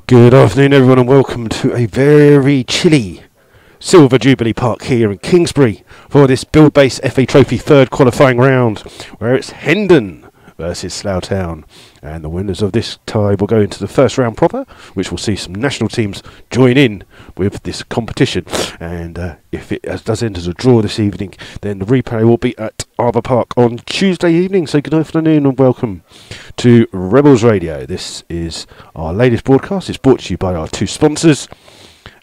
Good afternoon everyone and welcome to a very chilly Silver Jubilee Park here in Kingsbury for this Build Base FA Trophy third qualifying round where it's Hendon versus Slough Town, and the winners of this tie will go into the first round proper, which will see some national teams join in with this competition. And if it does end as a draw this evening, then the replay will be at Arbour Park on Tuesday evening. So good afternoon and welcome to Rebels Radio. This is our latest broadcast. It's brought to you by our two sponsors,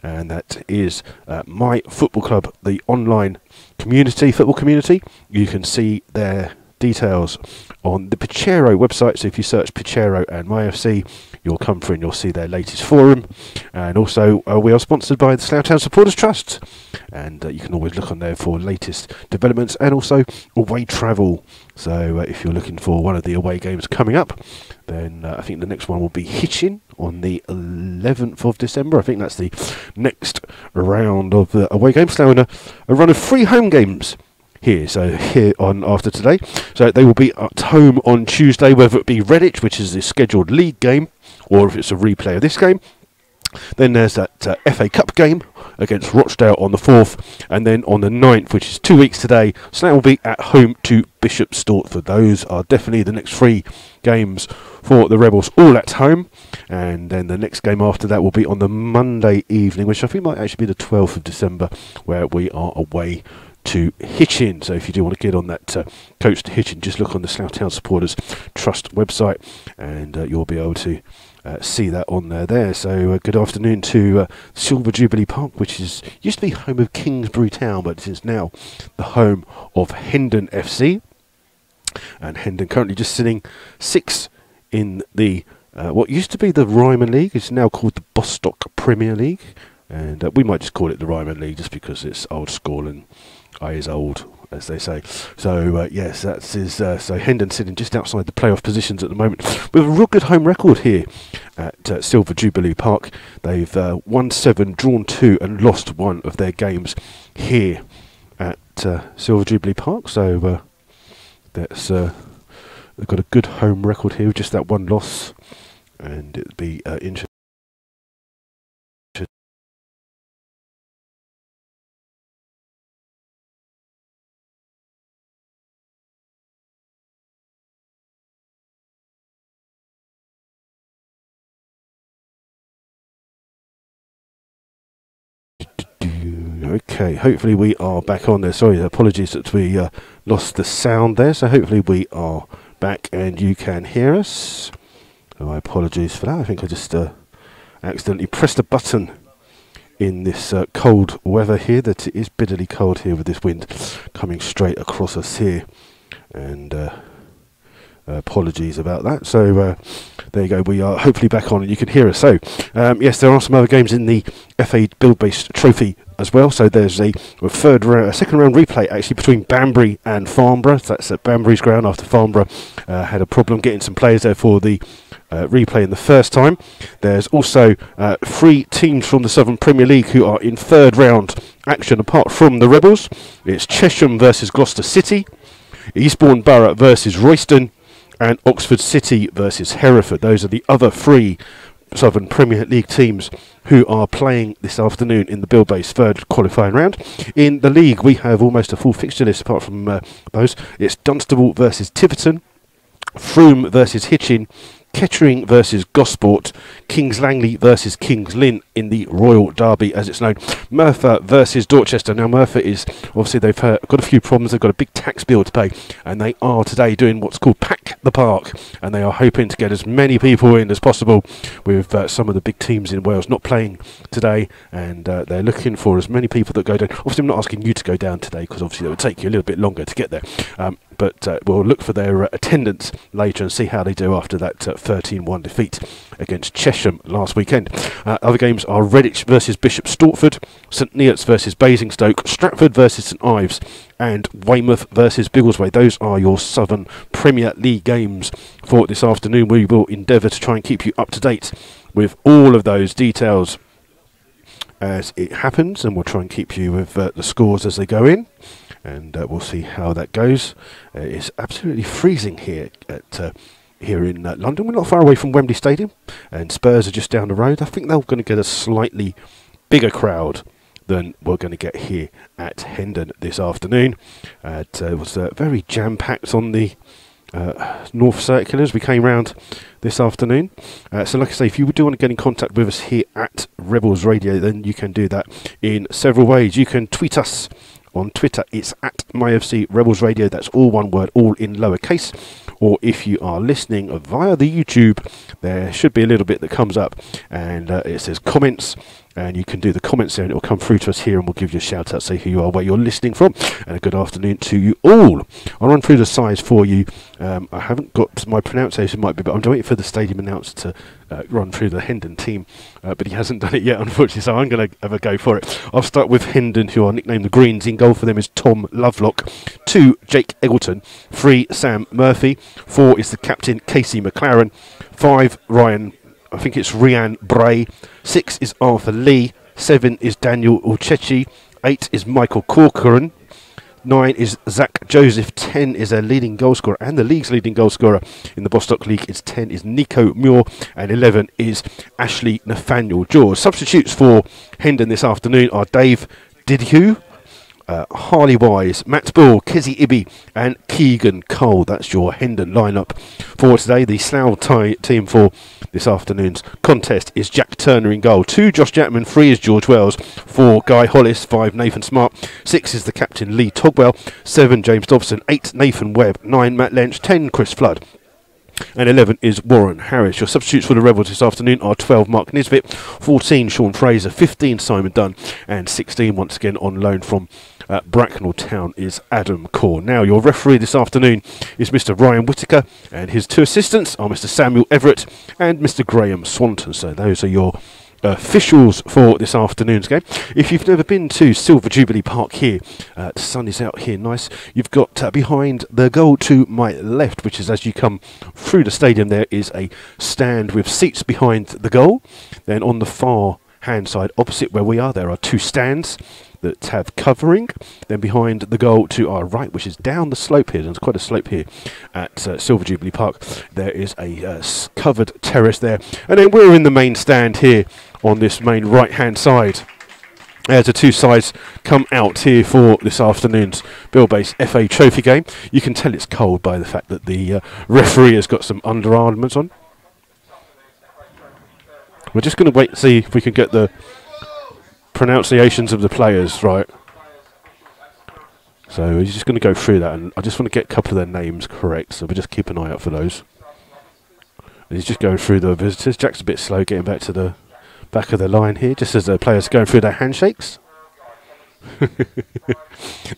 and that is My Football Club, the online football community. You can see their details on the Pichero website, so if you search Pichero and MyFC, you'll come through and you'll see their latest forum. And also we are sponsored by the Slough Town Supporters Trust, and you can always look on there for latest developments and also away travel. So if you're looking for one of the away games coming up, then I think the next one will be Hitchin on the 11th of December. I think that's the next round of the away games. Slough a run of 3 home games here, so here on after today. So they will be at home on Tuesday, whether it be Redditch, which is the scheduled league game, or if it's a replay of this game. Then there's that FA Cup game against Rochdale on the 4th, and then on the 9th, which is 2 weeks today, Slough will be at home to Bishop Stortford. Those are definitely the next 3 games for the Rebels, all at home. And then the next game after that will be on the Monday evening, which I think might actually be the 12th of December, where we are away to Hitchin. So if you do want to get on that coach to Hitchin, just look on the Slough Town Supporters Trust website, and you'll be able to see that on there. So good afternoon to Silver Jubilee Park, which used to be home of Kingsbury Town, but it is now the home of Hendon FC. And Hendon currently just sitting 6th in the what used to be the Ryman League. It's now called the Bostock Premier League, and we might just call it the Ryman League just because it's old school and I is old, as they say. So yes, that's so Hendon sitting just outside the playoff positions at the moment with a real good home record here at Silver Jubilee Park. They've won 7, drawn 2 and lost 1 of their games here at Silver Jubilee Park. So that's they've got a good home record here with just that 1 loss, and it'd be interesting. Okay, hopefully we are back on there. Sorry, apologies that we lost the sound there. So hopefully we are back and you can hear us. So my apologies for that. I think I just accidentally pressed a button in this cold weather here. That it is bitterly cold here with this wind coming straight across us here. And apologies about that. So there you go, we are hopefully back on and you can hear us. So yes, there are some other games in the FA Build Based Trophy as well. So there's a second round replay actually between Banbury and Farnborough. So that's at Banbury's ground after Farnborough had a problem getting some players there for the replay in the first time. There's also 3 teams from the Southern Premier League who are in third round action apart from the Rebels. It's Chesham versus Gloucester City, Eastbourne Borough versus Royston, and Oxford City versus Hereford. Those are the other 3 Southern Premier League teams who are playing this afternoon in the Build Base third qualifying round. In the league, we have almost a full fixture list apart from those. It's Dunstable versus Tiverton, Frome versus Hitchin, Kettering versus Gosport, Kings Langley versus Kings Lynn in the Royal Derby, as it's known. Merthyr versus Dorchester. Now Merthyr is, obviously they've got a few problems. They've got a big tax bill to pay, and they are today doing what's called Pack the Park, and they are hoping to get as many people in as possible with some of the big teams in Wales not playing today, and they're looking for as many people that go down. Obviously I'm not asking you to go down today because obviously it would take you a little bit longer to get there, but we'll look for their attendance later and see how they do after that 13-1 defeat against Chesham last weekend. Other games are Redditch versus Bishop Stortford, St Neots versus Basingstoke, Stratford versus St Ives, and Weymouth versus Biggleswade. Those are your Southern Premier League games for this afternoon. We will endeavour to try and keep you up to date with all of those details as it happens, and we'll try and keep you with the scores as they go in. And we'll see how that goes. It's absolutely freezing here at here in London. We're not far away from Wembley Stadium, and Spurs are just down the road. I think they're going to get a slightly bigger crowd than we're going to get here at Hendon this afternoon. It was very jam-packed on the North Circular as we came round this afternoon. So like I say, if you do want to get in contact with us here at Rebels Radio, then you can do that in several ways. You can tweet us on Twitter. It's at MyFC Rebels Radio. That's all one word, all in lowercase. Or if you are listening via the YouTube, there should be a little bit that comes up, and it says comments, and you can do the comments there, and it will come through to us here, and we'll give you a shout out, say who you are, where you're listening from, and a good afternoon to you all. I'll run through the size for you. I haven't got, my pronunciation might be, but I'm waiting for the stadium announcer to run through the Hendon team, but he hasn't done it yet, unfortunately, so I'm going to have a go for it. I'll start with Hendon, who are nicknamed the Greens. In goal for them is Tom Lovelock. 2, Jake Eggleton. 3, Sam Murphy. 4 is the captain, Casey McLaren. 5, Ryan Bray. 6 is Arthur Lee. 7 is Daniel Uchechi. 8 is Michael Corcoran. 9 is Zach Joseph. 10 is their leading goal scorer, and the league's leading goal scorer in the Bostock League is 10 is Nico Muir, and 11 is Ashley Nathaniel George. Substitutes for Hendon this afternoon are Dave Didhu, Harley Wise, Matt Bull, Kezi Ibby, and Keegan Cole. That's your Hendon lineup for today. The Slough team for this afternoon's contest is Jack Turner in goal. 2, Josh Jackman. 3 is George Wells. 4, Guy Hollis. 5, Nathan Smart. 6 is the captain, Lee Togwell. 7, James Dobson. 8, Nathan Webb. 9, Matt Lynch. 10, Chris Flood. And 11 is Warren Harris. Your substitutes for the Rebels this afternoon are 12, Mark Nisbet. 14, Sean Fraser. 15, Simon Dunn. And 16, once again on loan from Bracknell Town, is Adam Corr. Now, your referee this afternoon is Mr. Ryan Whittaker, and his 2 assistants are Mr. Samuel Everett and Mr. Graham Swanton. So those are your officials for this afternoon's game. If you've never been to Silver Jubilee Park here, the sun is out here nice. You've got behind the goal to my left, which is as you come through the stadium, there is a stand with seats behind the goal. Then on the far hand side opposite where we are, there are 2 stands that have covering. Then behind the goal to our right, which is down the slope here, there's quite a slope here at Silver Jubilee Park, there is a covered terrace there. And then we're in the main stand here on this main right hand side as the 2 sides come out here for this afternoon's Bill Base FA Trophy game. You can tell it's cold by the fact that the referee has got some undergarments on. We're just going to wait and see if we can get the pronunciations of the players right. So we're just going to go through that, and I just want to get a couple of their names correct, so we'll just keep an eye out for those. And he's just going through the visitors. Jack's a bit slow getting back to the back of the line here, just as the players are going through their handshakes.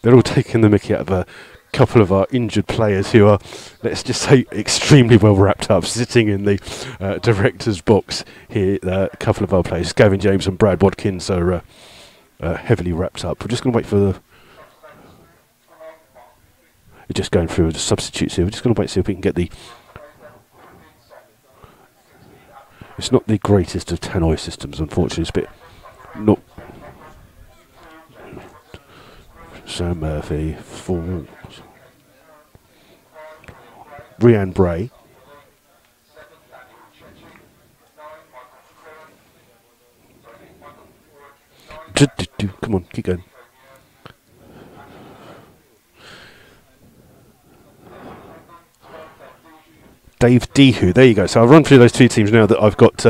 They're all taking the mickey out of a couple of our injured players who are, let's just say, extremely well wrapped up, sitting in the director's box here. A couple of our players, Gavin James and Brad Watkins, are heavily wrapped up. We're just going to wait for the... We're just going through the substitutes here. We're just going to wait to see if we can get the... It's not the greatest of tannoy systems, unfortunately. It's a bit... Not... Sam Murphy, 4... Ryan Bray. Come on, keep going. Dave Dehu, there you go. So I'll run through those 2 teams now that I've got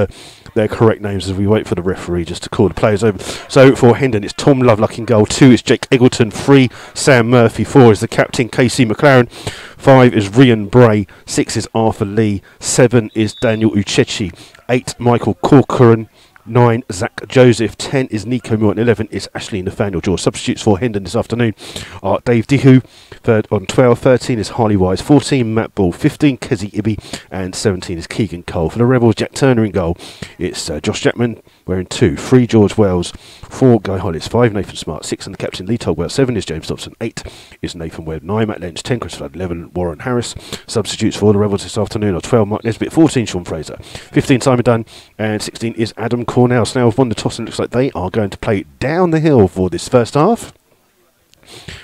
their correct names as we wait for the referee just to call the players over. So for Hendon, it's Tom Lovelock in goal. 2 is Jake Eggleton. 3, Sam Murphy. 4 is the captain, Casey McLaren. 5 is Ryan Bray. 6 is Arthur Lee. 7 is Daniel Uchechi. 8, Michael Corcoran. 9, Zach Joseph. 10 is Nico Muir. And 11 is Ashley Nathaniel George. Substitutes for Hendon this afternoon are Dave Dehu. Third on 12. 13 is Harley Wise. 14, Matt Bull. 15, Kezi Ibby. And 17 is Keegan Cole. For the Rebels, Jack Turner in goal. It's Josh Jackman wearing 2. 3, George Wells. 4, Guy Hollis. 5, Nathan Smart. 6, and the captain, Lee Togwell. 7 is James Dobson. 8 is Nathan Webb. 9, Matt Lynch. 10, Chris Flood. 11, Warren Harris. Substitutes for the Rebels this afternoon are 12, Mark Nesbitt. 14, Sean Fraser. 15, Simon Dunn. And 16 is Adam Cornell. So now have won the toss, and it looks like they are going to play down the hill for this first half.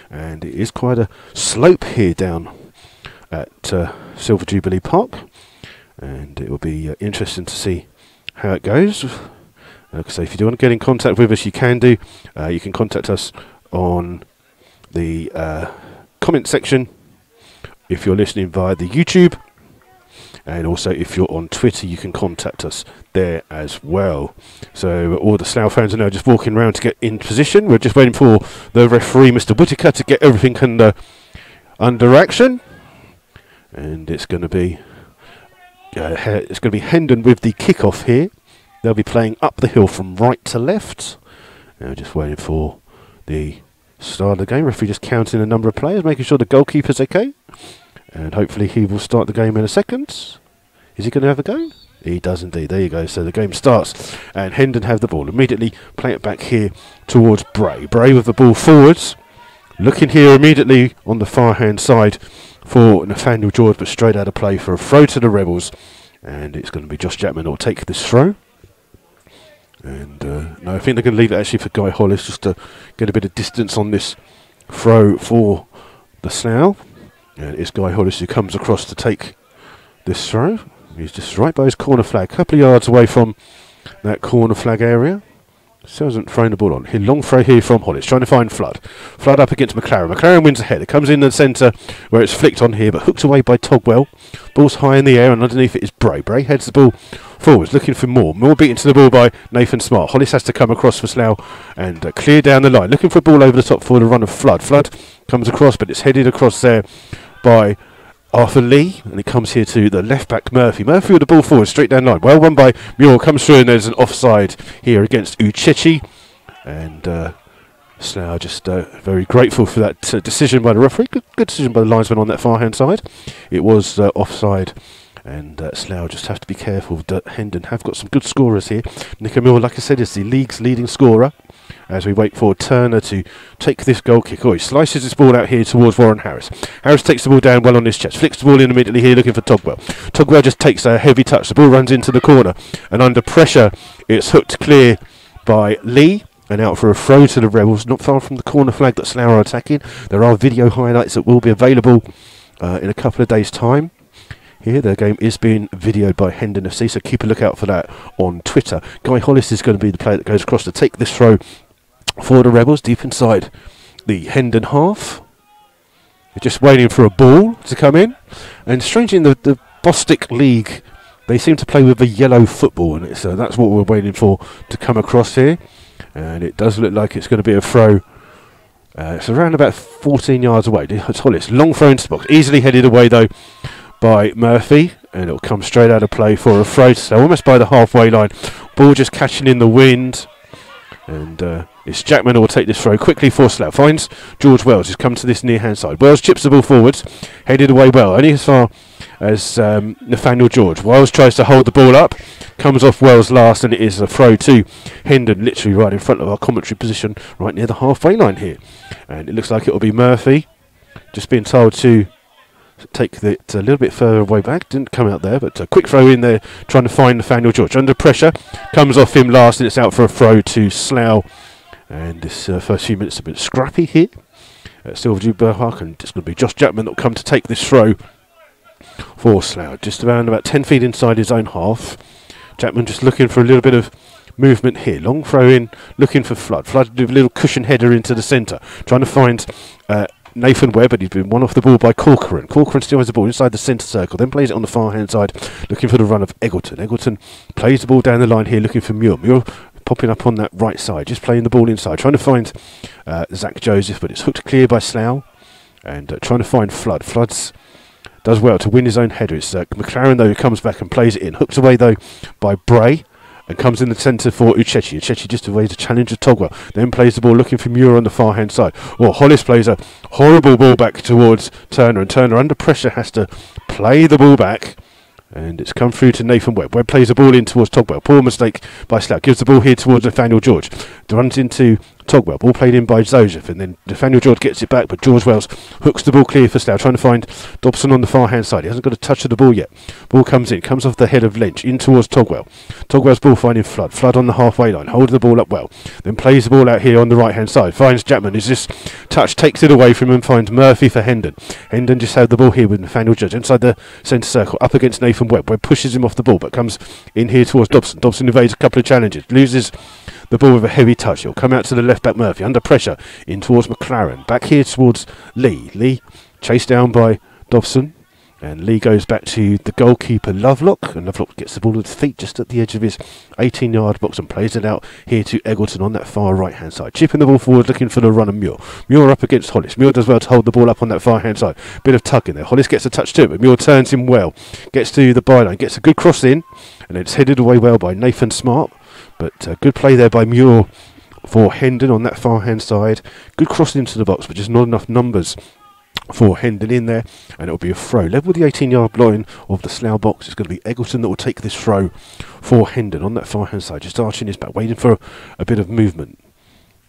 And it is quite a slope here down at Silver Jubilee Park. and it will be interesting to see how it goes. So if you do want to get in contact with us, you can do. You can contact us on the comment section if you're listening via the YouTube, and also if you're on Twitter, you can contact us there as well. So all the Slough fans are now just walking around to get in position. We're just waiting for the referee, Mr. Whitaker, to get everything under action, and it's going to be Hendon with the kickoff here. They'll be playing up the hill from right to left. Now just waiting for the start of the game. Referee just counting the number of players, making sure the goalkeeper's okay. And hopefully he will start the game in a second. Is he going to have a go? He does indeed. There you go. So the game starts, and Hendon have the ball. Immediately play it back here towards Bray. Bray with the ball forwards. Looking here immediately on the far hand side for Nathaniel George, but straight out of play for a throw to the Rebels. And it's going to be Josh Jackman who will take this throw. And no, I think they're going to leave it actually for Guy Hollis, just to get a bit of distance on this throw for the Slough. And it's Guy Hollis who comes across to take this throw. He's just right by his corner flag, a couple of yards away from that corner flag area. Still hasn't thrown the ball on. Here, long throw here from Hollis, trying to find Flood. Flood up against McLaren. McLaren wins ahead. It comes in the centre where it's flicked on here, but hooked away by Togwell. Ball's high in the air, and underneath it is Bray. Bray heads the ball forwards, looking for more. More beaten to the ball by Nathan Smart. Hollis has to come across for Slough and clear down the line. Looking for a ball over the top for the run of Flood. Flood comes across, but it's headed across there by Arthur Lee, and it comes here to the left back Murphy. Murphy with the ball forward, straight down line. Well run by Muir, comes through, and there's an offside here against Uchechi. And Slough just very grateful for that decision by the referee. Good decision by the linesman on that far hand side. It was offside, and Slough just have to be careful. Hendon have got some good scorers here. Nick Muir, like I said, is the league's leading scorer. As we wait for Turner to take this goal kick. Oh, he slices this ball out here towards Warren Harris. Harris takes the ball down well on his chest. Flicks the ball in immediately here looking for Togwell. Togwell just takes a heavy touch. The ball runs into the corner. And under pressure, it's hooked clear by Lee. And out for a throw to the Rebels. Not far from the corner flag that Slough are attacking. There are video highlights that will be available in a couple of days' time. Here, the game is being videoed by Hendon FC, so keep a lookout for that on Twitter. Guy Hollis is going to be the player that goes across to take this throw for the Rebels, deep inside the Hendon half. They're just waiting for a ball to come in. And strangely, in the Bostik League, they seem to play with a yellow football, and that's what we're waiting for to come across here. And it does look like it's going to be a throw. It's around about 14 yards away. It's Hollis, long throw into the box, easily headed away though by Murphy, and it'll come straight out of play for a throw. So almost by the halfway line, ball just catching in the wind. And it's Jackman who will take this throw quickly for Slough. Finds George Wells, who's come to this near hand side. Wells chips the ball forwards, headed away well, only as far as Nathaniel George. Wells tries to hold the ball up, comes off Wells last, and it is a throw to Hendon, literally right in front of our commentary position, right near the halfway line here. And it looks like it will be Murphy, just being told to take it a little bit further away back. Didn't come out there, but a quick throw in there, trying to find Nathaniel George. Under pressure, comes off him last, and it's out for a throw to Slough. And this first few minutes have been scrappy here at Silver Jubilee Park, and it's going to be Josh Jackman that will come to take this throw for Slough. Just around about 10 feet inside his own half. Jackman just looking for a little bit of movement here. Long throw in, looking for Flood. Flood with a little cushion header into the centre, trying to find Nathan Webb, but he's been won off the ball by Corcoran. Corcoran still has the ball inside the centre circle, then plays it on the far hand side, looking for the run of Eggleton. Eggleton plays the ball down the line here, looking for Muir. Muir popping up on that right side, just playing the ball inside, trying to find Zach Joseph, but it's hooked clear by Slough, and trying to find Flood. Flood's does well to win his own header. It's McLaren, though, who comes back and plays it in. Hooked away, though, by Bray, and comes in the centre for Uchechi. Uchechi just avoids a challenge of Togwell. Then plays the ball looking for Muir on the far hand side. Well, Hollis plays a horrible ball back towards Turner, and Turner under pressure has to play the ball back. And it's come through to Nathan Webb. Webb plays the ball in towards Togwell. Poor mistake by Slough. Gives the ball here towards Nathaniel George. runs into Togwell. Ball played in by Joseph, and then Nathaniel George gets it back, but George Wells hooks the ball clear for Slough, trying to find Dobson on the far hand side. He hasn't got a touch of the ball yet. Ball comes in, comes off the head of Lynch, in towards Togwell. Togwell's ball finding Flood. Flood on the halfway line, holding the ball up well. Then plays the ball out here on the right hand side. Finds Jackman, who's just touch, takes it away from him, and finds Murphy for Hendon. Hendon just had the ball here with Nathaniel Judge inside the centre circle, up against Nathan Webb. Webb pushes him off the ball, but comes in here towards Dobson. Dobson evades a couple of challenges, loses the ball with a heavy touch. He'll come out to the left back Murphy, under pressure, in towards McLaren. Back here towards Lee. Lee chased down by Dobson. And Lee goes back to the goalkeeper Lovelock, and Lovelock gets the ball with his feet just at the edge of his 18-yard box and plays it out here to Eggleton on that far right-hand side. Chipping the ball forward, looking for the run of Muir. Muir up against Hollis. Muir does well to hold the ball up on that far-hand side. Bit of tugging there. Hollis gets a touch to it, but Muir turns him well. Gets to the byline, gets a good cross in, and it's headed away well by Nathan Smart. But good play there by Muir for Hendon on that far-hand side. Good cross into the box, but just not enough numbers for Hendon in there, and it'll be a throw. Level with the 18-yard line of the Slough box. It's going to be Eggleton that will take this throw for Hendon on that far-hand side, just arching his back, waiting for a bit of movement.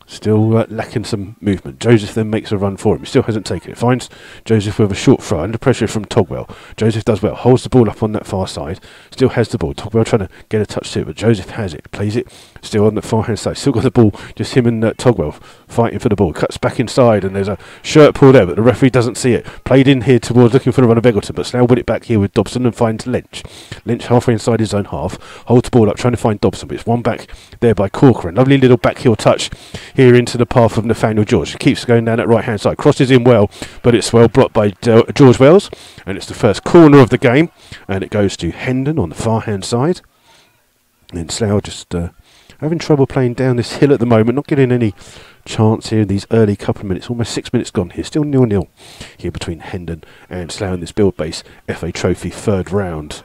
Still lacking some movement. Joseph then makes a run for him. He still hasn't taken it. Finds Joseph with a short throw under pressure from Togwell. Joseph does well. Holds the ball up on that far side. Still has the ball. Togwell trying to get a touch to it, but Joseph has it. Plays it still on the far hand side. Still got the ball. Just him and Togwell fighting for the ball. Cuts back inside, and there's a shirt pulled out, but the referee doesn't see it. Played in here towards looking for the run of Eggleton, but Slough win it back here with Dobson and finds Lynch. Lynch halfway inside his own half. Holds the ball up, trying to find Dobson, but it's one back there by Corcoran. Lovely little back heel touch here into the path of Nathaniel George. He keeps going down that right hand side, crosses in well, but it's well blocked by George Wells, and it's the first corner of the game, and it goes to Hendon on the far hand side. And Slough just having trouble playing down this hill at the moment, not getting any chance here in these early couple of minutes. Almost 6 minutes gone here, still 0-0 here between Hendon and Slough in this Build Base FA Trophy third round.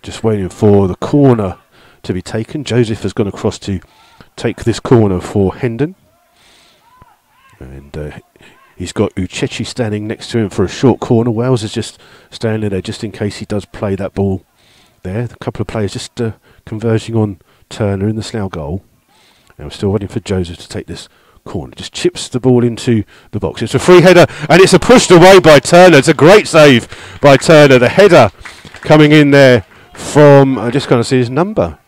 Just waiting for the corner to be taken. Joseph has gone across to take this corner for Hendon. And he's got Uchechi standing next to him for a short corner. Wells is just standing there just in case he does play that ball there. A couple of players just converging on Turner in the Slough goal. Now we're still waiting for Joseph to take this corner. Just chips the ball into the box. It's a free header, and it's pushed away by Turner. It's a great save by Turner. The header coming in there from, I just can't see his number.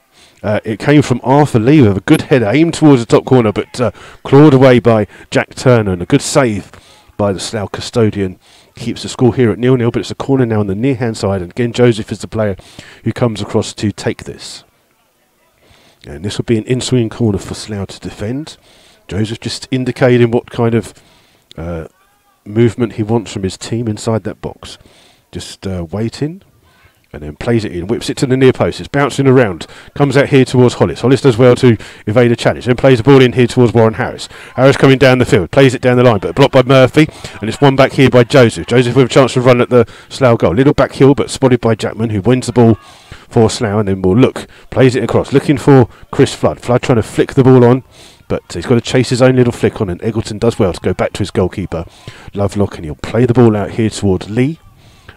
It came from Arthur Lee with a good header aimed towards the top corner, but clawed away by Jack Turner, and a good save by the Slough custodian. Keeps the score here at 0-0, but it's a corner now on the near hand side, and again Joseph is the player who comes across to take this. And this will be an in-swing corner for Slough to defend. Joseph just indicating what kind of movement he wants from his team inside that box. Just waiting. And then plays it in, whips it to the near post. It's bouncing around. Comes out here towards Hollis. Hollis does well to evade a challenge. Then plays the ball in here towards Warren Harris. Harris coming down the field. Plays it down the line, but blocked by Murphy. And it's one back here by Joseph. Joseph with a chance to run at the Slough goal. Little back heel, but spotted by Jackman, who wins the ball for Slough. And then will look. Plays it across. Looking for Chris Flood. Flood trying to flick the ball on, but he's got to chase his own little flick on. And Eggleton does well to go back to his goalkeeper, Lovelock. And he'll play the ball out here towards Lee.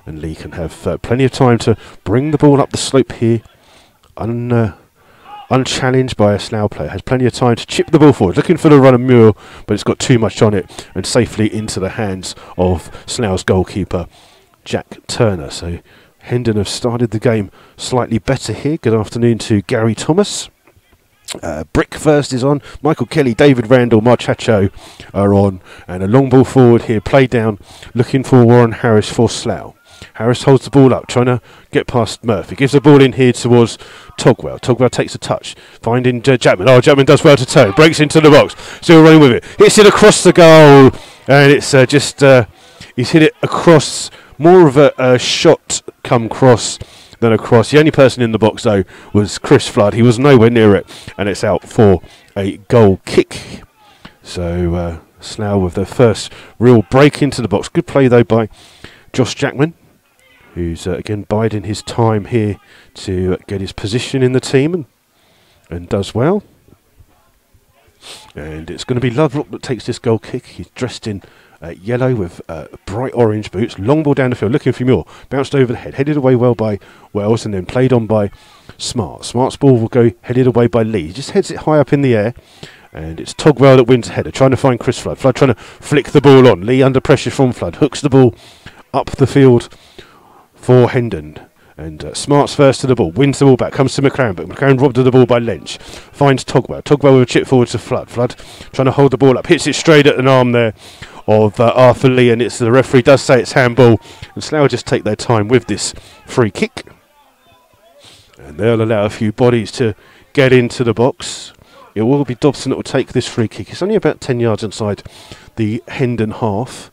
And Lee can have plenty of time to bring the ball up the slope here, unchallenged by a Slough player. Has plenty of time to chip the ball forward, looking for the run of Muir, but it's got too much on it, and safely into the hands of Slough's goalkeeper, Jack Turner. So Hendon have started the game slightly better here. Good afternoon to Gary Thomas. Brick first is on. Michael Kelly, David Randall, Marchacho are on. And a long ball forward here, played down, looking for Warren Harris for Slough. Harris holds the ball up, trying to get past Murphy. Gives the ball in here towards Togwell. Togwell takes a touch, finding Jackman. Oh, Jackman does well to turn. Breaks into the box. Still running with it. Hits it across the goal. And it's he's hit it across. More of a shot come cross than a cross. The only person in the box, though, was Chris Flood. He was nowhere near it. And it's out for a goal kick. So Slough with their first real break into the box. Good play, though, by Josh Jackman, who's again biding his time here to get his position in the team, and does well. And it's going to be Lovelock that takes this goal kick. He's dressed in yellow with bright orange boots. Long ball down the field, looking for Muir. Bounced over the head, headed away well by Wells, and then played on by Smart. Smart's ball will go headed away by Lee. He just heads it high up in the air, And it's Togwell that wins the header, trying to find Chris Flood. Flood trying to flick the ball on. Lee under pressure from Flood. Hooks the ball up the field for Hendon. And Smart's first to the ball. Wins the ball back. Comes to McLaren. But McLaren robbed of the ball by Lynch. Finds Togwell. Togwell with a chip forward to Flood. Flood trying to hold the ball up. Hits it straight at an arm there of Arthur Lee. And it's the referee does say it's handball. And Slough just take their time with this free kick. And they'll allow a few bodies to get into the box. It will be Dobson that will take this free kick. It's only about 10 yards inside the Hendon half.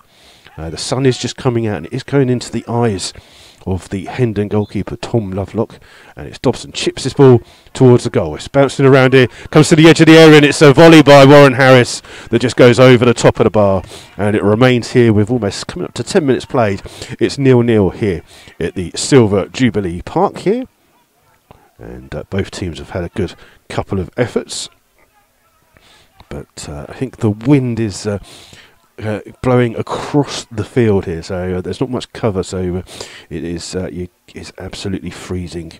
The sun is just coming out and it is going into the eyes of the Hendon goalkeeper, Tom Lovelock. And it's Dobson chips this ball towards the goal. It's bouncing around here, comes to the edge of the area, and it's a volley by Warren Harris that just goes over the top of the bar. And it remains here with almost coming up to 10 minutes played. It's 0-0 here at the Silver Jubilee Park here. And both teams have had a good couple of efforts. But I think the wind is blowing across the field here, so there's not much cover, so it is absolutely freezing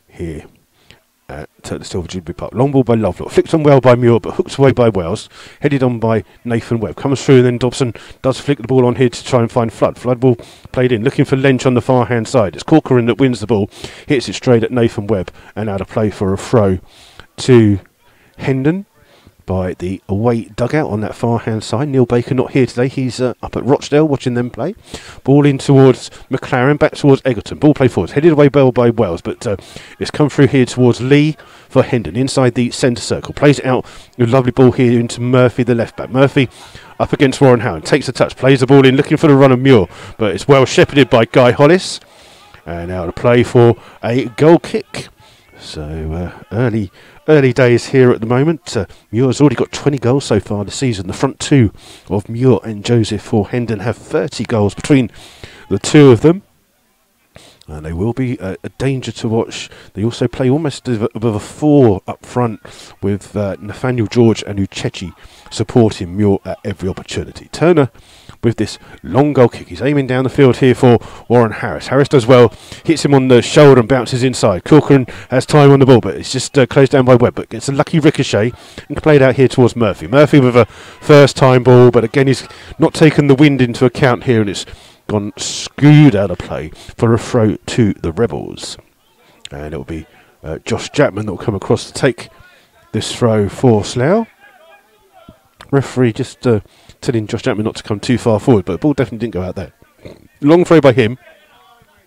here at the Silver Jubilee Park. Long ball by Lovelock, flicked on well by Muir, but hooked away by Wells, headed on by Nathan Webb. Comes through, and then Dobson does flick the ball on here to try and find Flood. Flood ball played in, looking for Lynch on the far hand side. It's Corcoran that wins the ball, hits it straight at Nathan Webb, and out of play for a throw to Hendon by the away dugout on that far hand side. Neil Baker not here today, he's up at Rochdale watching them play. Ball in towards McLaren, back towards Egerton. Ball play forwards, headed away well by Wells, but it's come through here towards Lee for Hendon inside the centre circle. Plays it out, a lovely ball here into Murphy, the left back. Murphy up against Warren Howard, takes a touch, plays the ball in, looking for the run of Muir, but it's well shepherded by Guy Hollis. And out of play for a goal kick. So early days here at the moment. Muir's already got 20 goals so far this season. The front two of Muir and Joseph for Hendon have 30 goals between the two of them. And they will be a danger to watch. They also play almost above a four up front with Nathaniel George and Uchechi supporting Muir at every opportunity. Turner with this long goal kick. He's aiming down the field here for Warren Harris. Harris does well, hits him on the shoulder and bounces inside. Corcoran has time on the ball, but it's just closed down by Webb. But gets a lucky ricochet and played out here towards Murphy. Murphy with a first time ball, but again he's not taken the wind into account here, and it's gone skewed out of play for a throw to the Rebels. And it will be Josh Chapman that will come across to take this throw for Slough. Referee just telling Josh Chapman not to come too far forward, but the ball definitely didn't go out there. Long throw by him.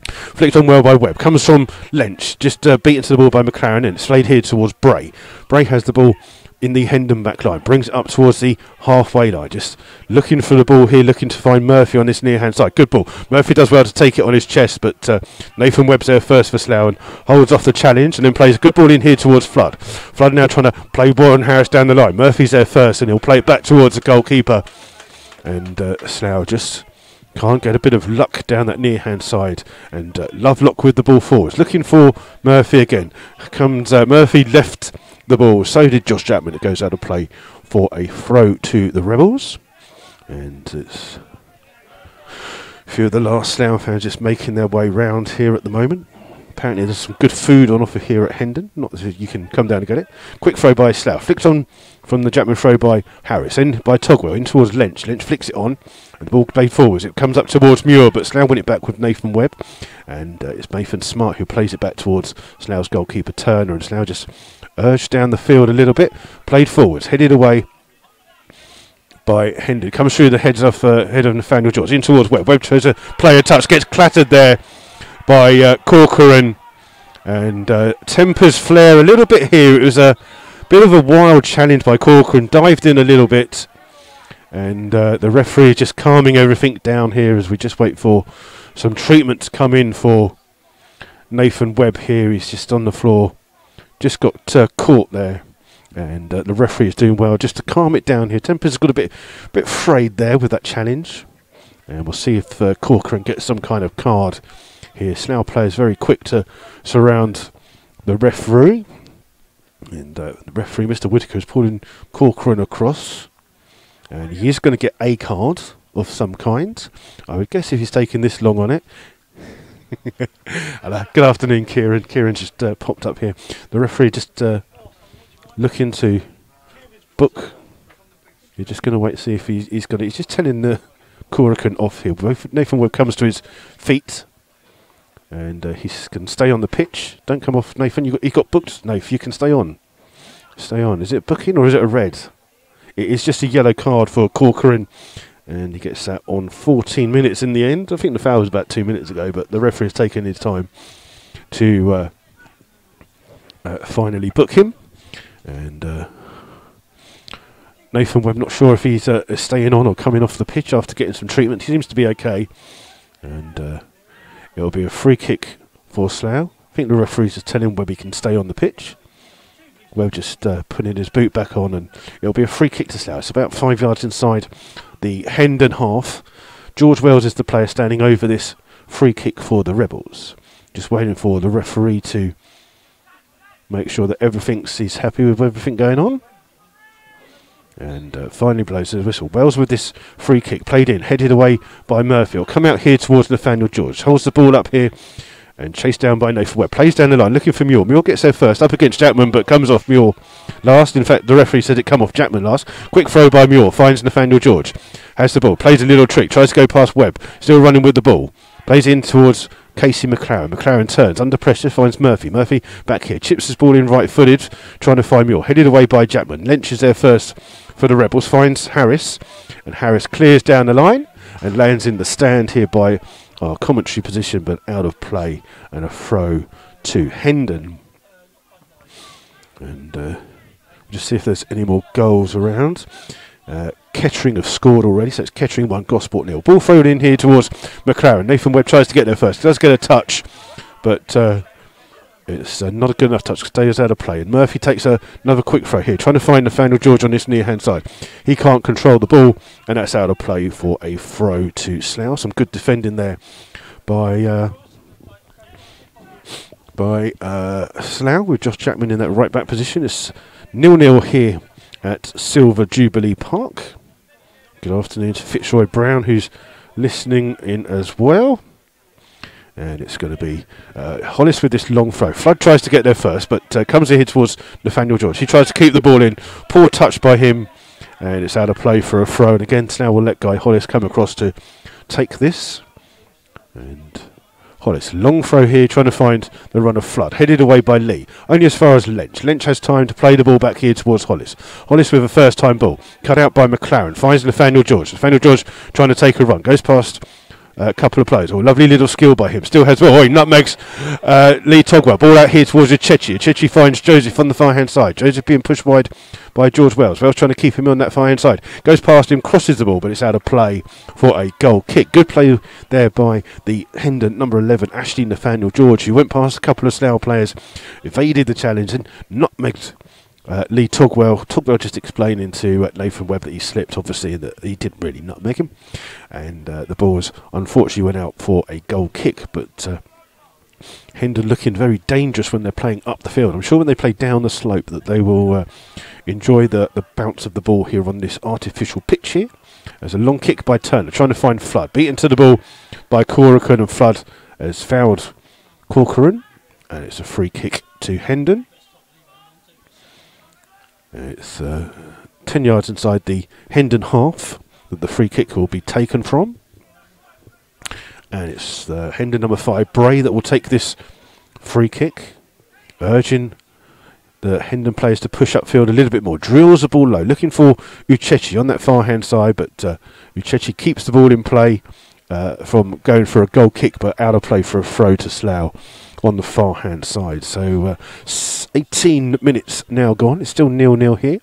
Flicked on well by Webb. Comes from Lynch, just beaten to the ball by McLaren, and it's played here towards Bray. Bray has the ball in the Hendon back line, brings it up towards the halfway line, just looking for the ball here, looking to find Murphy on this near hand side. Good ball. Murphy does well to take it on his chest, but Nathan Webb's there first for Slough and holds off the challenge, and then plays a good ball in here towards Flood. Flood now trying to play Warren Harris down the line. Murphy's there first, and he'll play it back towards the goalkeeper, and Slough just can't get a bit of luck down that near hand side. And Lovelock with the ball forwards, looking for Murphy again. Comes Murphy left the ball, so did Josh Chapman. It goes out of play for a throw to the Rebels. And it's a few of the last Slough fans just making their way round here at the moment. Apparently there's some good food on offer here at Hendon. Not that you can come down and get it. Quick throw by Slough. Flicked on from the Chapman throw by Harris. Then by Togwell in towards Lynch. Lynch flicks it on. And the ball played forwards. It comes up towards Muir, but Slough win it back with Nathan Webb. And it's Nathan Smart who plays it back towards Slough's goalkeeper Turner. And Slough just urged down the field a little bit. Played forwards. Headed away by Hendon. Comes through the head of Nathaniel George. In towards Webb. Webb tries to play a touch. Gets clattered there by Corcoran. And tempers flare a little bit here. It was a bit of a wild challenge by Corcoran. Dived in a little bit. And the referee is just calming everything down here as we just wait for some treatment to come in for Nathan Webb here. He's just on the floor. Just got caught there. And the referee is doing well just to calm it down here. Tempers got a bit frayed there with that challenge. And we'll see if Corcoran gets some kind of card here. Slough players very quick to surround the referee. And the referee, Mr. Whitaker, is pulling Corcoran across. And he is going to get a card of some kind. I would guess if he's taking this long on it. Good afternoon, Kieran. Kieran just popped up here. The referee just looking to book. You're just going to wait to see if he's got it. He's just telling the Corcoran off here. Nathan Webb comes to his feet. And he can stay on the pitch. Don't come off, Nathan. He got booked. Nathan, you can stay on. Stay on. Is it a booking or is it a red? It is just a yellow card for Corcoran. And he gets that on 14 minutes in the end. I think the foul was about 2 minutes ago, but the referee has taken his time to finally book him. And Nathan Webb, not sure if he's staying on or coming off the pitch after getting some treatment. He seems to be okay. And it'll be a free kick for Slough. I think the referee's just telling Webb he can stay on the pitch. Webb just putting his boot back on, and it'll be a free kick to Slough. It's about 5 yards inside the Hendon half. George Wells is the player standing over this free kick for the Rebels. Just waiting for the referee to make sure that he's happy with everything going on. And finally blows the whistle. Wells with this free kick, played in, headed away by Murphy. Will come out here towards Nathaniel George. Holds the ball up here and chased down by Nathan Webb. Plays down the line, looking for Muir. Muir gets there first, up against Jackman, but comes off Muir last. In fact, the referee said it come off Jackman last. Quick throw by Muir, finds Nathaniel George. Has the ball, plays a little trick, tries to go past Webb. Still running with the ball. Plays in towards Casey McLaren. McLaren turns, under pressure, finds Murphy. Murphy back here, chips his ball in right-footed, trying to find Muir. Headed away by Jackman. Lynch is there first for the Rebels, finds Harris, and Harris clears down the line and lands in the stand here by our commentary position, but out of play, and a throw to Hendon. And just see if there's any more goals around. Kettering have scored already, so it's Kettering 1, Gosport 0. Ball thrown in here towards McLaren. Nathan Webb tries to get there first. Does get a touch, but it's not a good enough touch. Stays out of play. And Murphy takes another quick throw here, trying to find Nathaniel George on this near-hand side. He can't control the ball, and that's out of play for a throw to Slough. Some good defending there by Slough, with Josh Jackman in that right-back position. It's 0-0 here at Silver Jubilee Park. Good afternoon to Fitzroy Brown, who's listening in as well. And it's going to be Hollis with this long throw. Flood tries to get there first, but comes here towards Nathaniel George. He tries to keep the ball in. Poor touch by him, and it's out of play for a throw. And again, now we'll let Guy Hollis come across to take this. And Hollis, long throw here, trying to find the run of Flood. Headed away by Lee, only as far as Lynch. Lynch has time to play the ball back here towards Hollis. Hollis with a first-time ball. Cut out by McLaren. Finds Nathaniel George. Nathaniel George trying to take a run. Goes past a couple of players. Oh, lovely little skill by him. Still has... Oh, he nutmegs Lee Togwell. Ball out here towards Uchechi. Uchechi finds Joseph on the far-hand side. Joseph being pushed wide by George Wells. Wells trying to keep him on that far-hand side. Goes past him, crosses the ball, but it's out of play for a goal kick. Good play there by the Hendon number 11, Ashley Nathaniel George, who went past a couple of Slough players, evaded the challenge and nutmegged Lee Togwell. Togwell just explaining to Nathan Webb that he slipped, obviously, and that he didn't really nutmeg him. And the balls unfortunately went out for a goal kick, but Hendon looking very dangerous when they're playing up the field. I'm sure when they play down the slope that they will enjoy the bounce of the ball here on this artificial pitch here. There's a long kick by Turner, trying to find Flood. Beaten to the ball by Corcoran, and Flood has fouled Corcoran. And it's a free kick to Hendon. It's 10 yards inside the Hendon half that the free kick will be taken from. And it's Hendon number 5, Bray, that will take this free kick. Urging the Hendon players to push upfield a little bit more. Drills the ball low, looking for Uchechi on that far-hand side, but Uchechi keeps the ball in play from going for a goal kick, but out of play for a throw to Slough on the far-hand side. So 18 minutes now gone. It's still 0-0 here.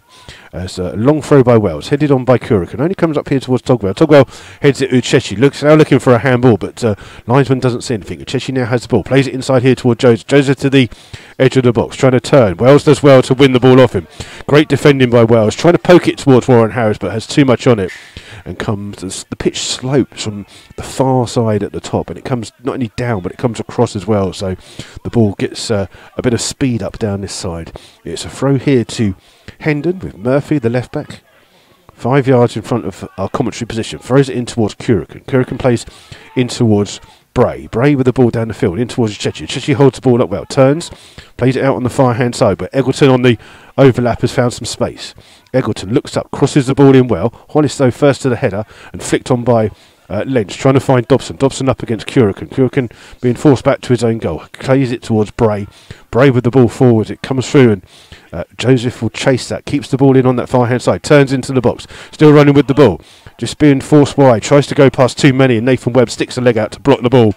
As a long throw by Wells, headed on by Corcoran. Only comes up here towards Togwell. Togwell heads it to Uchechi. Now looking for a handball, but linesman doesn't see anything. Uchechi now has the ball. Plays it inside here towards Joseph. Joseph to the edge of the box, trying to turn. Wells does well to win the ball off him. Great defending by Wells. Trying to poke it towards Warren Harris, but has too much on it. And comes as the pitch slopes from the far side at the top, and it comes not only down, but it comes across as well. So the ball gets a bit of speed up down this side. It's a throw here to Hendon with Murphy, the left back, 5 yards in front of our commentary position. Throws it in towards Corcoran. Corcoran plays in towards Bray. Bray with the ball down the field, in towards Uchechi. Uchechi holds the ball up well, turns, plays it out on the far hand side, but Eggleton on the overlap has found some space. Eggleton looks up, crosses the ball in well. Hollis though first to the header and flicked on by Lynch, trying to find Dobson. Dobson up against Curican. Curican being forced back to his own goal. Plays it towards Bray. Bray with the ball forwards. It comes through and Joseph will chase that. Keeps the ball in on that far hand side. Turns into the box. Still running with the ball. Just being forced wide. Tries to go past too many and Nathan Webb sticks a leg out to block the ball.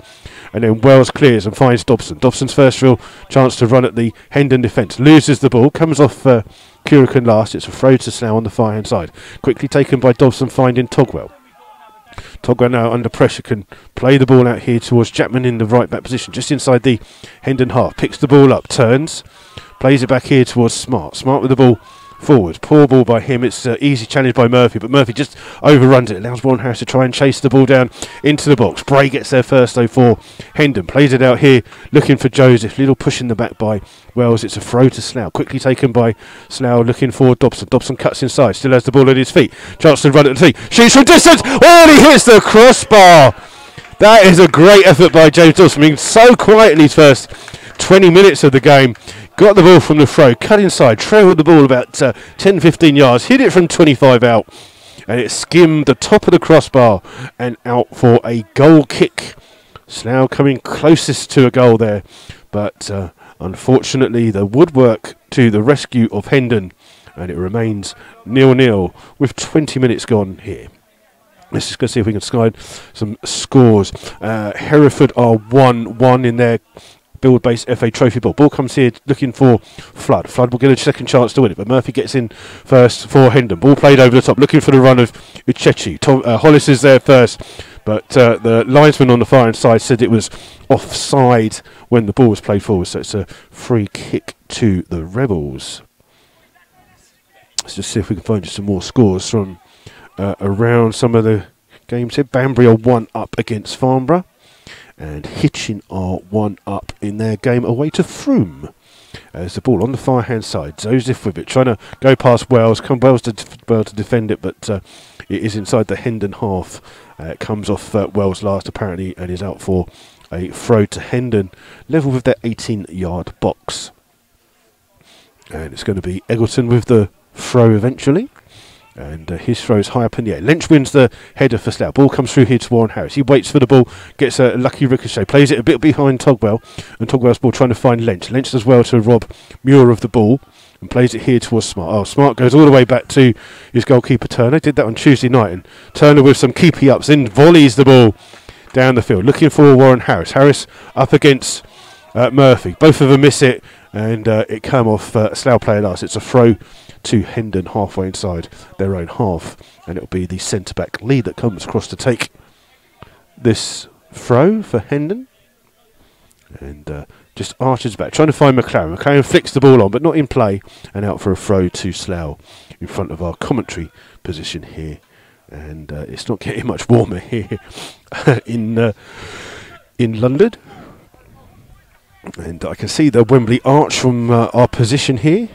And then Wells clears and finds Dobson. Dobson's first real chance to run at the Hendon defence. Loses the ball. Comes off Curican last. It's a throw to Slough on the far hand side. Quickly taken by Dobson, finding Togwell. Togwell now under pressure can play the ball out here towards Chapman in the right back position, just inside the Hendon half. Picks the ball up, turns, plays it back here towards Smart. Smart with the ball forward. Poor ball by him. It's easy challenge by Murphy, but Murphy just overruns it. Allows Warren Harris to try and chase the ball down into the box. Bray gets there first though for Hendon. Plays it out here looking for Joseph. Little push in the back by Wells. It's a throw to Slough. Quickly taken by Slough looking for Dobson. Dobson cuts inside. Still has the ball at his feet. Chance to run at the feet. Shoots from distance. Oh, and he hits the crossbar. That is a great effort by James Dobson. I mean, so quietly his first 20 minutes of the game. Got the ball from the throw, cut inside, trailed the ball about 10-15 yards, hit it from 25 out, and it skimmed the top of the crossbar and out for a goal kick. Slough coming closest to a goal there, but unfortunately the woodwork to the rescue of Hendon, and it remains 0-0 with 20 minutes gone here. Let's just go see if we can slide some scores. Hereford are 1-1 in their Build-based FA Trophy ball. Ball comes here looking for Flood. Flood will get a second chance to win it, but Murphy gets in first for Hendon. Ball played over the top, looking for the run of Uchechi. Hollis is there first, but the linesman on the far side said it was offside when the ball was played forward, so it's a free kick to the Rebels. Let's just see if we can find just some more scores from around some of the games here. Banbury are 1 up against Farnborough. And Hitchin are 1 up in their game away to Frome. There's the ball on the far hand side. Joseph with it, trying to go past Wells. Wells to defend it, but it is inside the Hendon half. It comes off Wells last apparently and is out for a throw to Hendon, level with their 18-yard box. And it's going to be Eggleton with the throw eventually. And his throw is high up in the air. Lynch wins the header for Slough. Ball comes through here to Warren Harris. He waits for the ball, gets a lucky ricochet, plays it a bit behind Togwell, and Togwell's ball trying to find Lynch. Lynch does well to rob Muir of the ball and plays it here towards Smart. Oh, Smart goes all the way back to his goalkeeper Turner. Did that on Tuesday night, and Turner with some keepy ups in volleys the ball down the field, looking for Warren Harris. Harris up against Murphy. Both of them miss it, and it came off Slough player last. It's a throw to Hendon halfway inside their own half, and it'll be the centre-back Lee that comes across to take this throw for Hendon, and just arches back, trying to find McLaren. McLaren flicks the ball on, but not in play, and out for a throw to Slough in front of our commentary position here. And it's not getting much warmer here in London, and I can see the Wembley Arch from our position here.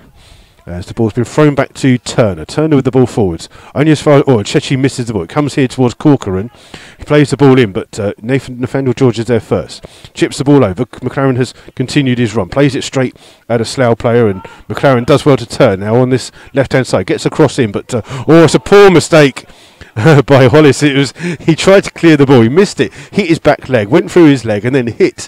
As the ball's been thrown back to Turner. Turner with the ball forwards. Only as far as... Oh, Chechi misses the ball. It comes here towards Corcoran. He plays the ball in, but Nathaniel George is there first. Chips the ball over. McLaren has continued his run. Plays it straight at a Slough player, and McLaren does well to turn now on this left-hand side. Gets across in, but... it's a poor mistake by Hollis. He tried to clear the ball. He missed it. Hit his back leg. Went through his leg and then hit...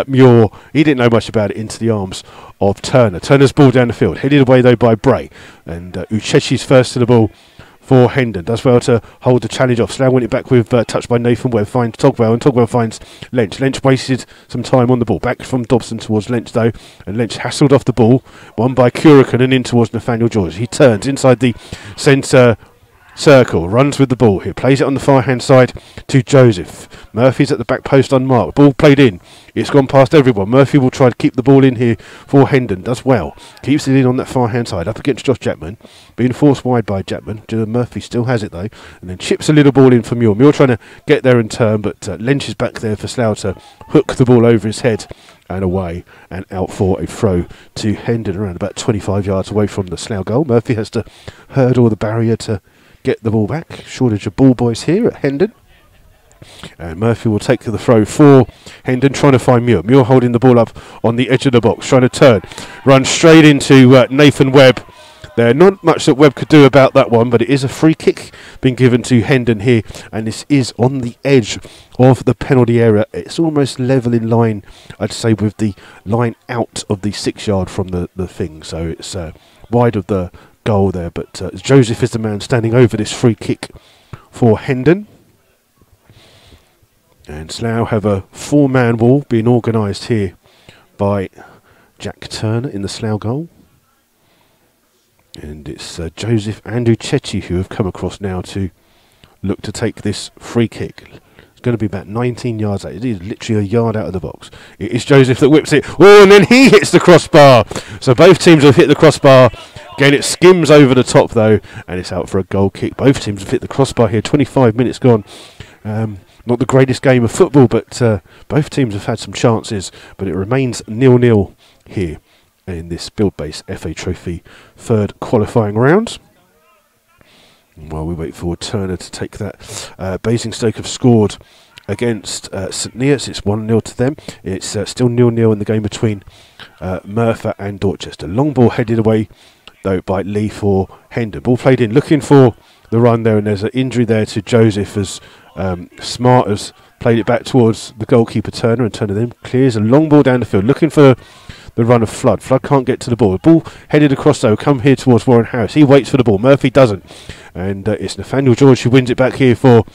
Muir, he didn't know much about it, into the arms of Turner. Turner's ball down the field, headed away though by Bray, and Uchechi's first to the ball for Hendon. Does well to hold the challenge off. Slough win it back with touch by Nathan Webb, finds Togwell, and Togwell finds Lynch. Lynch wasted some time on the ball. Back from Dobson towards Lynch though, and Lynch hassled off the ball, won by Curican and in towards Nathaniel George. He turns inside the centre circle, runs with the ball here, plays it on the far hand side to Joseph. Murphy's at the back post unmarked, ball played in, it's gone past everyone. Murphy will try to keep the ball in here for Hendon, does well, keeps it in on that far hand side up against Josh Chapman, being forced wide by Chapman. Murphy still has it though, and then chips a little ball in for Muir. Muir trying to get there and turn, but Lynch is back there for Slough to hook the ball over his head and away, and out for a throw to Hendon around about 25 yards away from the Slough goal. Murphy has to hurdle the barrier to get the ball back. Shortage of ball boys here at Hendon, and Murphy will take the throw for Hendon, trying to find Muir. Muir holding the ball up on the edge of the box, trying to turn, run straight into Nathan Webb, there. Not much that Webb could do about that one, but it is a free kick being given to Hendon here, and this is on the edge of the penalty area. It's almost level in line, I'd say, with the line out of the 6 yard from the thing, so it's wide of the goal there, but Joseph is the man standing over this free kick for Hendon. And Slough have a 4-man wall being organised here by Jack Turner in the Slough goal. And it's Joseph and Uchechi who have come across now to look to take this free kick. It's going to be about 19 yards out. It is literally a yard out of the box. It is Joseph that whips it. Oh, and then he hits the crossbar. So both teams have hit the crossbar. Again, it skims over the top though, and it's out for a goal kick. Both teams have hit the crossbar here. 25 minutes gone. Not the greatest game of football, but both teams have had some chances. But it remains 0-0 here in this Build-Base FA Trophy third qualifying round. And while we wait for Turner to take that, Basingstoke have scored against St Neots. It's 1-0 to them. It's still 0-0 in the game between Merthyr and Dorchester. Long ball headed away though by Lee for Hendon. Ball played in, looking for the run there, and there's an injury there to Joseph as Smart has played it back towards the goalkeeper Turner, and Turner then clears a long ball down the field, looking for the run of Flood. Flood can't get to the ball. The ball headed across though, come here towards Warren Harris. He waits for the ball. Murphy doesn't, and it's Nathaniel George who wins it back here for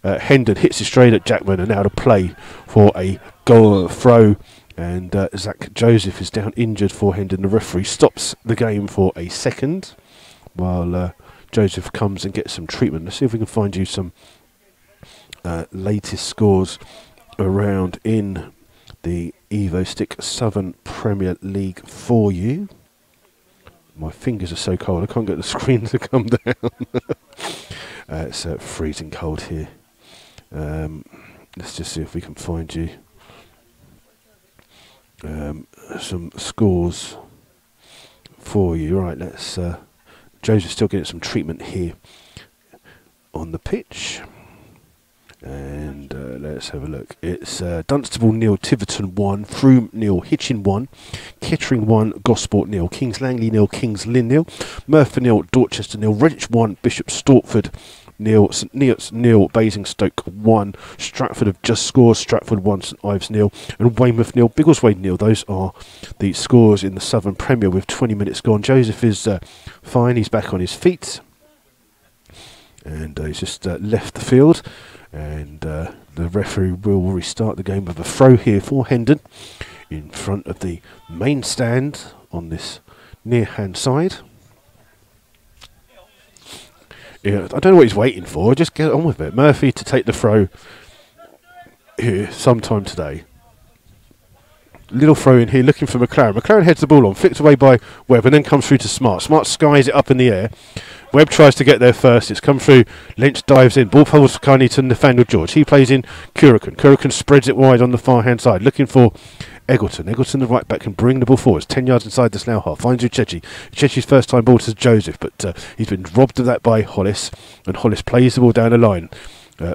Hendon. Hits it straight at Jackman, and now to play for a goal throw. And Zach Joseph is down injured for Hendon. The referee stops the game for a second while Joseph comes and gets some treatment. Let's see if we can find you some latest scores around in the Evo Stick Southern Premier League for you. My fingers are so cold I can't get the screen to come down. It's freezing cold here. Let's just see if we can find you some scores for you. Right, let's Joseph's still getting some treatment here on the pitch. And let's have a look. It's Dunstable 0, Tiverton 1, Frome 0, Hitchin 1, Kettering 1, Gosport 0, Kings Langley 0, Kings Lynn 0, Merthyr 0, Dorchester 0, Redditch 1, Bishop Stortford 0, St Neots 0, Basingstoke 1, Stratford have just scored, Stratford 1, St Ives 0, and Weymouth 0, Biggleswade 0. Those are the scores in the Southern Premier with 20 minutes gone. Joseph is fine, he's back on his feet, and he's just left the field. And the referee will restart the game with a throw here for Hendon in front of the main stand on this near hand side. Yeah, I don't know what he's waiting for, just get on with it. Murphy to take the throw here sometime today. Little throw in here looking for McLaren. McLaren heads the ball on, flicked away by Webb, and then comes through to Smart. Smart skies it up in the air. Webb tries to get there first. It's come through. Lynch dives in. Ball falls kindly to Nathaniel George. He plays in Curican. Curican spreads it wide on the far hand side, looking for Eggleton. Eggleton, the right back, can bring the ball forwards. 10 yards inside the Slough half. Finds Uchechi. Uchechi's first time ball to Joseph, but he's been robbed of that by Hollis, and Hollis plays the ball down the line.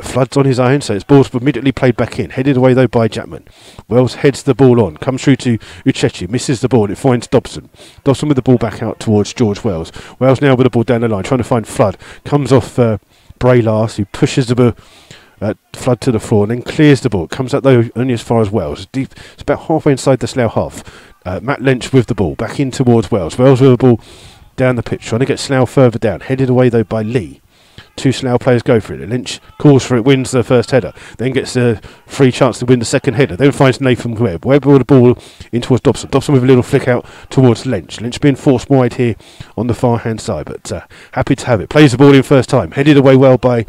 Flood's on his own, so his ball's immediately played back in. Headed away though by Jackman. Wells heads the ball on, comes through to Uchechi, misses the ball, and it finds Dobson. Dobson with the ball back out towards George Wells. Wells now with the ball down the line, trying to find Flood. Comes off Bray last, who pushes the ball. Flood to the floor and then clears the ball. Comes out though only as far as Wells. Deep, it's about halfway inside the Slough half. Matt Lynch with the ball, back in towards Wells. Wells with the ball down the pitch, trying to get Slough further down. Headed away though by Lee. Two Slough players go for it. Lynch calls for it, wins the first header, then gets a free chance to win the second header, then finds Nathan Webb. Webb with the ball in towards Dobson. Dobson with a little flick out towards Lynch. Lynch being forced wide here on the far hand side, but happy to have it. Plays the ball in first time. Headed away well by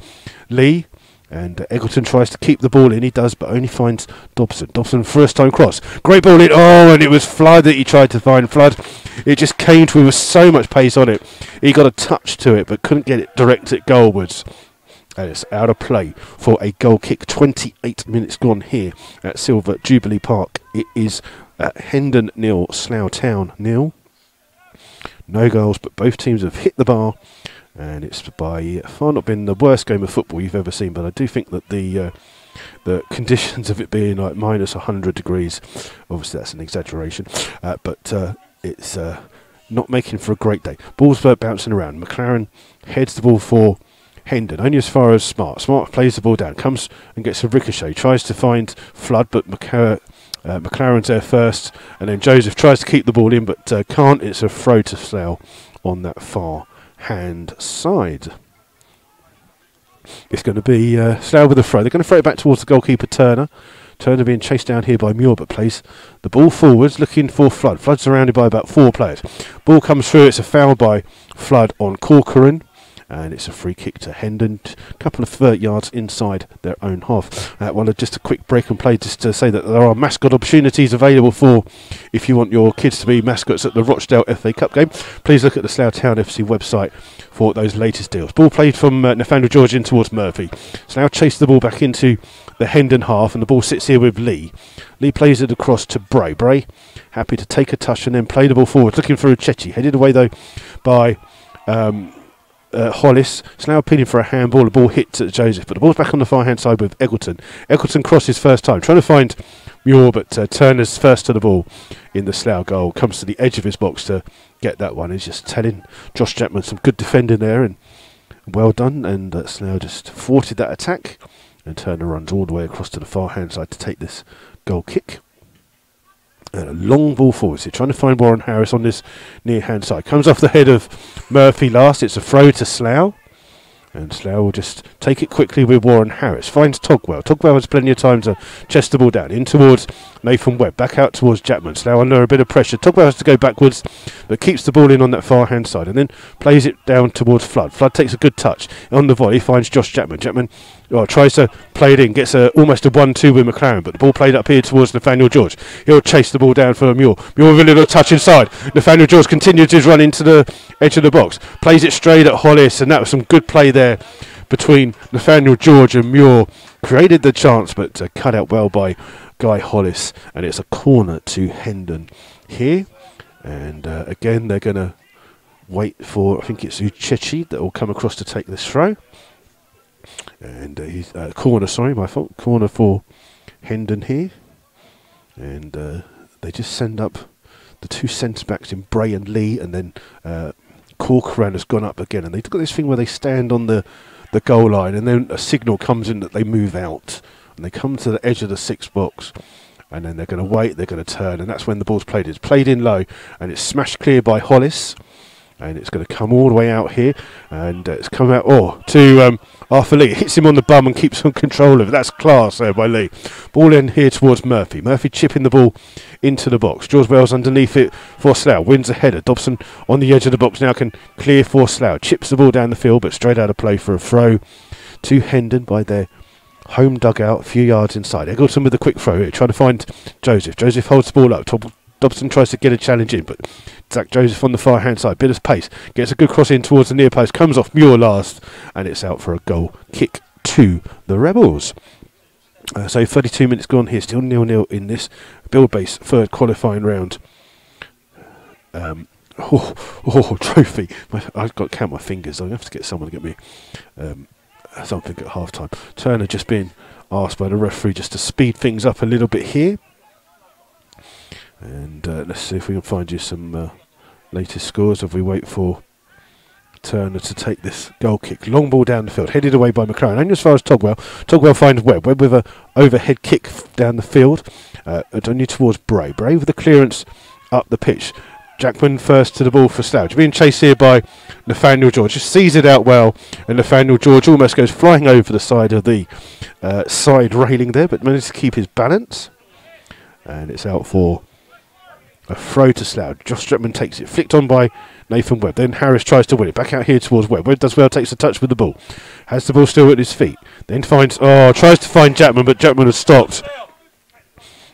Lee. And Eggleton tries to keep the ball in, he does, but only finds Dobson. Dobson first time cross. Great ball in, oh, and it was Flood that he tried to find. Flood, it just came to him with so much pace on it. He got a touch to it, but couldn't get it direct at goalwards. And it's out of play for a goal kick. 28 minutes gone here at Silver Jubilee Park. It is Hendon 0, Slough Town 0. No goals, but both teams have hit the bar. And it's by far not been the worst game of football you've ever seen, but I do think that the conditions of it being like minus 100 degrees, obviously that's an exaggeration, but it's not making for a great day. Ball's bouncing around. McLaren heads the ball for Hendon, only as far as Smart. Smart plays the ball down, comes and gets a ricochet, tries to find Flood, but McLaren's there first, and then Joseph tries to keep the ball in, but can't. It's a throw to Slough on that far hand side. It's going to be Slough with a throw. They're going to throw it back towards the goalkeeper, Turner. Turner being chased down here by Muir, but plays the ball forwards, looking for Flood. Flood's surrounded by about 4 players. Ball comes through. It's a foul by Flood on Corcoran. And it's a free kick to Hendon, a couple of 30 yards inside their own half. Well, just a quick break and play just to say that there are mascot opportunities available for if you want your kids to be mascots at the Rochdale FA Cup game. Please look at the Slough Town FC website for those latest deals. Ball played from Nathaniel George in towards Murphy. Slough chased the ball back into the Hendon half, and the ball sits here with Lee. Lee plays it across to Bray. Bray happy to take a touch and then play the ball forward, looking for Uchechi. Headed away though by Hollis. Slough appealing for a handball. The ball hits at Joseph, but the ball's back on the far hand side with Eggleton. Eggleton crosses first time, trying to find Muir, but Turner's first to the ball in the Slough goal. Comes to the edge of his box to get that one. He's just telling Josh Jackman some good defending there, and well done. And Slough just thwarted that attack, and Turner runs all the way across to the far hand side to take this goal kick. And a long ball forwards here, trying to find Warren Harris on this near hand side. Comes off the head of Murphy last. It's a throw to Slough. And Slough will just take it quickly with Warren Harris. Finds Togwell. Togwell has plenty of time to chest the ball down. In towards Nathan Webb. Back out towards Jackman. Slough under a bit of pressure. Togwell has to go backwards, but keeps the ball in on that far hand side. And then plays it down towards Flood. Flood takes a good touch. On the volley finds Josh Jackman. Jackman tries to play it in. Gets almost a 1-2 with McLaren. But the ball played up here towards Nathaniel George. He'll chase the ball down for Muir. Muir with a little touch inside. Nathaniel George continues his run into the edge of the box. Plays it straight at Hollis. And that was some good play there between Nathaniel George and Muir. Created the chance, but cut out well by Guy Hollis, and it's a corner to Hendon here. And again, they're going to wait for, I think it's Uchechi that will come across to take this throw. And he's corner, sorry, my fault. Corner for Hendon here. And they just send up the 2 centre backs in Bray and Lee, and then Corcoran has gone up again. And they've got this thing where they stand on the goal line, and then a signal comes in that they move out, and they come to the edge of the 6 box, and then they're going to wait, they're going to turn, and that's when the ball's played. It's played in low, and it's smashed clear by Hollis, and it's going to come all the way out here, and it's come out to Arthur Lee. It hits him on the bum and keeps on control of it. That's class there by Lee. Ball in here towards Murphy. Murphy chipping the ball into the box. George Wells underneath it for Slough. Wins a header. Dobson on the edge of the box now can clear for Slough. Chips the ball down the field, but straight out of play for a throw to Hendon by their home dugout, a few yards inside. Eggleton with a quick throw here, trying to find Joseph. Joseph holds the ball up. Dobson tries to get a challenge in, but Zach Joseph on the far hand side, bit of pace, gets a good cross in towards the near post, comes off Muir last, and it's out for a goal kick to the Rebels. So 32 minutes gone here, still 0-0 in this Build Base third qualifying round. Trophy. I've got to count my fingers. I'm going to have to get someone to get me something at half time. Turner just being asked by the referee just to speed things up a little bit here. And let's see if we can find you some latest scores as we wait for Turner to take this goal kick. Long ball down the field, headed away by McLaren. Only as far as Togwell. Togwell finds Webb. Webb with an overhead kick down the field. Only towards Bray. Bray with the clearance up the pitch. Jackman first to the ball for Slough. Being chased here by Nathaniel George. Just sees it out well, and Nathaniel George almost goes flying over the side of the side railing there, but managed to keep his balance. And it's out for a throw to Slough. Josh Jackman takes it, flicked on by Nathan Webb. Then Harris tries to win it. Back out here towards Webb. Webb does well, takes a touch with the ball. Has the ball still at his feet. Then finds, tries to find Jackman, but Jackman has stopped.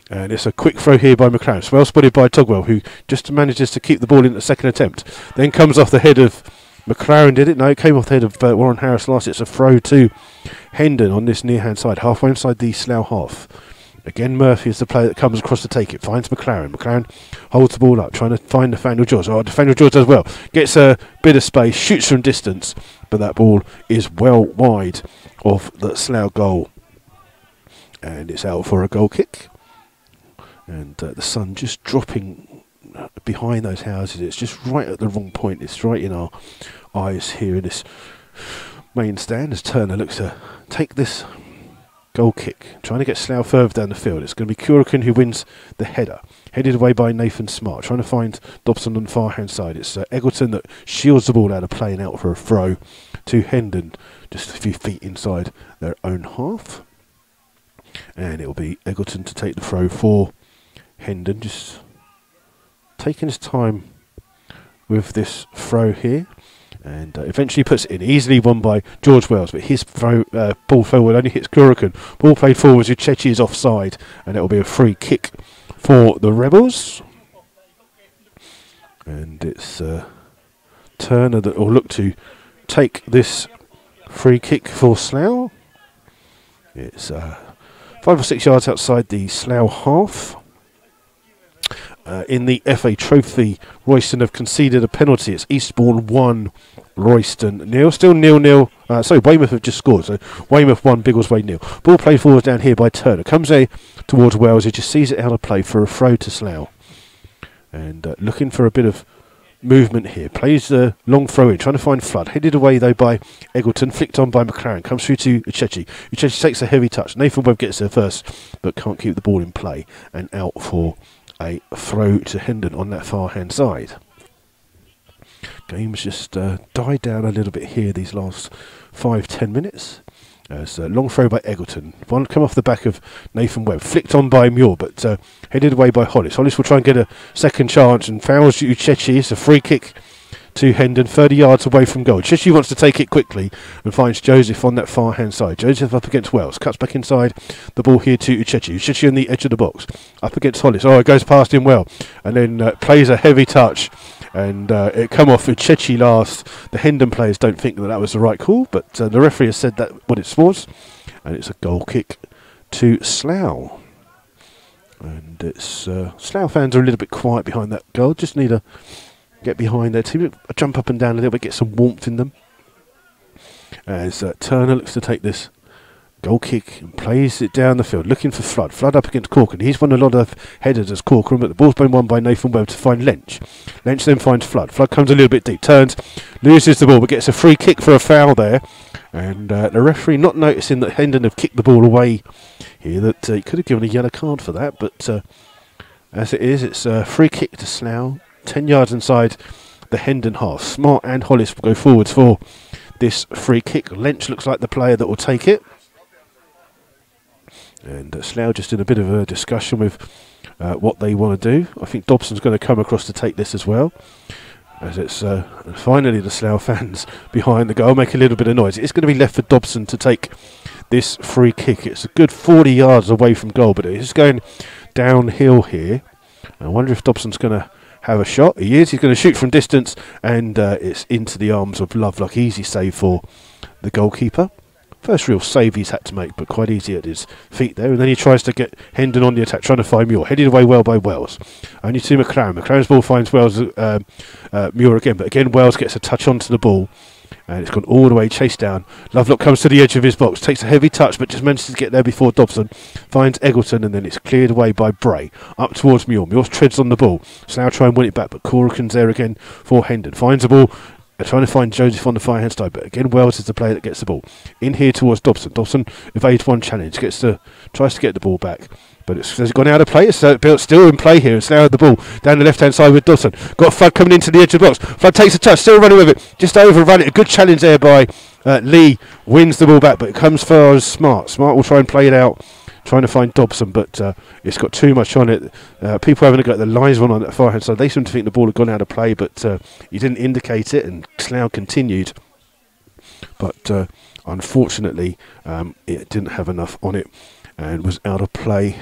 And it's a quick throw here by McLaren. Well spotted by Togwell, who just manages to keep the ball in the second attempt. Then comes off the head of McLaren, did it? No, it came off the head of Warren Harris last. It's a throw to Hendon on this near-hand side, halfway inside the Slough half. Again, Murphy is the player that comes across to take it. Finds McLaren. McLaren holds the ball up, trying to find Nathaniel George. Nathaniel George does well. Gets a bit of space, shoots from distance, but that ball is well wide of the Slough goal. And it's out for a goal kick. And the sun just dropping behind those houses. It's just right at the wrong point. It's right in our eyes here in this main stand as Turner looks to take this goal kick, trying to get Slough further down the field. It's going to be Curican who wins the header. Headed away by Nathan Smart, trying to find Dobson on the far hand side. It's Eggleton that shields the ball out of play and out for a throw to Hendon, just a few feet inside their own half. And it will be Eggleton to take the throw for Hendon, just taking his time with this throw here. And eventually puts it in. Easily won by George Wells, but his ball forward only hits Curican. Ball played forwards, Uchechi is offside, and it will be a free kick for the Rebels. And it's Turner that will look to take this free kick for Slough. It's 5 or 6 yards outside the Slough half. In the FA Trophy, Royston have conceded a penalty. It's Eastbourne 1, Royston 0. Still 0-0. Sorry, Weymouth have just scored. So Weymouth 1, Biggleswade 0. Ball played forward down here by Turner. Comes towards Wells. He just sees it out of play for a throw to Slough. And looking for a bit of movement here. Plays the long throw in, trying to find Flood. Headed away though by Eggleton. Flicked on by McLaren. Comes through to Uchechi. Uchechi takes a heavy touch. Nathan Webb gets there first, but can't keep the ball in play. And out for a throw to Hendon on that far hand side. Game's just died down a little bit here these last 5-10 minutes. It's a long throw by Eggleton. One come off the back of Nathan Webb. Flicked on by Muir, but headed away by Hollis. Hollis will try and get a second chance and fouls Uchechi. It's a free kick to Hendon, 30 yards away from goal. Uchechi wants to take it quickly and finds Joseph on that far hand side. Joseph up against Wells. Cuts back inside. The ball here to Uchechi. Uchechi on the edge of the box. Up against Hollis. Oh, it goes past him well. And then plays a heavy touch. And it come off Uchechi last. The Hendon players don't think that was the right call, but the referee has said that what it was. And it's a goal kick to Slough. And it's Slough fans are a little bit quiet behind that goal. Just need a get behind their team, jump up and down a little bit, get some warmth in them. As Turner looks to take this goal kick and plays it down the field, looking for Flood. Flood up against Corcoran. He's won a lot of headers as Corcoran, but the ball's been won by Nathan Webb to find Lynch. Lynch then finds Flood. Flood comes a little bit deep, turns, loses the ball, but gets a free kick for a foul there. And the referee not noticing that Hendon have kicked the ball away here, that he could have given a yellow card for that, but as it is, it's a free kick to Slough. 10 yards inside the Hendon half. Smart and Hollis will go forwards for this free kick. Lynch looks like the player that will take it. And Slough just in a bit of a discussion with what they want to do. I think Dobson's going to come across to take this as well. As it's finally the Slough fans behind the goal make a little bit of noise. It's going to be left for Dobson to take this free kick. It's a good 40 yards away from goal, but it is going downhill here. I wonder if Dobson's going to have a shot. He is. He's going to shoot from distance, and it's into the arms of Lovelock. Easy save for the goalkeeper. First real save he's had to make, but quite easy at his feet there. And then he tries to get Hendon on the attack, trying to find Muir. Headed away well by Wells. Only to McLaren. McLaren's ball finds Wells, Muir again, but again Wells gets a touch onto the ball. And it's gone all the way, chased down. Lovelock comes to the edge of his box, takes a heavy touch, but just manages to get there before Dobson. Finds Eggleton, and then it's cleared away by Bray. Up towards Muir. Muir treads on the ball. Slough try and win it back, but Corrigan's there again for Hendon. Finds the ball, trying to find Joseph on the far hand side, but again Wells is the player that gets the ball. In here towards Dobson. Dobson evades one challenge, tries to get the ball back. But it's gone out of play. It's still in play here. And Slough had the ball down the left-hand side with Dobson. Got Flood coming into the edge of the box. Flood takes a touch, still running with it. Just overrun it. A good challenge there by Lee. Wins the ball back, but it comes for Smart. Smart will try and play it out, trying to find Dobson, but it's got too much on it. People having a go at the linesman on that far-hand side. They seem to think the ball had gone out of play, but he didn't indicate it, and Slough continued. But unfortunately, it didn't have enough on it and was out of play.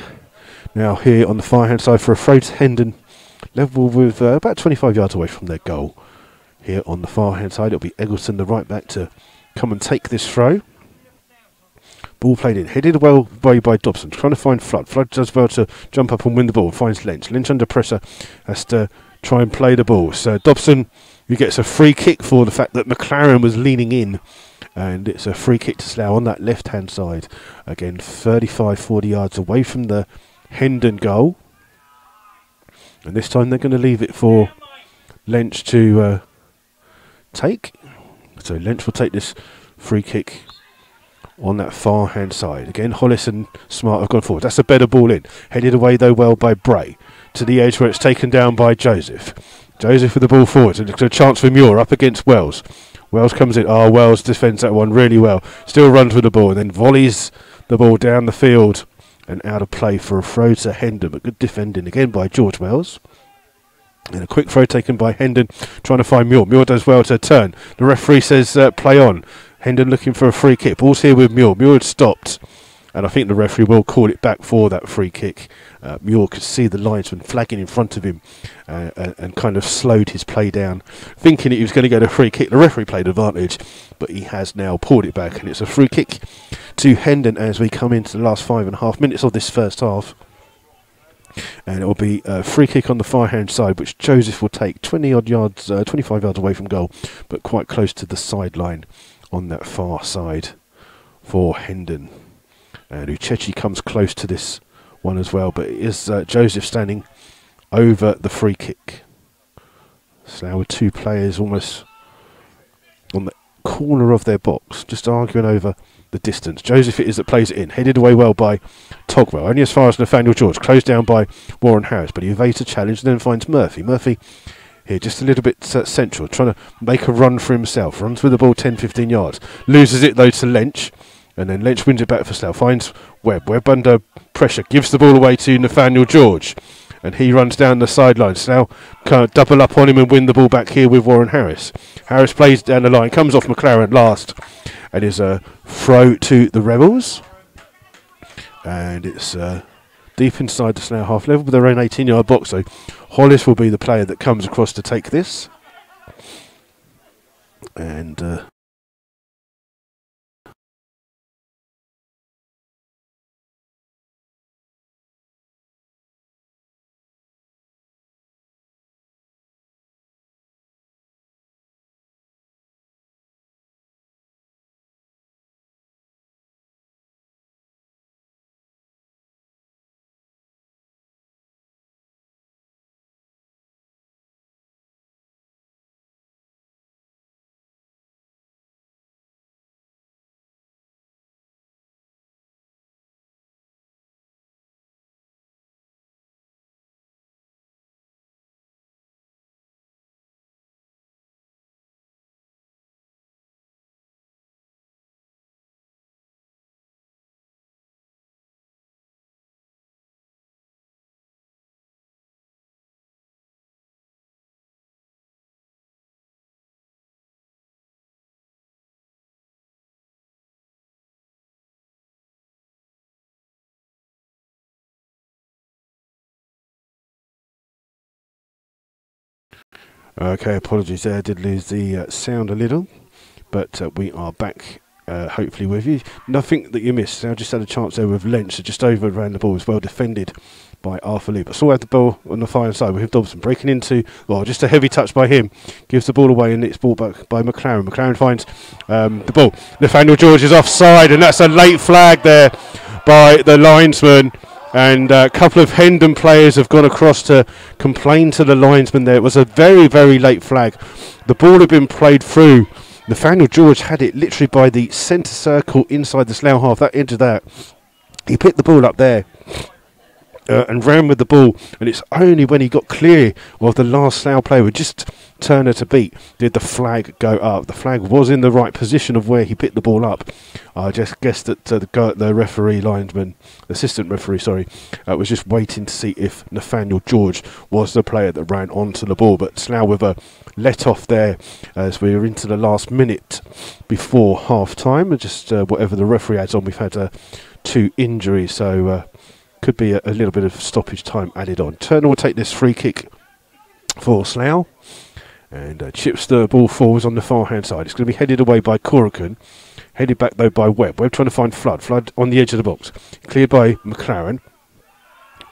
Now here on the far hand side for a throw to Hendon, level with about 25 yards away from their goal. Here on the far hand side it'll be Eggleton, the right back, to come and take this throw. Ball played in, headed well by Dobson, trying to find Flood. Flood does well to jump up and win the ball, finds Lynch. Lynch under pressure has to try and play the ball. So Dobson, who gets a free kick for the fact that McLaren was leaning in. And it's a free kick to Slough on that left-hand side. Again, 35-40 yards away from the Hendon goal. And this time they're going to leave it for Lynch to take. So Lynch will take this free kick on that far hand side. Again, Hollis and Smart have gone forward. That's a better ball in. Headed away though well by Bray. To the edge where it's taken down by Joseph. Joseph with the ball forward. And it's a chance for Muir up against Wells. Wells comes in. Oh, Wells defends that one really well. Still runs with the ball and then volleys the ball down the field and out of play for a throw to Hendon. But good defending again by George Wells. And a quick throw taken by Hendon, trying to find Muir. Muir does well to turn. The referee says play on. Hendon looking for a free kick. Ball's here with Muir. Muir had stopped. And I think the referee will call it back for that free kick. Muir could see the linesman flagging in front of him and kind of slowed his play down, thinking he was going to get a free kick. The referee played advantage, but he has now pulled it back. And it's a free kick to Hendon as we come into the last 5.5 minutes of this first half. And it will be a free kick on the far hand side, which Joseph will take 20-odd yards, 25 yards away from goal, but quite close to the sideline on that far side for Hendon. And Uchechi comes close to this one as well, but it is Joseph standing over the free kick. So now with two players almost on the corner of their box, just arguing over the distance. Joseph it is that plays it in, headed away well by Togwell, only as far as Nathaniel George, closed down by Warren Harris, but he evades a challenge and then finds Murphy. Murphy here just a little bit central, trying to make a run for himself, runs with the ball 10-15 yards, loses it though to Lynch, and then Lynch wins it back for Slough, finds Webb. Webb under pressure, gives the ball away to Nathaniel George, and he runs down the sideline. Slough can't double up on him and win the ball back here with Warren Harris. Harris plays down the line, comes off McLaren last, and is a throw to the Rebels. And it's deep inside the Slough half level with their own 18-yard box. So Hollis will be the player that comes across to take this. And okay, apologies there, I did lose the sound a little, but we are back hopefully with you. Nothing that you missed. I just had a chance there with Lynch, just overran the ball, was well defended by Arthur Lee, but still had the ball on the far side with Dobson breaking into, well, just a heavy touch by him, gives the ball away and it's ball back by McLaren. McLaren finds the ball. Nathaniel George is offside, and that's a late flag there by the linesman. And a couple of Hendon players have gone across to complain to the linesman there. It was a very, very late flag. The ball had been played through. Nathaniel George had it literally by the centre circle inside the Slough half. That into that. He picked the ball up there and ran with the ball. And it's only when he got clear of the last Slough player, with just Turner to beat, did the flag go up. The flag was in the right position of where he picked the ball up. I just guessed that the referee, linesman, assistant referee, sorry, was just waiting to see if Nathaniel George was the player that ran onto the ball. But Slough with a let off there as we are into the last minute before half time. Just whatever the referee adds on, we've had 2 injuries, so could be a little bit of stoppage time added on. Turner will take this free kick for Slough and chips the ball forwards on the far hand side. It's going to be headed away by Corrigan, headed back though by Webb. Webb trying to find Flood. Flood on the edge of the box, cleared by McLaren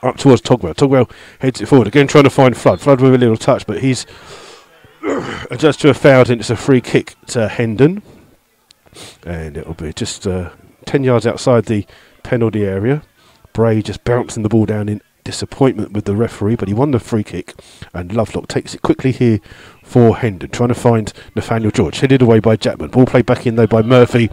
up towards Togwell. Togwell heads it forward again, trying to find Flood. Flood with a little touch, but he's adjusted to a foul, and it's a free kick to Hendon, and it'll be just 10 yards outside the penalty area. Bray just bouncing the ball down disappointment with the referee, but he won the free kick, and Lovelock takes it quickly here for Hendon, trying to find Nathaniel George. Headed away by Jackman. Ball played back in though by Murphy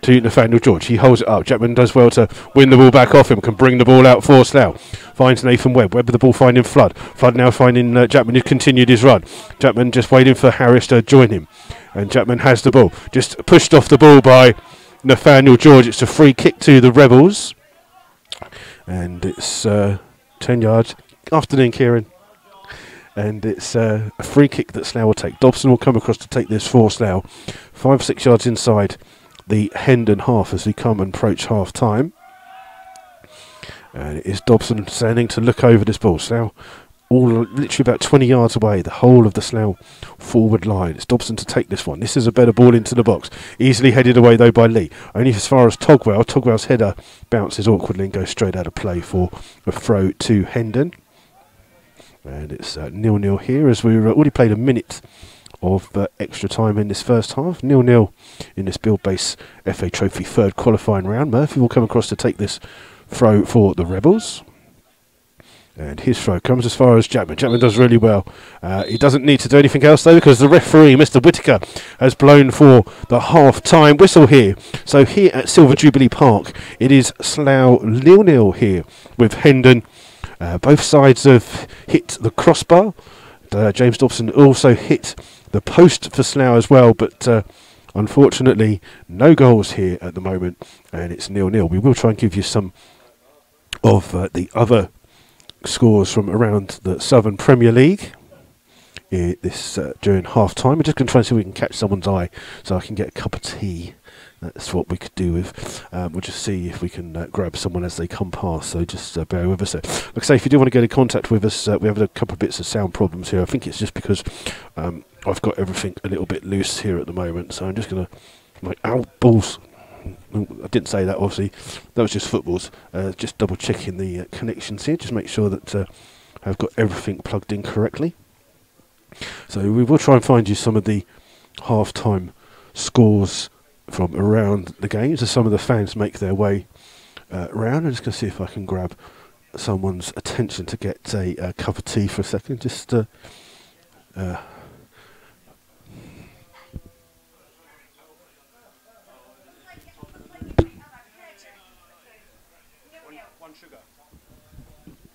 to Nathaniel George. He holds it up. Jackman does well to win the ball back off him, can bring the ball out for Slough. Finds Nathan Webb. Webb with the ball finding Flood. Flood now finding Jackman, who continued his run. Jackman just waiting for Harris to join him. And Jackman has the ball. Just pushed off the ball by Nathaniel George. It's a free kick to the Rebels. And it's 10 yards. Afternoon, Kieran. And it's a free kick that Slough will take. Dobson will come across to take this for Slough. 5-6 yards inside the Hendon half as we come and approach half time. And it is Dobson standing to look over this ball. Slough all literally about 20 yards away, the whole of the Slough forward line. It's Dobson to take this one. This is a better ball into the box. Easily headed away though by Lee. Only as far as Togwell. Togwell's header bounces awkwardly and goes straight out of play for a throw to Hendon. And it's 0-0 here as we've already played a minute of extra time in this first half. 0-0 in this Build Base FA Trophy third qualifying round. Murphy will come across to take this throw for the Rebels. And his throw comes as far as Jackman. Jackman does really well. He doesn't need to do anything else though, because the referee, Mr. Whitaker, has blown for the half-time whistle here. So here at Silver Jubilee Park, it is Slough 0-0 here with Hendon. Both sides have hit the crossbar. James Dobson also hit the post for Slough as well, but unfortunately no goals here at the moment, and it's 0-0. We will try and give you some of the other scores from around the Southern Premier League during half time. We're just going to try and see if we can catch someone's eye so I can get a cup of tea. That's what we could do with. We'll just see if we can grab someone as they come past, so just bear with us. Like I say, if you do want to get in contact with us, we have a couple of bits of sound problems here. I think it's just because I've got everything a little bit loose here at the moment, so I'm just going to... balls. I didn't say that, obviously. That was just footballs. Just double checking the connections here, just make sure that I've got everything plugged in correctly. So we will try and find you some of the half-time scores from around the games as some of the fans make their way around. I'm just going to see if I can grab someone's attention to get a cup of tea for a second. Just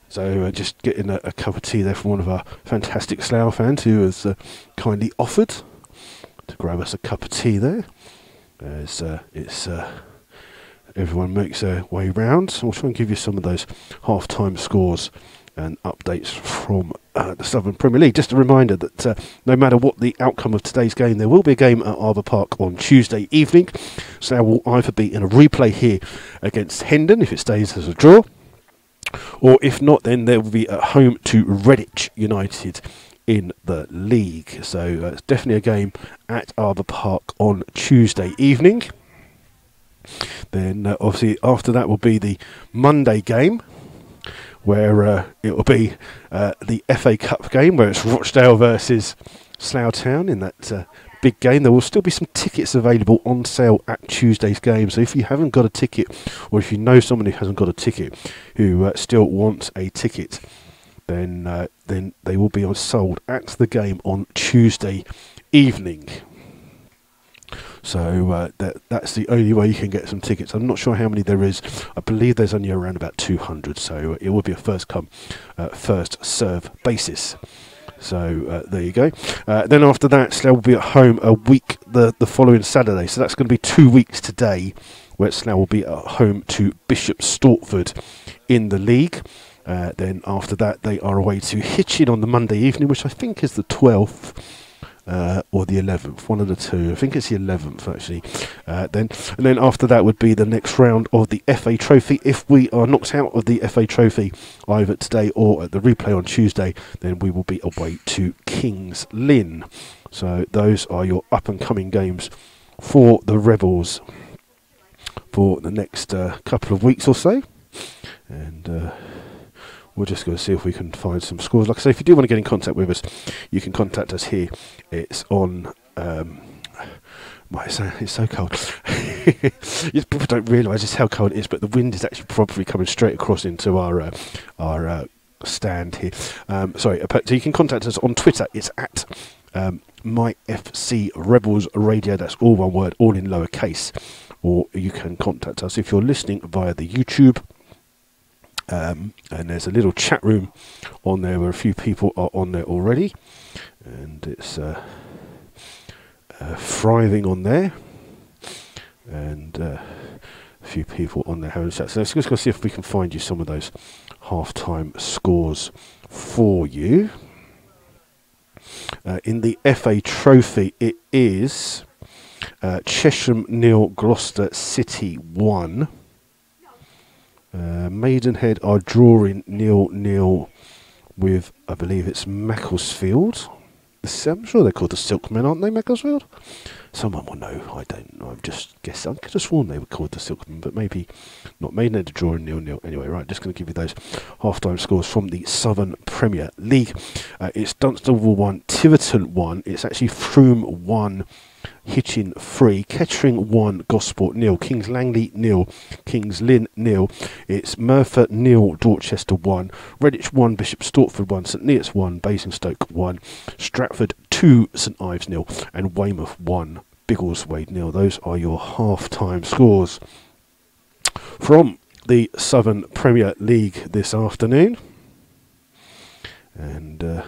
So just getting a cup of tea there from one of our fantastic Slough fans who has kindly offered to grab us a cup of tea there. As everyone makes their way round. We'll try and give you some of those half-time scores and updates from the Southern Premier League. Just a reminder that no matter what the outcome of today's game, there will be a game at Arbour Park on Tuesday evening. Slough will either be in a replay here against Hendon if it stays as a draw, or if not, then they will be at home to Redditch United in the league. So it's definitely a game at Arbour Park on Tuesday evening. Then obviously after that will be the Monday game, where it will be the FA Cup game, where it's Rochdale versus Slough Town in that big game. There will still be some tickets available on sale at Tuesday's game, so if you haven't got a ticket, or if you know someone who hasn't got a ticket who still wants a ticket, then they will be sold at the game on Tuesday evening. So that's the only way you can get some tickets. I'm not sure how many there is. I believe there's only around about 200, so it will be a first come, first serve basis. So there you go. Then after that, Slough will be at home a week the following Saturday. So that's going to be 2 weeks today, where Slough will be at home to Bishop Stortford in the league. Then after that, they are away to Hitchin on the Monday evening, which I think is the 12th. Or the 11th, one of the two. I think it's the 11th actually. And then after that would be the next round of the FA Trophy. If we are knocked out of the FA Trophy either today or at the replay on Tuesday, then we will be away to Kings Lynn. So those are your up and coming games for the Rebels for the next couple of weeks or so. And we're just going to see if we can find some scores. Like I say, if you do want to get in contact with us, you can contact us here. It's on... it's so cold. People don't realise just how cold it is, but the wind is actually probably coming straight across into our stand here. So you can contact us on Twitter. It's at MyFC Rebels Radio. That's all one word, all in lowercase. Or you can contact us if you're listening via the YouTube. And there's a little chat room on there where a few people are on there already. And it's thriving on there. And a few people on there having a chat. So let's just go see if we can find you some of those half-time scores for you. In the FA Trophy, it is Chesham 0, Gloucester City 1. Maidenhead are drawing 0-0 with, I believe it's Macclesfield. I'm sure they're called the Silkmen, aren't they, Macclesfield? Someone will know. I don't know. I've just guessed. I could have sworn they were called the Silkmen, but maybe not. Maidenhead are drawing 0-0. Anyway, right, just going to give you those half-time scores from the Southern Premier League. It's Dunstable 1, Tiverton 1. It's actually Frome 1, Hitchin 3, Kettering 1, Gosport 0, Kings Langley 0, Kings Lynn 0. It's Merthyr 0, Dorchester 1, Redditch 1, Bishop Stortford 1, St Neots 1, Basingstoke 1, Stratford 2, St Ives 0, and Weymouth 1, Biggleswade 0. Those are your half-time scores from the Southern Premier League this afternoon. And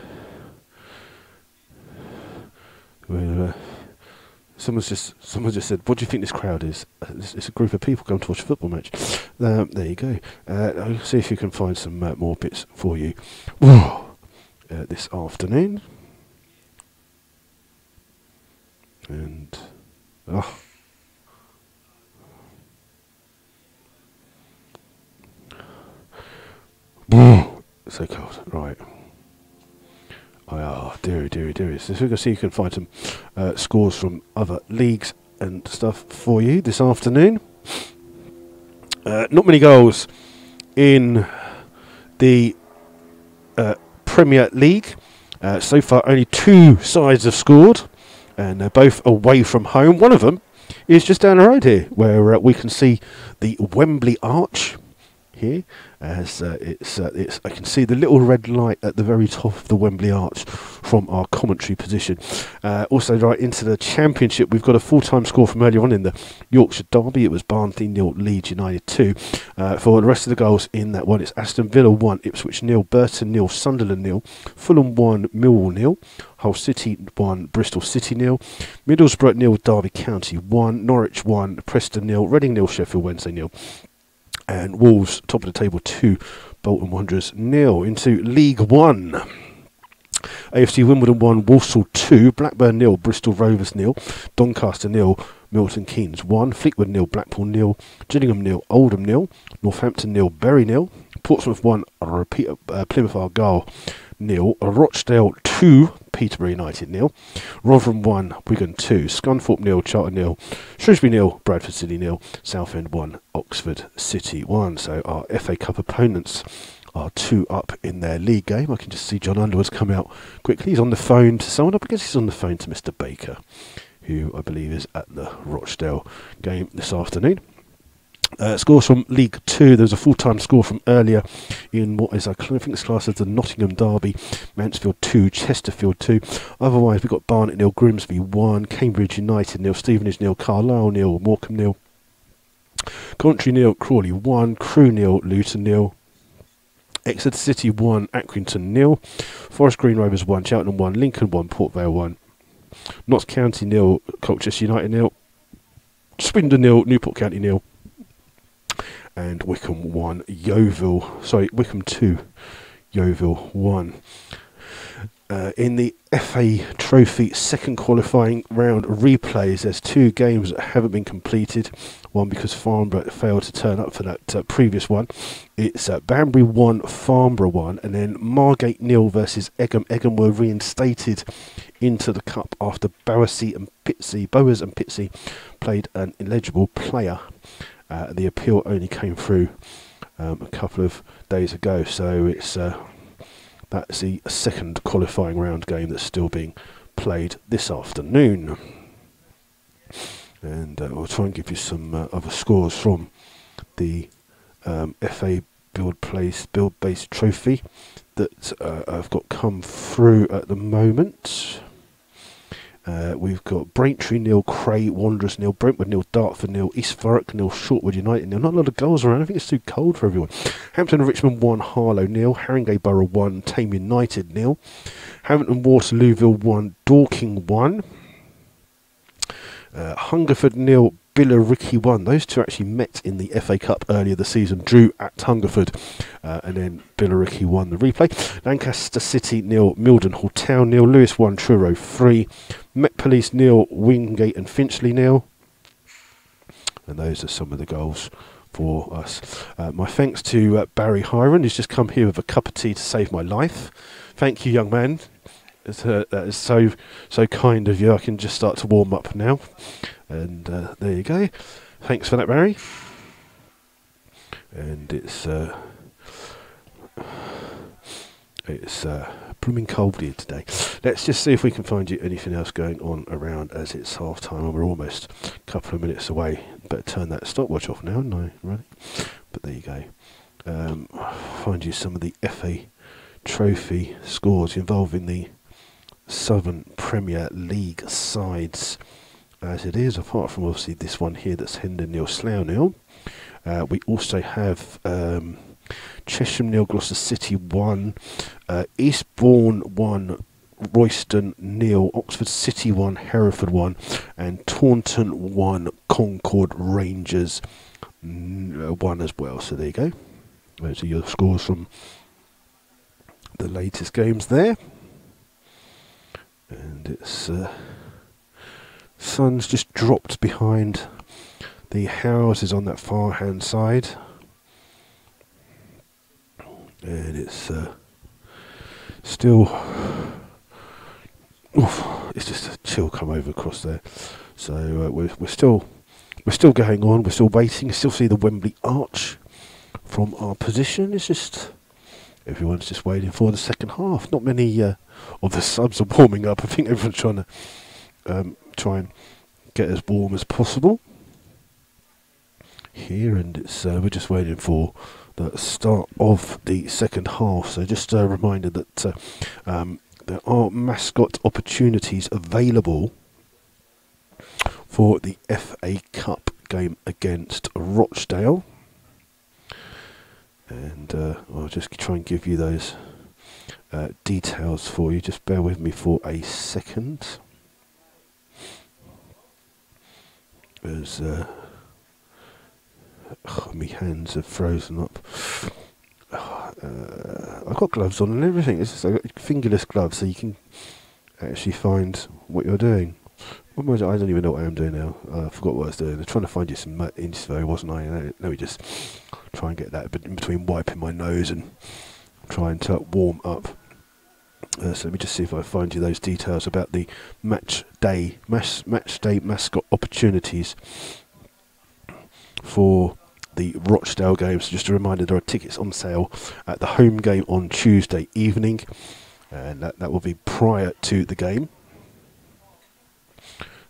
someone just said, "What do you think this crowd is?" It's a group of people come to watch a football match. There you go. I'll see if you can find some more bits for you this afternoon. And so cold. Right. Dearie. So we're going to see if you can find some scores from other leagues and stuff for you this afternoon. Not many goals in the Premier League. So far, only 2 sides have scored, and they're both away from home. One of them is just down the road here, where we can see the Wembley Arch here, as I can see the little red light at the very top of the Wembley Arch from our commentary position. Also, right into the Championship, we've got a full-time score from earlier on in the Yorkshire Derby. It was Barnsley 0, Leeds United 2. For the rest of the goals in that one, it's Aston Villa 1, Ipswich 0, Burton 0, Sunderland 0, Fulham 1, Millwall 0, Hull City 1, Bristol City 0, Middlesbrough 0, Derby County 1, Norwich 1, Preston 0, Reading 0, Sheffield Wednesday 0. And Wolves, top of the table 2, Bolton Wanderers 0. Into League 1. AFC Wimbledon 1, Walsall 2, Blackburn 0, Bristol Rovers 0, Doncaster 0, Milton Keynes 1, Fleetwood 0, Blackpool 0, Gillingham 0, Oldham 0, Northampton 0, Bury 0, Portsmouth 1, Plymouth Argyle 0, Rochdale 2, Peterborough United 0, Rotherham 1, Wigan 2, Scunthorpe 0, Charlton 0, Shrewsbury 0, Bradford City 0, Southend 1, Oxford City 1. So our FA Cup opponents are 2 up in their league game. I can just see John Underwood's come out quickly. He's on the phone to someone. I guess he's on the phone to Mr. Baker, who I believe is at the Rochdale game this afternoon. Scores from League 2. There was a full-time score from earlier in what is, I think it's classed as the Nottingham Derby. Mansfield 2, Chesterfield 2. Otherwise, we've got Barnet 0, Grimsby 1, Cambridge United 0, Stevenage 0, Carlisle 0, Morecambe 0, Coventry 0, Crawley 1, Crewe 0, Luton 0, Exeter City 1, Accrington 0, Forest Green Rovers 1, Cheltenham 1, Lincoln 1, Port Vale 1, Notts County 0, Colchester United 0, Swindon 0, Newport County 0, and Wickham 1, Wickham 2, Yeovil 1. In the FA Trophy second qualifying round replays, there's 2 games that haven't been completed. One because Farnborough failed to turn up for that previous one. It's Banbury 1, Farnborough 1, and then Margate 0 versus Egham. Egham were reinstated into the cup after Bowers and Pitsea played an illegible player. The appeal only came through a couple of days ago, so it's that's the second qualifying round game that's still being played this afternoon. And we'll try and give you some other scores from the FA Build-Based Trophy that I've got come through at the moment. We've got Braintree 0, Cray Wanderers 0, Brentwood 0, Dartford 0, East Thurrock 0, Shortwood United 0. Not a lot of goals around. I think it's too cold for everyone. Hampton and Richmond 1, Harlow 0, Haringey Borough 1, Tame United 0, Hampton Waterlooville 1, Dorking 1, Hungerford 0, Billericay 1. Those two actually met in the FA Cup earlier this season, drew at Hungerford, and then Billericay won the replay. Lancaster City 0, Mildenhall Town 0, Lewis 1, Truro 3, Met Police 0, Wingate and Finchley 0. And those are some of the goals for us. My thanks to Barry Hiron, who's just come here with a cup of tea to save my life. Thank you, young man. That is so kind of you. I can just start to warm up now. And there you go. Thanks for that, Barry. And it's blooming cold here today. Let's just see if we can find you anything else going on around, as it's half time and we're almost a couple of minutes away. Better turn that stopwatch off now, no, really. But there you go. Find you some of the FA Trophy scores involving the Southern Premier League sides as it is, apart from obviously this one here that's Hendon 0, Slough 0. We also have Chesham 0, Gloucester City 1, Eastbourne 1, Royston 0, Oxford City 1, Hereford 1, and Taunton 1, Concord Rangers 1 as well. So there you go. Those are your scores from the latest games there. And it's sun's just dropped behind the houses on that far hand side, and it's still it's just a chill come over across there. So we're still going on. We're still waiting. Still see the Wembley Arch from our position. It's just everyone's just waiting for the second half. Not many of the subs are warming up. I think everyone's trying to try and get as warm as possible here, and it's we're just waiting for the start of the second half. So just a reminder that there are mascot opportunities available for the FA Cup game against Rochdale, and I'll just try and give you those details for you. Just bear with me for a second, as my hands have frozen up. I've got gloves on and everything. It's just, I've got fingerless gloves, so you can actually find what you're doing. I don't even know what I am doing now. I forgot what I was doing. I was trying to find you some interview, wasn't I? Let me just try and get that in between wiping my nose and trying to warm up. So let me just see if I find you those details about the match day mascot opportunities for the Rochdale game. So just a reminder, there are tickets on sale at the home game on Tuesday evening, and that will be prior to the game.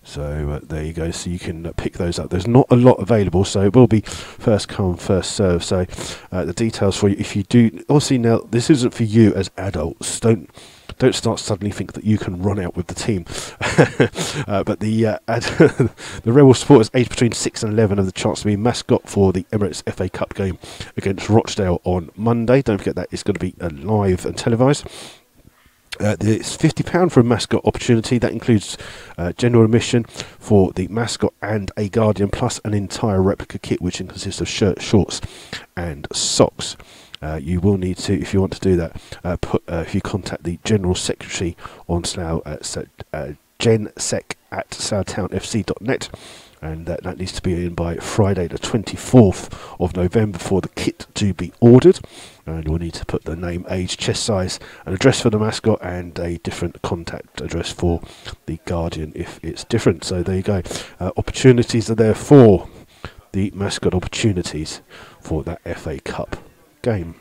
So there you go. So you can pick those up. There's not a lot available, so it will be first come, first serve. So the details for you, if you do, obviously now this isn't for you as adults. Don't start suddenly think that you can run out with the team. But the the Rebel supporters aged between 6 and 11 have the chance to be mascot for the Emirates FA Cup game against Rochdale on Monday. Don't forget that it's going to be live and televised. It's £50 for a mascot opportunity. That includes general admission for the mascot and a guardian, plus an entire replica kit, which consists of shirts, shorts and socks. You will need to, if you want to do that, if you contact the General Secretary on Slough at gensec@sloughtownfc.net, and that needs to be in by Friday the 24th of November for the kit to be ordered. And you'll need to put the name, age, chest size, an address for the mascot, and a different contact address for the guardian if it's different. So there you go. Opportunities are there for the mascot opportunities for that FA Cup game.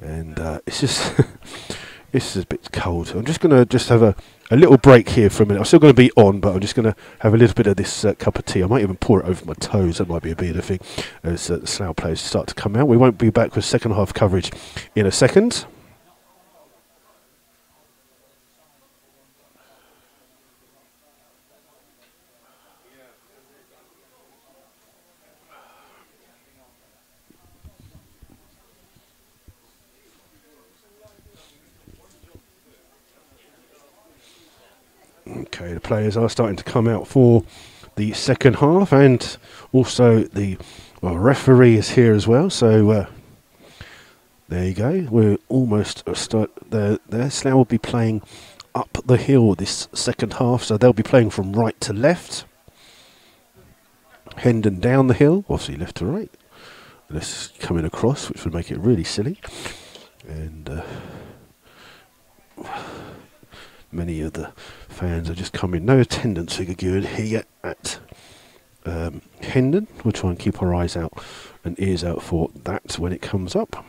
And it's just This is a bit cold. I'm just going to just have a little break here for a minute. I'm still going to be on, but I'm just going to have a little bit of this cup of tea. I might even pour it over my toes. That might be a bit of a thing as the Slough players start to come out. We won't be back with second half coverage in a second. Okay, the players are starting to come out for the second half, and also the referee is here as well. So there you go. We're almost there. Slough will be playing up the hill this second half, so they'll be playing from right to left. Hendon down the hill, obviously left to right. This coming across, which would make it really silly, and many of the fans are just coming. No attendance figure good here at Hendon. We'll try and keep our eyes out and ears out for that when it comes up.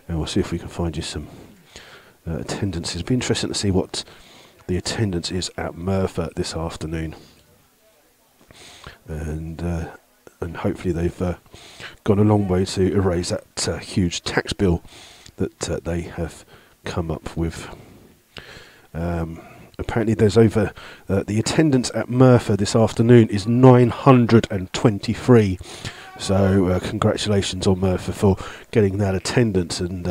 And we'll see if we can find you some attendance. It'll be interesting to see what the attendance is at Merthyr this afternoon. And hopefully they've gone a long way to erase that huge tax bill that they have come up with. Apparently there's over the attendance at Merthyr this afternoon is 923, so congratulations on Merthyr for getting that attendance, and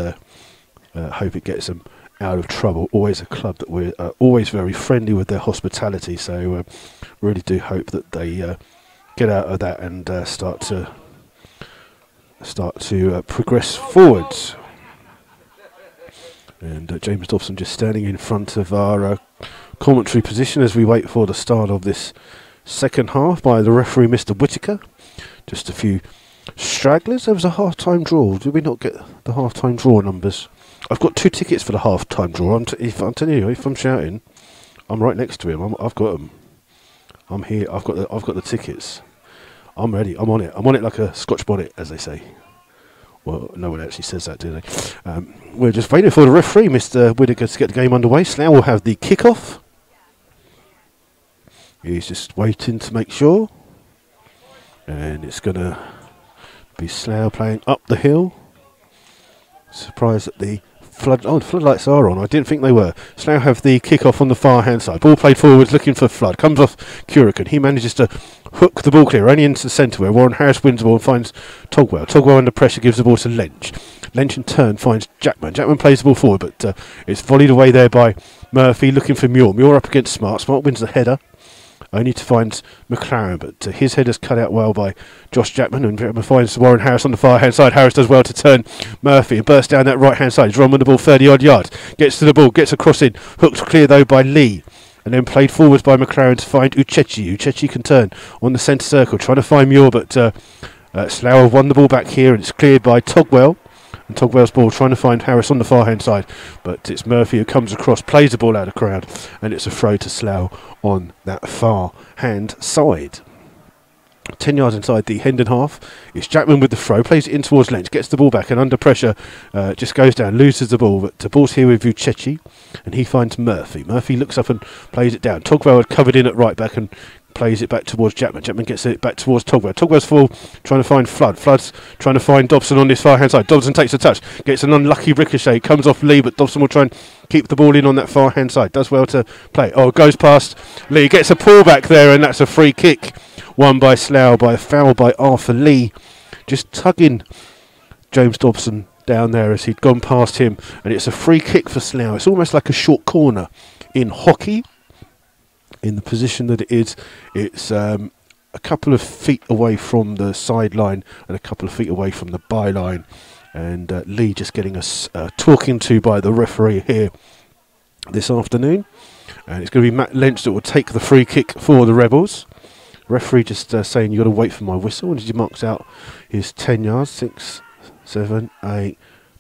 hope it gets them out of trouble. Always a club that we're always very friendly with their hospitality, so really do hope that they get out of that and start to progress forwards. And James Dobson just standing in front of our commentary position as we wait for the start of this second half by the referee, Mr. Whittaker. Just a few stragglers. There was a half-time draw. Did we not get the half-time draw numbers? I've got 2 tickets for the half-time draw. I'm telling you, if I'm shouting, I'm right next to him. I've got them. I'm here. I've got the tickets. I'm ready. I'm on it. I'm on it like a Scotch bonnet, as they say. Well, no one actually says that, do they? We're just waiting for the referee, Mr. Whittaker, to get the game underway. Slough will have the kickoff. He's just waiting to make sure. And it's going to be Slough playing up the hill. Surprised that the floodlights are on. I didn't think they were. Slough have the kickoff on the far hand side. Ball played forwards, looking for Flood. Comes off Curican. He manages to hook the ball clear, only into the centre where Warren Harris wins the ball and finds Togwell. Togwell under pressure gives the ball to Lench. Lench in turn finds Jackman. Jackman plays the ball forward, but it's volleyed away there by Murphy, looking for Muir. Muir up against Smart. Smart wins the header, only to find McLaren, but his header's cut out well by Josh Jackman, and Jackman finds Warren Harris on the far hand side. Harris does well to turn Murphy and bursts down that right hand side. He's run with the ball 30 odd yards, gets to the ball, gets a cross in, hooked clear though by Lee, and then played forwards by McLaren to find Uchechi. Uchechi can turn on the centre circle, trying to find Muir, but Slough have won the ball back here, and it's cleared by Togwell. And Togwell's ball trying to find Harris on the far hand side, but it's Murphy who comes across, plays the ball out of crowd, and it's a throw to Slough on that far hand side. 10 yards inside the Hendon half. It's Jackman with the throw, plays it in towards Lynch, gets the ball back, and under pressure just goes down, loses the ball, but the ball's here with Uchechi, and he finds Murphy. Murphy looks up and plays it down. Togwell had covered in at right back and plays it back towards Jackman. Jackman gets it back towards Togwell. Togwell's full, trying to find Flood. Flood's trying to find Dobson on this far hand side. Dobson takes a touch, gets an unlucky ricochet, comes off Lee, but Dobson will try and keep the ball in on that far hand side. Does well to play. Oh, goes past Lee, gets a pull back there, and that's a free kick. Won by Slough by a foul by Arthur Lee. Just tugging James Dobson down there as he'd gone past him, and it's a free kick for Slough. It's almost like a short corner in hockey. In the position that it is, it's a couple of feet away from the sideline and a couple of feet away from the byline, and Lee just getting us talking to by the referee here this afternoon, and it's going to be Matt Lynch that will take the free kick for the Rebels. Referee just saying, you've got to wait for my whistle, and as he marks out his 10 yards, 6, 7, 8,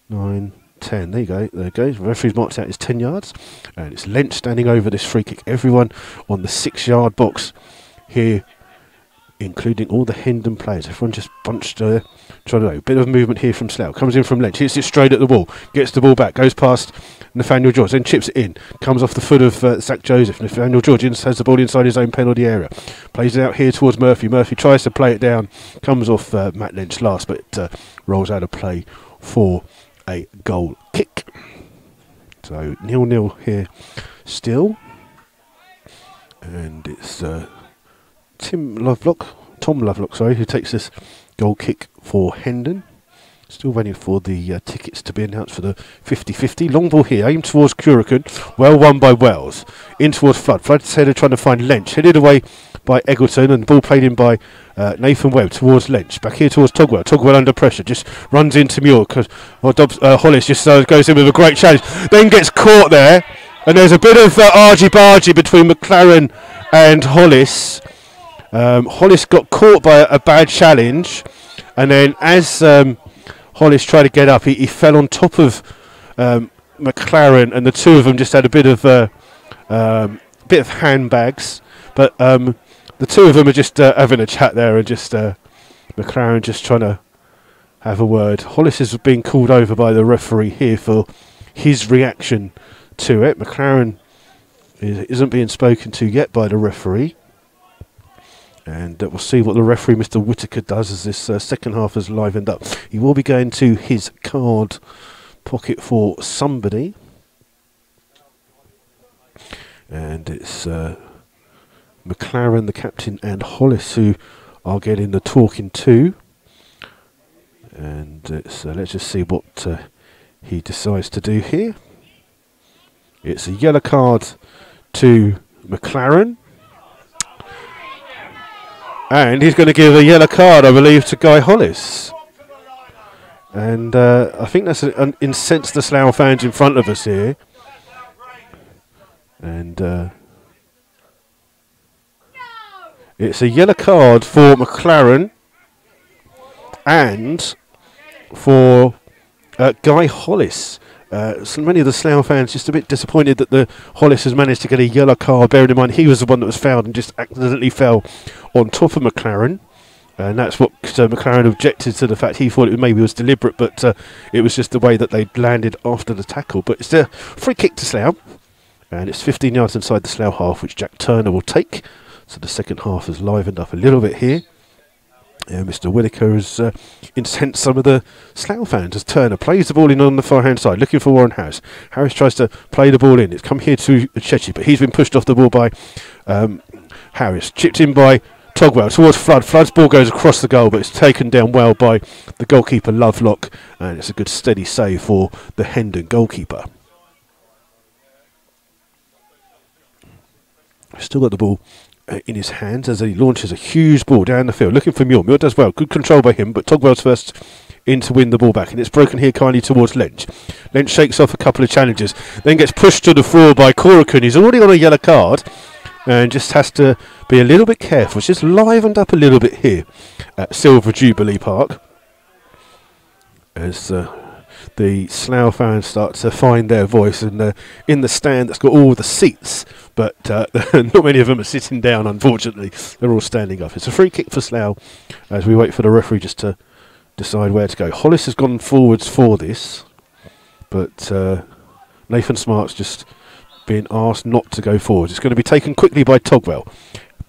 9, 10. There you go. There it goes. The referee's marked out his 10 yards, and it's Lynch standing over this free kick. Everyone on the 6-yard box here, including all the Hendon players. Everyone just bunched there. Trying to know. A bit of movement here from Slough. Comes in from Lynch. Hits it straight at the wall. Gets the ball back. Goes past Nathaniel George, then chips it in. Comes off the foot of Zach Joseph. Nathaniel George has the ball inside his own penalty area. Plays it out here towards Murphy. Murphy tries to play it down. Comes off Matt Lynch last, but rolls out of play for a goal kick. So 0-0 here still. And it's Tom Lovelock, who takes this goal kick for Hendon. Still waiting for the tickets to be announced for the 50-50. Long ball here, aimed towards Curican. Well won by Wells. In towards Flood. Flood's headed trying to find Lynch. Headed away by Eggleton, and the ball played in by Nathan Webb towards Lynch. Back here towards Togwell. Togwell under pressure. Just runs into Muir. Hollis just goes in with a great challenge. Then gets caught there. And there's a bit of argy-bargy between McLaren and Hollis. Hollis got caught by a bad challenge. And then as Hollis tried to get up, he fell on top of McLaren, and the two of them just had a bit of handbags. But the two of them are just having a chat there, and just McLaren just trying to have a word. Hollis is being called over by the referee here for his reaction to it. McLaren isn't being spoken to yet by the referee. And we'll see what the referee, Mr. Whitaker, does as this second half has livened up. He will be going to his card pocket for somebody. And it's McLaren, the captain, and Hollis who are getting the talking to. And it's, let's just see what he decides to do here. It's a yellow card to McLaren. And he's going to give a yellow card, I believe, to Guy Hollis. And I think that's incensed the Slough fans in front of us here. And it's a yellow card for McLaren and for Guy Hollis. So many of the Slough fans just a bit disappointed that the Hollis has managed to get a yellow card, bearing in mind he was the one that was fouled and just accidentally fell on top of McLaren. And that's what McLaren objected to, the fact he thought it maybe was deliberate, but it was just the way that they landed after the tackle. But it's a free kick to Slough, and it's 15 yards inside the Slough half, which Jack Turner will take. So the second half has livened up a little bit here. Mr. Whitaker has incensed some of the Slough fans as Turner plays the ball in on the far hand side, looking for Warren Harris. Harris tries to play the ball in. It's come here to Chechi, but he's been pushed off the ball by Harris. Chipped in by Togwell towards Flood. Flood's ball goes across the goal, but it's taken down well by the goalkeeper Lovelock, and it's a good steady save for the Hendon goalkeeper. Still got the ball in his hands as he launches a huge ball down the field, looking for Muir. Muir does well, good control by him, but Togwell's first in to win the ball back, and it's broken here kindly towards Lynch. Lynch shakes off a couple of challenges, then gets pushed to the floor by Corrigan. He's already on a yellow card and just has to be a little bit careful. It's just livened up a little bit here at Silver Jubilee Park as the Slough fans start to find their voice, and in the stand that's got all the seats, but not many of them are sitting down, unfortunately. They're all standing up. It's a free kick for Slough as we wait for the referee just to decide where to go. Hollis has gone forwards for this, but Nathan Smart's just being asked not to go forward. It's going to be taken quickly by Togwell.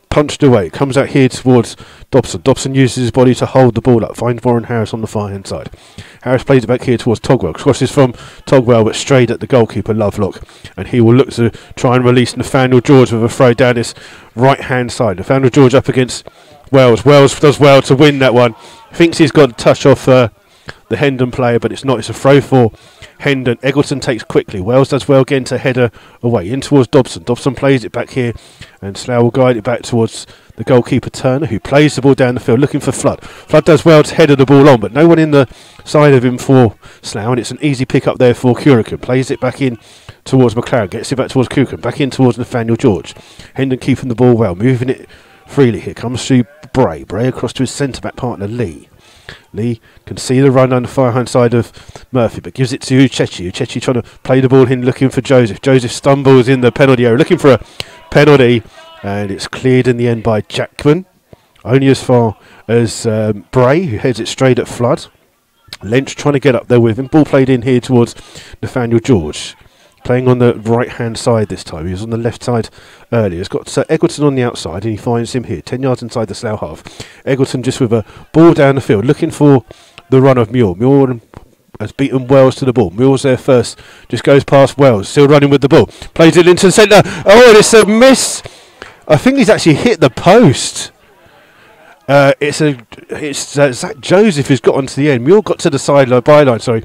Punched away. It comes out here towards Dobson. Dobson uses his body to hold the ball up. Finds Warren Harris on the far hand side. Harris plays it back here towards Togwell. Crosses from Togwell, but straight at the goalkeeper Lovelock. And he will look to try and release Nathaniel George with a throw down his right hand side. Nathaniel George up against Wells. Wells does well to win that one. Thinks he's got a touch off the Hendon player, but it's not. It's a throw for Hendon. Eggleton takes quickly. Wells does well again to header away in towards Dobson. Dobson plays it back here, and Slough will guide it back towards the goalkeeper Turner, who plays the ball down the field looking for Flood. Flood does well to header the ball on, but no one in the side of him for Slough, and it's an easy pick up there for Curican. Plays it back in towards McLaren, gets it back towards Curican, back in towards Nathaniel George. Hendon keeping the ball well, moving it freely. Here comes through Bray. Bray across to his centre back partner Lee. Lee can see the run on the far hand side of Murphy, but gives it to Uchechi. Uchechi trying to play the ball in, looking for Joseph. Joseph stumbles in the penalty area, looking for a penalty, and it's cleared in the end by Jackman. Only as far as Bray, who heads it straight at Flood. Lynch trying to get up there with him. Ball played in here towards Nathaniel George. playing on the right-hand side this time. He was on the left side earlier. He's got Eggleton on the outside, and he finds him here, 10 yards inside the Slough half. Eggleton just with a ball down the field, looking for the run of Muir. Muir has beaten Wells to the ball. Muir's there first, just goes past Wells, still running with the ball. Plays it into the centre. Oh, and it's a miss. I think he's actually hit the post. It's Zach Joseph who's got onto the end. Muir got to the byline, sorry.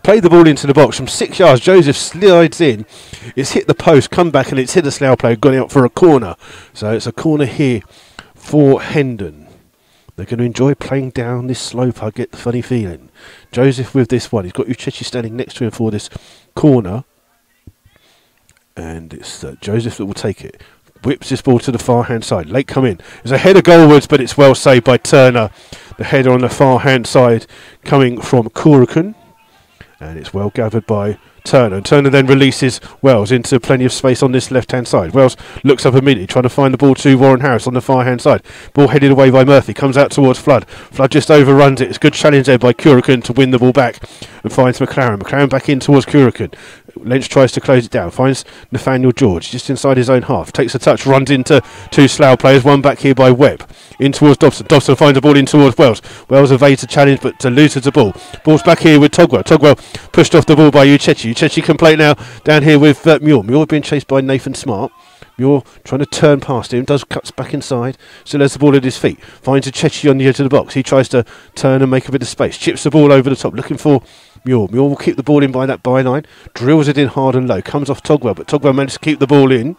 Played the ball into the box from 6 yards. Joseph slides in. It's hit the post, come back, and it's hit a Slough player, gone out for a corner. So it's a corner here for Hendon. They're going to enjoy playing down this slope, I get the funny feeling. Joseph with this one. He's got Uchechi standing next to him for this corner. And it's Joseph that will take it. Whips this ball to the far hand side. Late come in. There's a header goalwards, but it's well saved by Turner. The header on the far hand side coming from Korakuen. And it's well gathered by Turner. And Turner then releases Wells into plenty of space on this left-hand side. Wells looks up immediately, trying to find the ball to Warren Harris on the far-hand side. Ball headed away by Murphy. Comes out towards Flood. Flood just overruns it. It's a good challenge there by Korakuen to win the ball back. And finds McLaren. McLaren back in towards Korakuen. Lynch tries to close it down. Finds Nathaniel George just inside his own half. Takes a touch. Runs into two Slough players. One back here by Webb. In towards Dobson. Dobson finds the ball in towards Wells. Wells evades the challenge but loses the ball. Ball's back here with Togwell. Togwell pushed off the ball by Uchechi. Uchechi can play now down here with Muir. Muir being chased by Nathan Smart. Muir trying to turn past him. Does cuts back inside. Still has the ball at his feet. Finds Uchechi on the edge of the box. He tries to turn and make a bit of space. Chips the ball over the top. Looking for Muir. Muir will keep the ball in by that byline. Drills it in hard and low. Comes off Togwell. But Togwell managed to keep the ball in.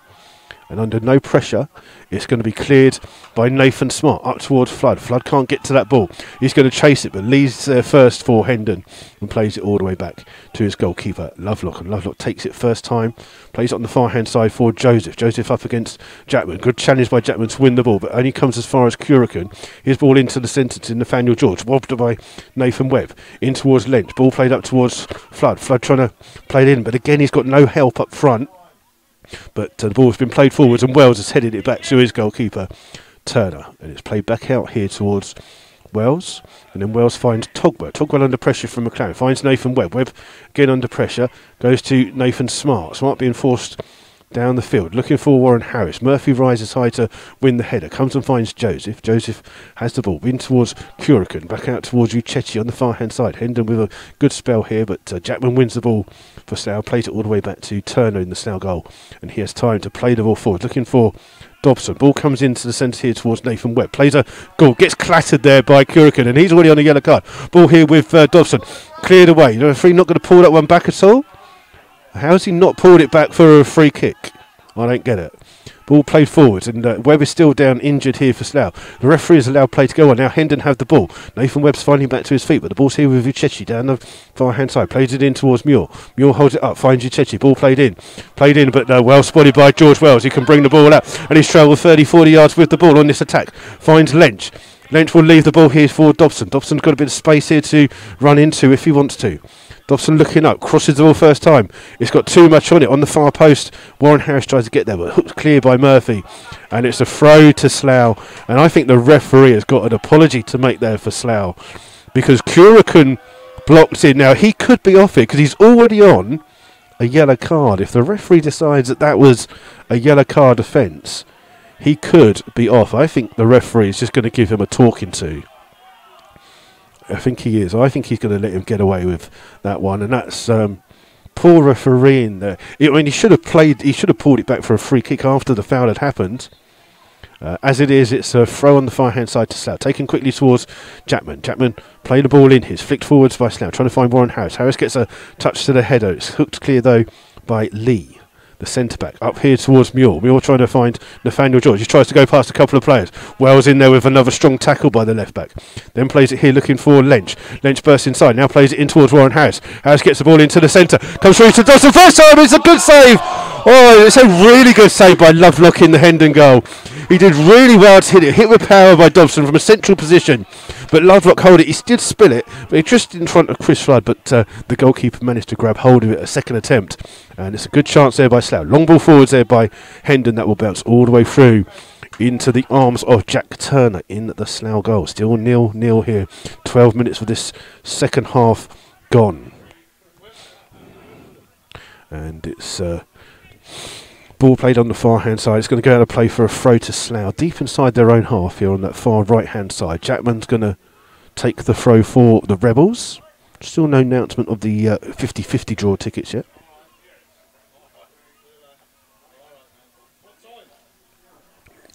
And under no pressure, it's going to be cleared by Nathan Smart up towards Flood. Flood can't get to that ball. He's going to chase it, but leads first for Hendon and plays it all the way back to his goalkeeper, Lovelock. And Lovelock takes it first time, plays it on the far-hand side for Joseph. Joseph up against Jackman. Good challenge by Jackman to win the ball, but only comes as far as Korakuen. His ball into the centre to Nathaniel George, wobbed by Nathan Webb. In towards Lynch. Ball played up towards Flood. Flood trying to play it in, but again he's got no help up front. But the ball's been played forwards and Wells has headed it back to his goalkeeper, Turner. And it's played back out here towards Wells. And then Wells finds Togwell. Togwell under pressure from McLaren. Finds Nathan Webb. Webb again under pressure. Goes to Nathan Smart. Smart being forced down the field. Looking for Warren Harris. Murphy rises high to win the header. Comes and finds Joseph. Joseph has the ball. In towards Korakuen. Back out towards Uchechi on the far hand side. Hendon with a good spell here, but Jackman wins the ball for Slough. Plays it all the way back to Turner in the Slough goal. And he has time to play the ball forward. Looking for Dobson. Ball comes into the centre here towards Nathan Webb. Plays a goal. Gets clattered there by Korakuen. And he's already on a yellow card. Ball here with Dobson. Cleared away. The referee not going to pull that one back at all. How has he not pulled it back for a free kick? I don't get it. Ball played forwards, and Webb is still down injured here for Slough. The referee has allowed play to go on. Now Hendon have the ball. Nathan Webb's finally back to his feet, but the ball's here with Uchechi down the far hand side. Plays it in towards Muir. Muir holds it up, finds Uchechi. Ball played in, but well spotted by George Wells. He can bring the ball out, and he's travelled 30-40 yards with the ball on this attack. Finds Lynch. Lynch will leave the ball here for Dobson. Dobson's got a bit of space here to run into if he wants to. Dobson looking up, crosses the ball first time. It's got too much on it. On the far post, Warren Harris tries to get there, but hooked clear by Murphy. And it's a throw to Slough. And I think the referee has got an apology to make there for Slough, because Korakuen blocked it. Now, he could be off it because he's already on a yellow card. If the referee decides that that was a yellow card offence, he could be off. I think the referee is just going to give him a talking to. I think he is. I think he's going to let him get away with that one, and that's poor refereeing there. I mean, he should have played. He should have pulled it back for a free kick after the foul had happened. As it is, it's a throw on the far hand side to Slough, taken quickly towards Jackman. Jackman playing the ball in his, flicked forwards by Slough, trying to find Warren Harris. Harris gets a touch to the header. It's hooked clear though by Lee, the centre-back. Up here towards Muir. Muir trying to find Nathaniel George. He tries to go past a couple of players. Wells in there with another strong tackle by the left-back. Then plays it here looking for Lynch. Lynch bursts inside. Now plays it in towards Warren Harris. Harris gets the ball into the centre. Comes through to Dawson. First time, it's a good save. Oh, it's a really good save by Lovelock in the Hendon goal. He did really well to hit it. Hit with power by Dobson from a central position. But Lovelock hold it. He did spill it, but he just in front of Chris Flood. But the goalkeeper managed to grab hold of it a second attempt. And it's a good chance there by Slough. Long ball forwards there by Hendon. That will bounce all the way through into the arms of Jack Turner in the Slough goal. Still 0-0 here. 12 minutes of this second half gone. And it's ball played on the far hand side. It's going to go out of play for a throw to Slough, deep inside their own half here on that far right hand side. Jackman's going to take the throw for the Rebels. Still no announcement of the 50-50 draw tickets yet.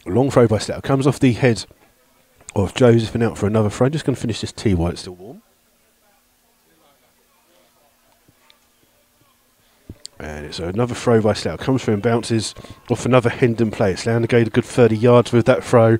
Long throw by Slough. Comes off the head of Joseph and out for another throw. Just going to finish this tee while it's still warm. And it's another throw by Slough. Comes through and bounces off another Hendon player. Slough gained a good 30 yards with that throw.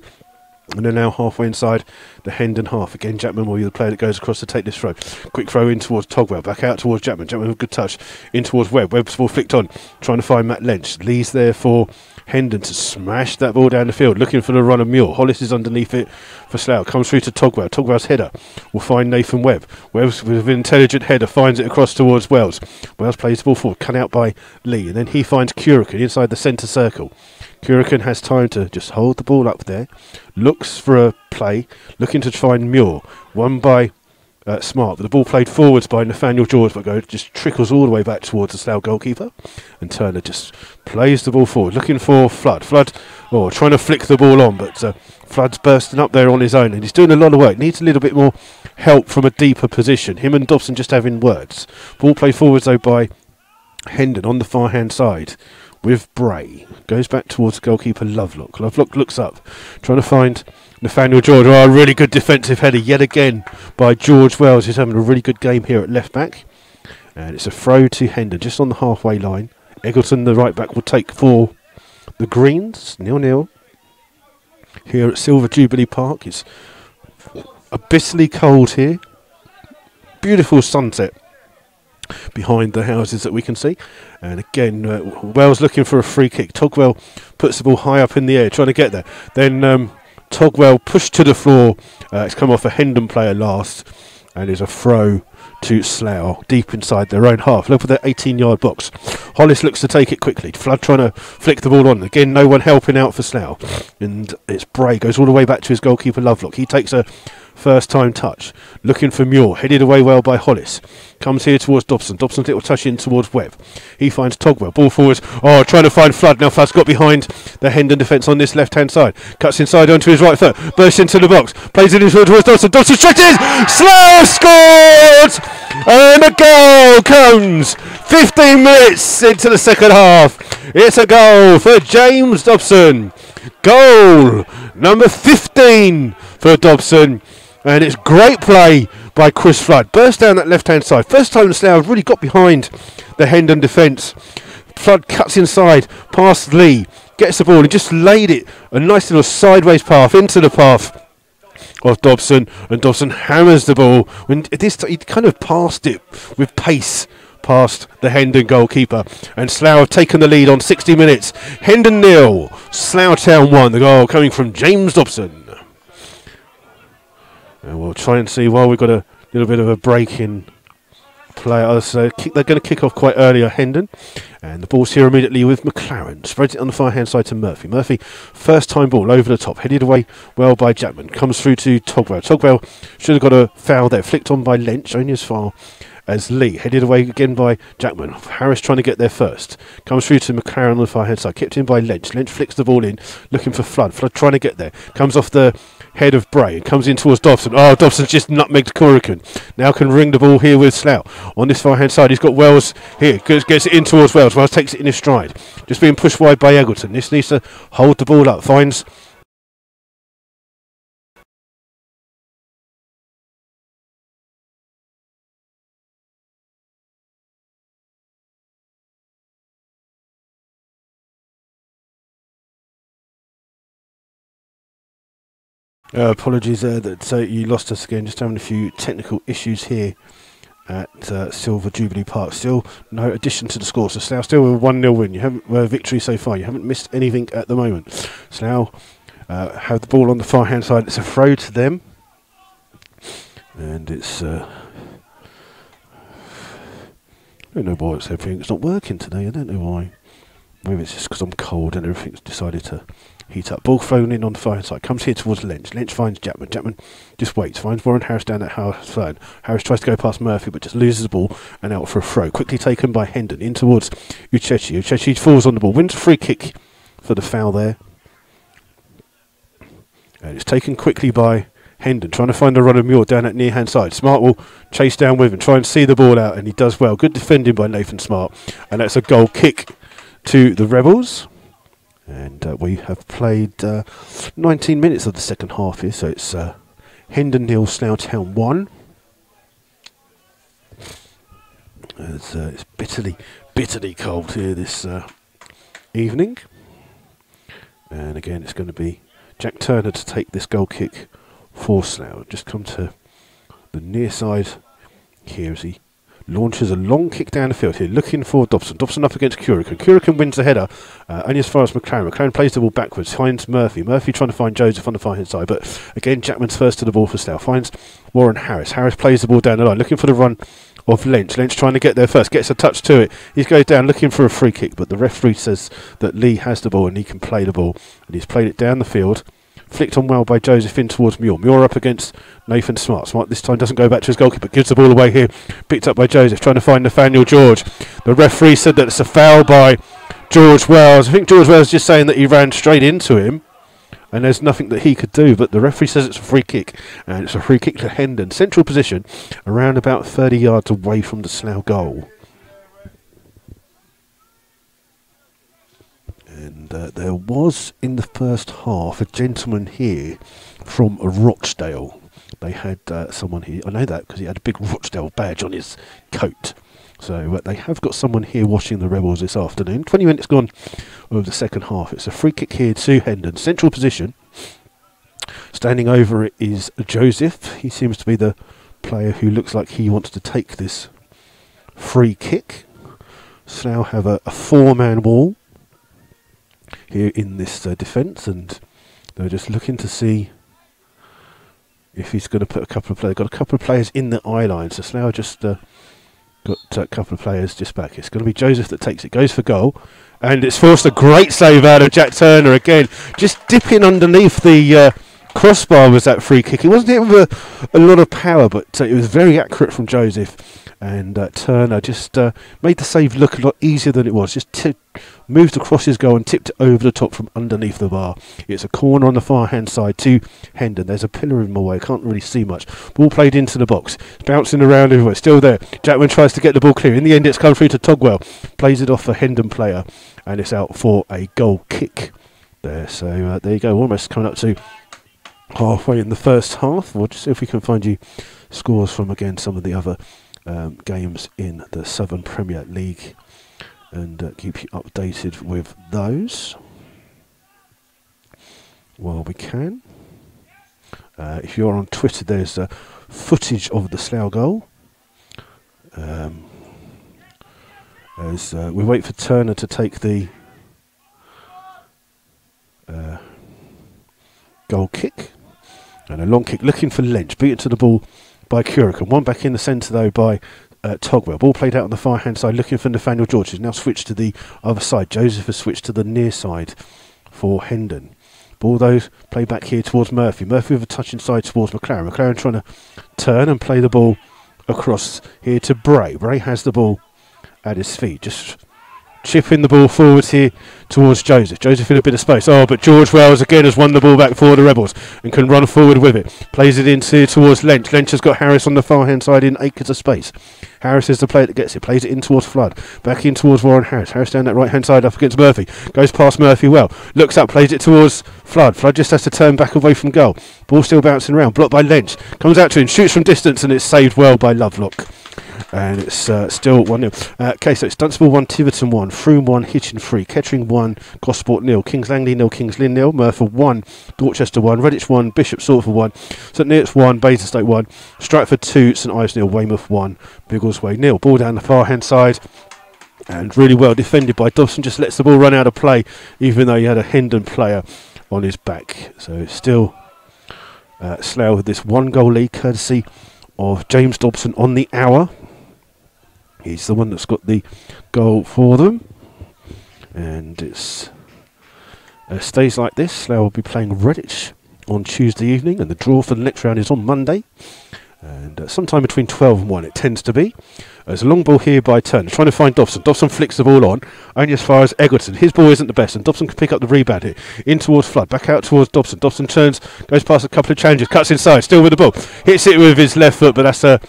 And they're now halfway inside the Hendon half. Again, Jackman will be the player that goes across to take this throw. Quick throw in towards Togwell. Back out towards Jackman. Jackman with a good touch in towards Webb. Webb's ball flicked on. Trying to find Matt Lynch. Lee's there for Hendon to smash that ball down the field. Looking for the run of Muir. Hollis is underneath it for Slough. Comes through to Togwell. Togwell's header will find Nathan Webb. Webb's with an intelligent header finds it across towards Wells. Wells plays the ball forward. Cut out by Lee. And then he finds Curican inside the centre circle. Curican has time to just hold the ball up there, looks for a play, looking to find Muir, won by Smart, but the ball played forwards by Nathaniel George, but just trickles all the way back towards the Slough goalkeeper, and Turner just plays the ball forward, looking for Flood. Flood, trying to flick the ball on, but Flood's bursting up there on his own, and he's doing a lot of work, needs a little bit more help from a deeper position. Him and Dobson just having words. Ball played forwards though by Hendon on the far hand side. With Bray, goes back towards goalkeeper Lovelock. Lovelock looks up, trying to find Nathaniel George. Oh, a really good defensive header yet again by George Wells, who's having a really good game here at left back. And it's a throw to Hendon, just on the halfway line. Eggleton, the right back, will take for the Greens, 0-0. Here at Silver Jubilee Park, it's abyssally cold here. Beautiful sunset behind the houses that we can see, and again Wells looking for a free kick. Togwell puts the ball high up in the air trying to get there, then Togwell pushed to the floor. It's come off a Hendon player last, and is a throw to Slough deep inside their own half. Look at their 18-yard box. Hollis looks to take it quickly. Flood trying to flick the ball on. Again, no one helping out for Slough, and it's Bray, goes all the way back to his goalkeeper Lovelock. He takes a first time touch, looking for Muir, headed away well by Hollis. Comes here towards Dobson. Dobson's little touch in towards Webb. He finds Togwell. Ball forwards. Trying to find Flood. Now Flood's got behind the Hendon defence on this left hand side. Cuts inside onto his right foot. Bursts into the box. Plays it in towards Dobson. Dobson stretches. Slough scores! And a goal comes 15 minutes into the second half. It's a goal for James Dobson. Goal number 15 for Dobson. And it's great play by Chris Flood. Burst down that left-hand side. First time Slough really got behind the Hendon defence. Flood cuts inside, past Lee, gets the ball and just laid it. A nice little sideways path into the path of Dobson. And Dobson hammers the ball. When he kind of passed it with pace past the Hendon goalkeeper. And Slough have taken the lead on 60 minutes. Hendon 0, Slough Town 1. The goal coming from James Dobson. And we'll try and see while we've got a little bit of a break in play. So they're going to kick off quite earlier, Hendon. And the ball's here immediately with McLaren. Spreads it on the far hand side to Murphy. Murphy, first time ball over the top. Headed away well by Jackman. Comes through to Togwell. Togwell should have got a foul there. Flicked on by Lynch, only as far as Lee. Headed away again by Jackman. Harris trying to get there first. Comes through to McLaren on the far hand side. Kept in by Lynch. Lynch flicks the ball in, looking for Flood. Flood trying to get there. Comes off the head of Bray and comes in towards Dobson. Dobson's just nutmegged Curican. Now can ring the ball here with Slough. On this far hand side, he's got Wells here. Gets it in towards Wells. Wells takes it in his stride. Just being pushed wide by Eggleton. This needs to hold the ball up. Finds apologies there that you lost us again. Just having a few technical issues here at Silver Jubilee Park. Still no addition to the score, so Slough still a 1-0 win. You haven't victory so far. You haven't missed anything at the moment. Slough have the ball on the far hand side. It's a throw to them, and it's I don't know why it's not working today. I don't know why. Maybe it's just because I'm cold and everything's decided to Heat up, ball thrown in on the far side, comes here towards Lynch. Lynch finds Chapman. Chapman just waits, finds Warren Harris down at Harris' side. Harris tries to go past Murphy, but just loses the ball and out for a throw. Quickly taken by Hendon in towards Uchechi. Uchechi falls on the ball, wins a free kick for the foul there. And it's taken quickly by Hendon, trying to find a run of Muir down at near hand side. Smart will chase down with him, try and see the ball out, and he does well. Good defending by Nathan Smart, and that's a goal kick to the Rebels. And we have played 19 minutes of the second half here, so it's Hendon 0, Slough Town 1. It's bitterly cold here this evening. And again, it's going to be Jack Turner to take this goal kick for Slough. Just come to the near side here as he launches a long kick down the field here, looking for Dobson. Dobson up against Curican. Curican wins the header, only as far as McLaren. McLaren plays the ball backwards, finds Murphy. Murphy trying to find Joseph on the far hand side, but again, Jackman's first to the ball for Slough. Finds Warren Harris. Harris plays the ball down the line, looking for the run of Lynch. Lynch trying to get there first, gets a touch to it. He goes down looking for a free kick, but the referee says that Lee has the ball and he can play the ball. And he's played it down the field. Flicked on well by Joseph in towards Muir. Muir up against Nathan Smart. Smart this time doesn't go back to his goalkeeper, but gives the ball away here. Picked up by Joseph, trying to find Nathaniel George. The referee said that it's a foul by George Wells. I think George Wells is just saying that he ran straight into him, and there's nothing that he could do, but the referee says it's a free kick, and it's a free kick to Hendon. Central position, around about 30 yards away from the Slough goal. And there was, in the first half, a gentleman here from Rochdale. They had someone here, I know that because he had a big Rochdale badge on his coat. So they have got someone here watching the Rebels this afternoon. 20 minutes gone of the second half. It's a free kick here to Hendon. Central position. Standing over it is Joseph. He seems to be the player who looks like he wants to take this free kick. Slough have a four-man wall here in this defence, and they're just looking to see if he's going to put a couple of players. Got a couple of players in the eye line, so Slough just got a couple of players just back. It's going to be Joseph that takes it, goes for goal, and it's forced a great save out of Jack Turner again, just dipping underneath the crossbar was that free kick. It wasn't hit with a lot of power, but it was very accurate from Joseph. And Turner just made the save look a lot easier than it was. Just moved across his goal and tipped it over the top from underneath the bar. It's a corner on the far hand side to Hendon. There's a pillar in my way. Can't really see much. Ball played into the box. It's bouncing around everywhere. Still there. Jackman tries to get the ball clear. In the end, it's come through to Togwell. Plays it off a Hendon player. And it's out for a goal kick there. So there you go. Almost coming up to halfway in the first half. We'll just see if we can find you scores from, again, some of the other games in the Southern Premier League, and keep you updated with those while we can. If you're on Twitter, there's footage of the Slough goal as we wait for Turner to take the goal kick, and a long kick looking for Lynch, beat it to the ball by Curican. One back in the centre though by Togwell. Ball played out on the far hand side looking for Nathaniel George, who's now switched to the other side. Joseph has switched to the near side for Hendon. Ball though played back here towards Murphy. Murphy with a touch inside towards McLaren. McLaren trying to turn and play the ball across here to Bray. Bray has the ball at his feet, just chipping the ball forwards here towards Joseph. Joseph in a bit of space. Oh, but George Wells again has won the ball back for the Rebels and can run forward with it. Plays it into towards Lynch. Lynch has got Harris on the far hand side in acres of space. Harris is the player that gets it. Plays it in towards Flood. Back in towards Warren Harris. Harris down that right hand side up against Murphy. Goes past Murphy well. Looks up. Plays it towards Flood. Flood just has to turn back away from goal. Ball still bouncing around. Blocked by Lynch. Comes out to him. Shoots from distance and it's saved well by Lovelock. And it's still 1-0. Okay, so it's Dunstable 1, Tiverton 1, Froome 1, Hitchin 3, Kettering 1, Gosport 0, Kings Langley 0, Kings Lynn 0, Merthyr 1, Dorchester 1, Redditch 1, Bishop Stortford 1, St Neots 1, Basingstoke 1, Stratford 2, St Ives 0, Weymouth 1, Biggleswade 0. Ball down the far hand side. And really well defended by Dobson. Just lets the ball run out of play, even though he had a Hendon player on his back. So it's still Slough with this 1-goal lead, courtesy of James Dobson on the hour. He's the one that's got the goal for them. And it's stays like this, Slough will be playing Redditch on Tuesday evening, and the draw for the next round is on Monday. And sometime between 12 and 1 it tends to be. There's a long ball here by Turner, trying to find Dobson. Dobson flicks the ball on, only as far as Egerton. His ball isn't the best, and Dobson can pick up the rebound here. In towards Flood, back out towards Dobson. Dobson turns, goes past a couple of challenges, cuts inside, still with the ball. Hits it with his left foot, but that's a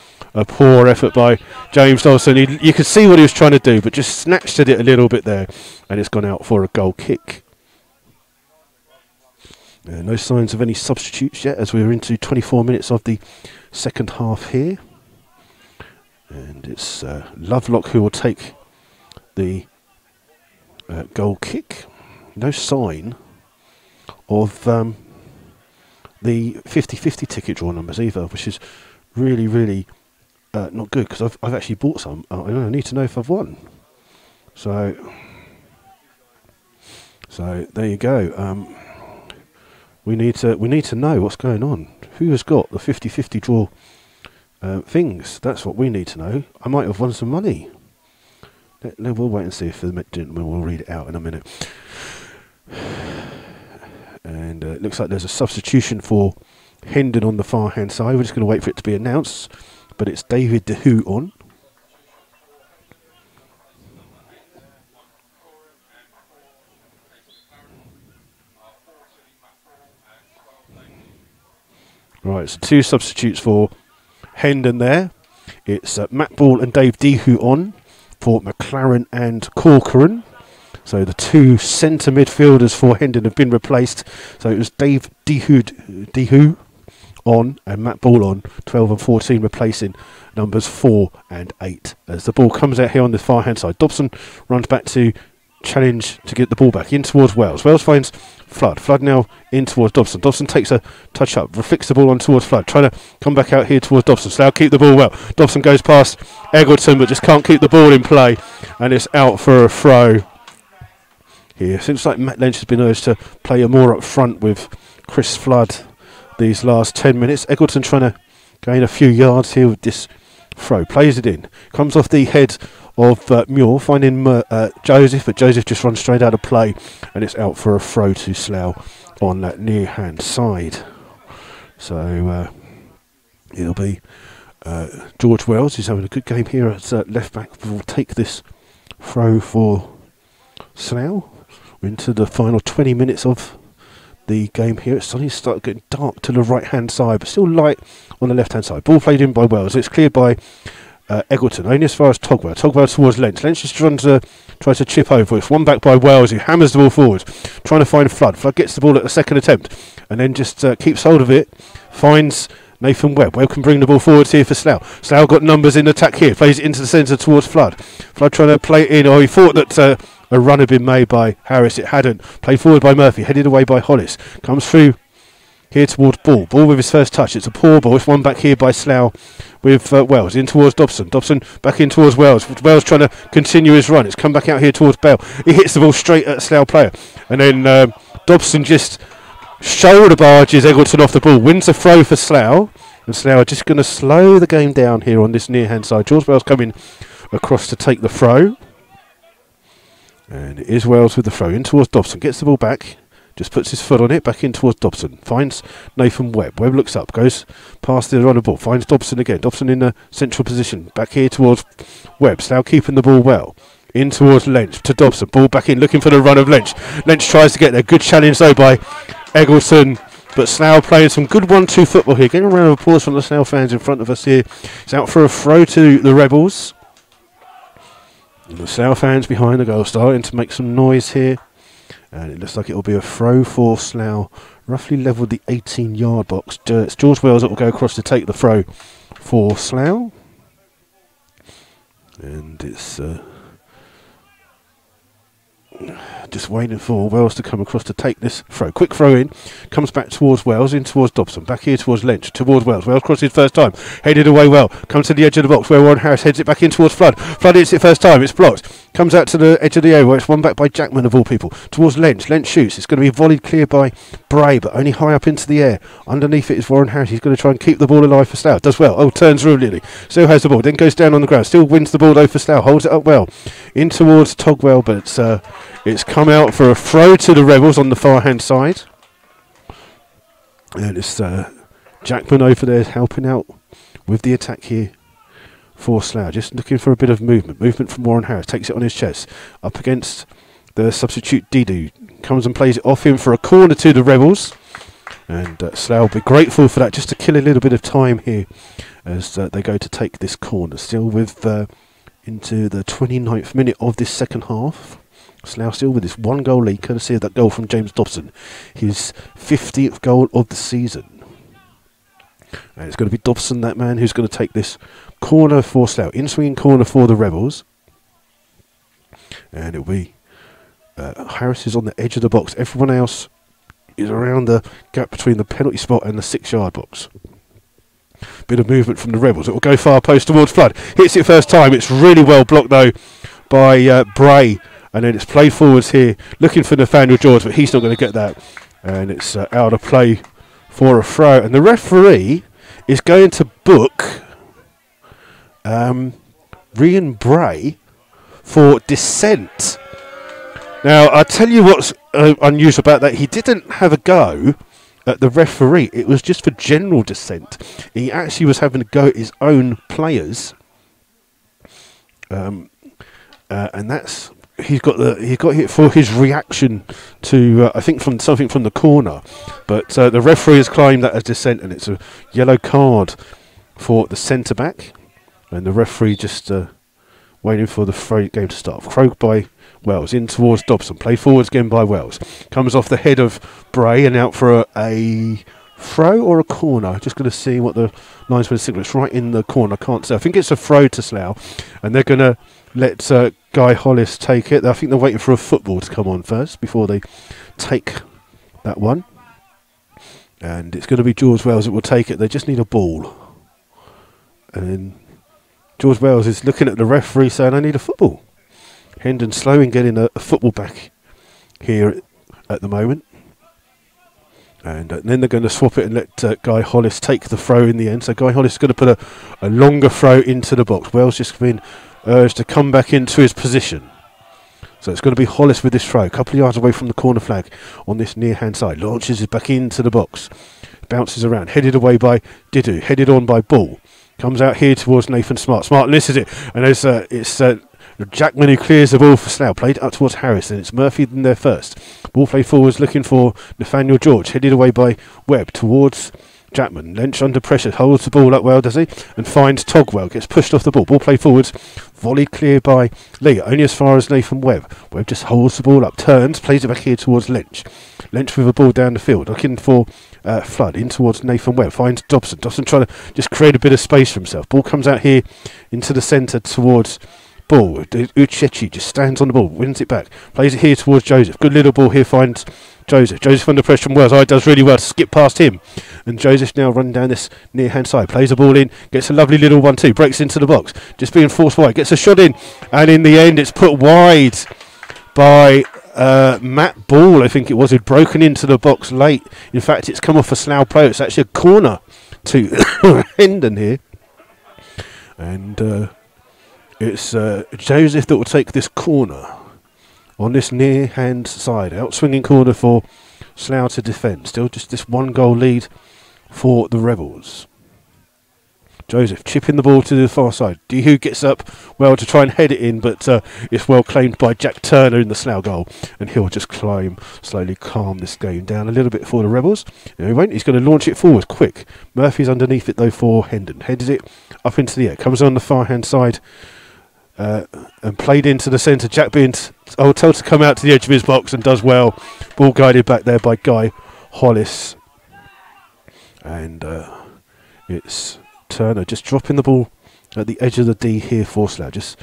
poor effort by James Dobson. You could see what he was trying to do, but just snatched at it a little bit there, and it's gone out for a goal kick. No signs of any substitutes yet, as we're into 24 minutes of the second half here. And it's Lovelock who will take the goal kick. No sign of the 50-50 ticket draw numbers either, which is really not good, because I've actually bought some. I need to know if I've won. So there you go. We need to know what's going on. Who has got the 50-50 draw things? That's what we need to know. I might have won some money. We'll wait and see if the gentleman will read it out in a minute. And it looks like there's a substitution for Hendon on the far hand side. We're just going to wait for it to be announced, but it's David DeHoo on. Right, so 2 substitutes for Hendon there. It's Matt Ball and Dave Dehu on for McLaren and Corcoran. So the 2 centre midfielders for Hendon have been replaced. So it was Dave Dehu on and Matt Ball on, 12 and 14 replacing numbers 4 and 8. As the ball comes out here on the far hand side, Dobson runs back to challenge to get the ball back in towards Wells. Wells finds Flood. Flood now in towards Dobson. Dobson takes a touch up, flicks the ball on towards Flood, trying to come back out here towards Dobson. Slough keep the ball well. Dobson goes past Egerton, but just can't keep the ball in play, and it's out for a throw here. Seems like Matt Lynch has been urged to play more up front with Chris Flood these last 10 minutes. Egerton trying to gain a few yards here with this throw. Plays it in. Comes off the head of Muir, finding Joseph, but Joseph just runs straight out of play, and it's out for a throw to Slough on that near hand side. So it'll be George Wells, who's having a good game here at left back, will take this throw for Slough. We're into the final 20 minutes of the game here. It's suddenly started getting dark to the right hand side, but still light on the left hand side. Ball played in by Wells. It's cleared by Egerton, only as far as Togwell. Togwell towards Lynch. Lynch just tries to chip over. It's one back by Wells, who hammers the ball forward, trying to find Flood. Flood gets the ball at the second attempt, and then just keeps hold of it. Finds Nathan Webb. Webb can bring the ball forward here for Slough. Slough got numbers in attack here. Plays it into the centre towards Flood. Flood trying to play it in. Oh, he thought that a run had been made by Harris. It hadn't. Played forward by Murphy. Headed away by Hollis. Comes through here towards Ball. Ball with his first touch. It's a poor ball. It's one back here by Slough with Wells. In towards Dobson. Dobson back in towards Wells. Wells trying to continue his run. It's come back out here towards Bell. He hits the ball straight at a Slough player. And then Dobson just shoulder barges Egerton off the ball. Wins a throw for Slough. And Slough are just going to slow the game down here on this near hand side. George Wells coming across to take the throw. And it is Wells with the throw. In towards Dobson. Gets the ball back. Just puts his foot on it, back in towards Dobson. Finds Nathan Webb. Webb looks up, goes past the runner ball. Finds Dobson again. Dobson in the central position. Back here towards Webb. Slough keeping the ball well. In towards Lynch to Dobson. Ball back in, looking for the run of Lynch. Lynch tries to get there. Good challenge though by Egerton. But Slough playing some good 1-2 football here. Getting a round of applause from the Slough fans in front of us here. It's out for a throw to the Rebels. And the Slough fans behind the goal starting to make some noise here. And it looks like it will be a throw for Slough, roughly level the 18-yard box. It's George Wells that will go across to take the throw for Slough. And it's just waiting for Wells to come across to take this throw. Quick throw in, comes back towards Wells, in towards Dobson, back here towards Lynch, towards Wells. Wells crosses first time, headed away well, comes to the edge of the box where Warren Harris heads it back in towards Flood. Flood hits it first time, it's blocked. Comes out to the edge of the area where it's won back by Jackman of all people. Towards Lynch. Lynch shoots. It's going to be volleyed clear by Bray, but only high up into the air. Underneath it is Warren Harris. He's going to try and keep the ball alive for Slough. Does well. Oh, turns really. Still has the ball. Then goes down on the ground. Still wins the ball though for Slough. Holds it up well. In towards Togwell, but it's come out for a throw to the Rebels on the far hand side. And it's Jackman over there helping out with the attack here for Slough. Just looking for a bit of movement. Movement from Warren Harris. Takes it on his chest. Up against the substitute Didu. Comes and plays it off him for a corner to the Rebels. And Slough will be grateful for that, just to kill a little bit of time here as they go to take this corner. Still with into the 29th minute of this second half. Slough still with this 1 goal lead, courtesy of that goal from James Dobson. His 50th goal of the season. And it's going to be Dobson, that man, who's going to take this corner for Slough. In-swinging corner for the Rebels. And it'll be Harris is on the edge of the box. Everyone else is around the gap between the penalty spot and the 6-yard box. Bit of movement from the Rebels. It will go far post towards Flood. Hits it first time. It's really well blocked though by Bray. And then it's played forwards here, looking for Nathaniel George, but he's not going to get that. And it's out of play for a throw. And the referee is going to book Ryan Bray for dissent. Now, I'll tell you what's unusual about that. He didn't have a go at the referee. It was just for general dissent. He actually was having a go at his own players. And that's... He got hit for his reaction to I think from something from the corner, but the referee has claimed that as dissent, and it's a yellow card for the centre back, and the referee just waiting for the game to start. Throw by Wells in towards Dobson, play forwards again by Wells, comes off the head of Bray and out for a throw or a corner. Just going to see what the linesman signal. It's right in the corner. Can't say. I think it's a throw to Slough, and they're going to let Guy Hollis take it. I think they're waiting for a football to come on first before they take that one. And it's going to be George Wells that will take it. They just need a ball. And then George Wells is looking at the referee saying, I need a football. Hendon slow in getting a football back here at the moment. And then they're going to swap it and let Guy Hollis take the throw in the end. So Guy Hollis is going to put a longer throw into the box. Wells just been urged to come back into his position. So it's going to be Hollis with this throw. A couple of yards away from the corner flag on this near hand side. Launches it back into the box. Bounces around. Headed away by Didu. Headed on by Ball. Comes out here towards Nathan Smart. Smart misses it. And it's Jackman who clears the ball for Slough. Played up towards Harris. And it's Murphy in there first. Ball play forwards looking for Nathaniel George. Headed away by Webb towards Jackman. Lynch under pressure. Holds the ball up well, does he? And finds Togwell. Gets pushed off the ball. Ball play forwards. Volleyed clear by Lee. Only as far as Nathan Webb. Webb just holds the ball up. Turns. Plays it back here towards Lynch. Lynch with a ball down the field. Looking for Flood. In towards Nathan Webb. Finds Dobson. Dobson trying to just create a bit of space for himself. Ball comes out here into the centre towards Ball. Uchechi just stands on the ball. Wins it back. Plays it here towards Joseph. Good little ball here. Finds Joseph. Joseph under pressure from Wells. Does really well to skip past him. And Joseph now running down this near hand side. Plays the ball in. Gets a lovely little 1-2. Breaks into the box. Just being forced wide. Gets a shot in. And in the end it's put wide by Matt Ball, I think it was. He'd broken into the box late. In fact, it's come off a Slough player. It's actually a corner to Hendon here. And it's Joseph that will take this corner on this near hand side. Out swinging corner for Slough to defend. Still just this 1 goal lead for the Rebels. Joseph chipping the ball to the far side. Dehu gets up well to try and head it in, but it's well claimed by Jack Turner in the Slough goal. And he'll just slowly calm this game down a little bit for the Rebels. No, he won't. He's going to launch it forward quick. Murphy's underneath it though for Hendon. Heads it up into the air. Comes on the far hand side. And played into the centre. Jack being told to come out to the edge of his box and does well. Ball guided back there by Guy Hollis. And it's Turner just dropping the ball at the edge of the D here for Slough. Just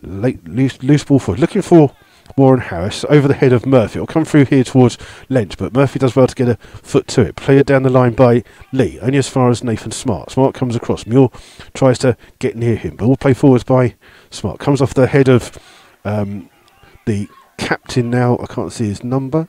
loose ball forward. Looking for Warren Harris over the head of Murphy. It'll come through here towards Lynch, but Murphy does well to get a foot to it. Played down the line by Lee, only as far as Nathan Smart. Smart comes across. Muir tries to get near him, but all play forwards by Smart. Comes off the head of the captain now. I can't see his number.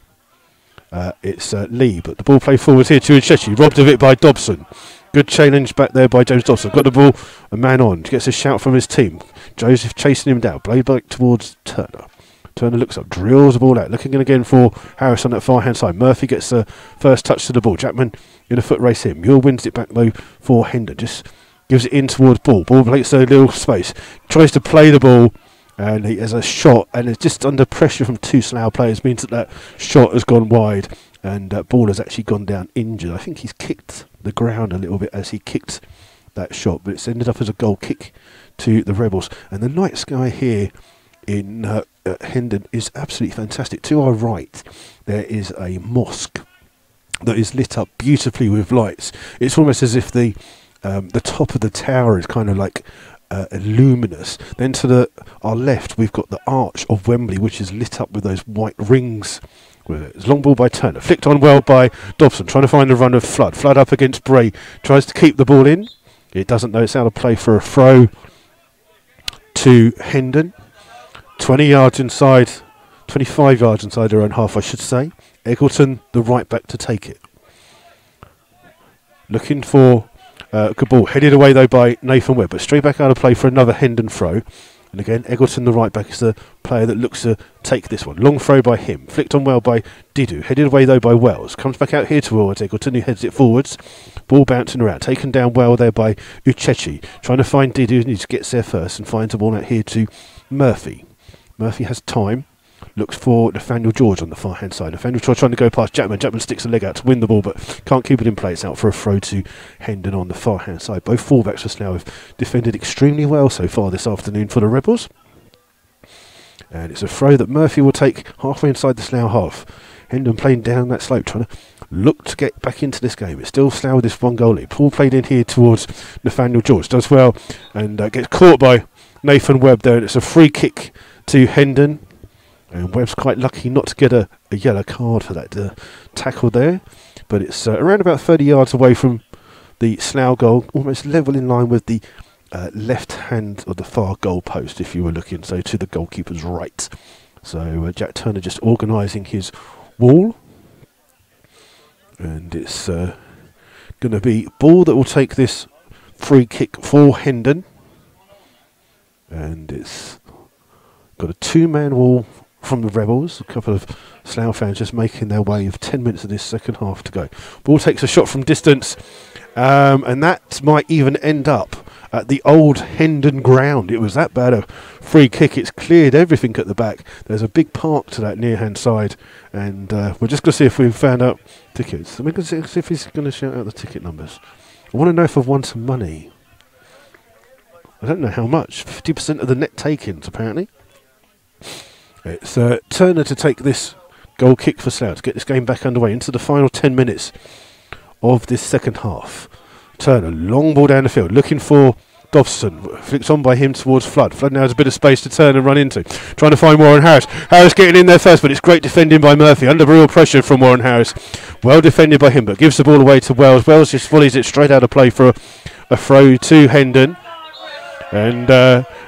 It's Lee, but the ball played forward here to Uchechi, robbed of it by Dobson. Good challenge back there by James Dobson. Got the ball, a man on, gets a shout from his team. Joseph chasing him down, played back towards Turner. Turner looks up, drills the ball out, looking again for Harris on that far hand side. Murphy gets the first touch to the ball. Jackman in a foot race here. Muir wins it back though for Hendon. Just gives it in towards Ball. Ball makes a little space, tries to play the ball, and he has a shot, and it's just under pressure from two Slough players, means that shot has gone wide, and Ball has actually gone down injured. I think he's kicked the ground a little bit as he kicked that shot, but it's ended up as a goal kick to the Rebels. And the night sky here in Hendon is absolutely fantastic. To our right, there is a mosque that is lit up beautifully with lights. It's almost as if the top of the tower is kind of like luminous. Then to our left, we've got the arch of Wembley, which is lit up with those white rings. It's long ball by Turner, flicked on well by Dobson, trying to find the run of Flood. Flood up against Bray, tries to keep the ball in. It doesn't know, it's out of play for a throw to Hendon. 20 yards inside, 25 yards inside their own half, I should say. Eggleton, the right back, to take it. Looking for good ball, headed away though by Nathan Webb, but straight back out of play for another Hendon throw. And again, Eggleton, the right back, is the player that looks to take this one. Long throw by him, flicked on well by Didu, headed away though by Wells. Comes back out here towards Eggleton, who heads it forwards. Ball bouncing around, taken down well there by Uchechi. Trying to find Didu, and he gets there first and finds the ball out here to Murphy. Murphy has time. Looks for Nathaniel George on the far hand side. Nathaniel George trying to go past Jackman. Jackman sticks a leg out to win the ball, but can't keep it in play. It's out for a throw to Hendon on the far hand side. Both fullbacks for Slough have defended extremely well so far this afternoon for the Rebels. And it's a throw that Murphy will take halfway inside the Slough half. Hendon playing down that slope, trying to look to get back into this game. It's still Slough with this one goal lead. Paul played in here towards Nathaniel George. Does well and gets caught by Nathan Webb there. And it's a free kick to Hendon. And Webb's quite lucky not to get a yellow card for that tackle there. But it's around about 30 yards away from the Slough goal, almost level in line with the left hand of the far goal post, if you were looking, so to the goalkeeper's right. So Jack Turner just organising his wall. And it's going to be Ball that will take this free kick for Hendon. And it's got a two-man wall from the Rebels. A couple of Slough fans just making their way with 10 minutes of this second half to go. Ball takes a shot from distance, and that might even end up at the old Hendon ground. It was that bad a free kick. It's cleared everything at the back. There's a big park to that near-hand side, and we're just going to see if we've found out tickets. We're going to see if he's going to shout out the ticket numbers. I want to know if I've won some money. I don't know how much. 50% of the net takings, apparently. It's Turner to take this goal kick for Slough to get this game back underway into the final 10 minutes of this second half. Turner, long ball down the field, looking for Dobson. Flicked on by him towards Flood. Flood now has a bit of space to turn and run into. Trying to find Warren Harris. Harris getting in there first, but it's great defending by Murphy. Under real pressure from Warren Harris. Well defended by him, but gives the ball away to Wells. Wells just volleys it straight out of play for a throw to Hendon. And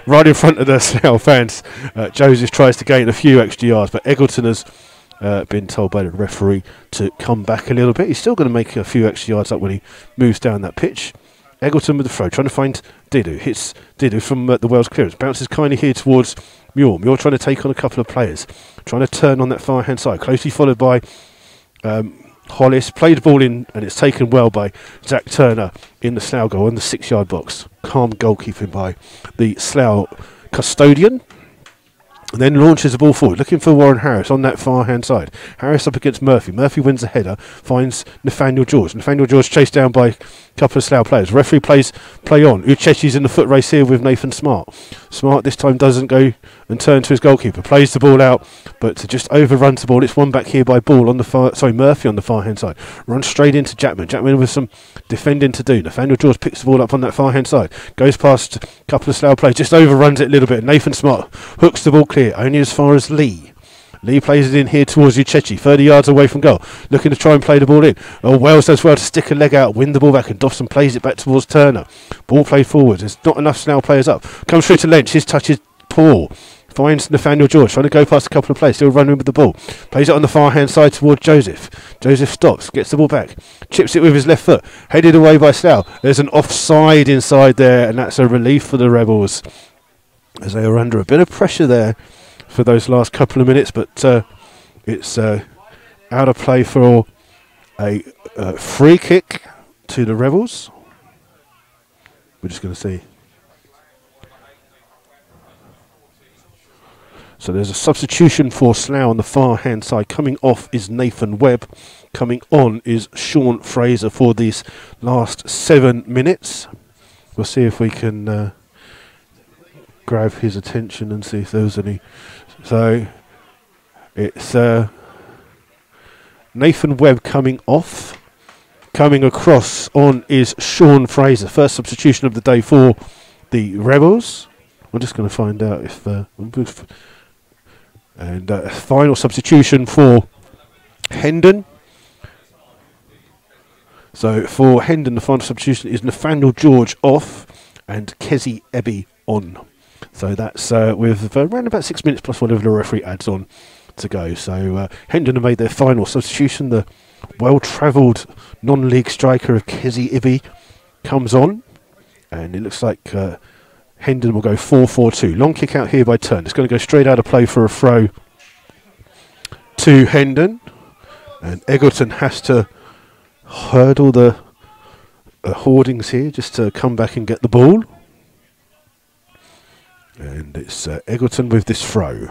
right in front of the Slough fans, Joseph tries to gain a few extra yards, but Eggleton has been told by the referee to come back a little bit. He's still going to make a few extra yards up when he moves down that pitch. Eggleton with the throw, trying to find Didu. Hits Didu from the Wells clearance. Bounces kindly here towards Muir. Muir trying to take on a couple of players. Trying to turn on that far hand side. Closely followed by Hollis. Played the ball in, and it's taken well by Zach Turner in the Slough goal in the 6-yard box. Calm goalkeeping by the Slough custodian. And then launches the ball forward, looking for Warren Harris on that far hand side. Harris up against Murphy. Murphy wins the header, finds Nathaniel George. Nathaniel George chased down by a couple of Slough players. Referee plays play on. Uchechi's in the foot race here with Nathan Smart. Smart this time doesn't go and turn to his goalkeeper. Plays the ball out, but just overruns the ball. It's won back here by Ball on the far, Murphy on the far hand side. Runs straight into Jackman. Jackman with some defending to do. Nathaniel George picks the ball up on that far hand side. Goes past a couple of Slough players, just overruns it a little bit. Nathan Smart hooks the ball clear, only as far as Lee. Lee plays it in here towards Uchechi, 30 yards away from goal, looking to try and play the ball in. Oh, Wells does well to stick a leg out, win the ball back, and Dobson plays it back towards Turner. Ball played forward. There's not enough Slough players up. Comes through to Lynch. His touch is poor. Finds Nathaniel George, trying to go past a couple of players, still running with the ball. Plays it on the far hand side towards Joseph. Joseph stops, gets the ball back, chips it with his left foot, headed away by Slough. There's an offside inside there, and that's a relief for the Rebels, as they are under a bit of pressure there for those last couple of minutes, but it's out of play for a free kick to the Rebels. We're just going to see. So there's a substitution for Slough on the far hand side. Coming off is Nathan Webb. Coming on is Sean Fraser for these last 7 minutes. We'll see if we can grab his attention and see if there's any. So it's Nathan Webb coming off. Coming across on is Sean Fraser. First substitution of the day for the Rebels. We're just going to find out if... and final substitution for Hendon. So for Hendon, the final substitution is Nathaniel George off and Kezi Ebby on. So that's with around about 6 minutes plus whatever the referee adds on to go. So Hendon have made their final substitution. The well-travelled non-league striker of Kezi Ebby comes on, and it looks like Hendon will go 4-4-2. Long kick out here by Turn. It's going to go straight out of play for a throw to Hendon. And Eggleton has to hurdle the hoardings here just to come back and get the ball. And it's Eggleton with this throw.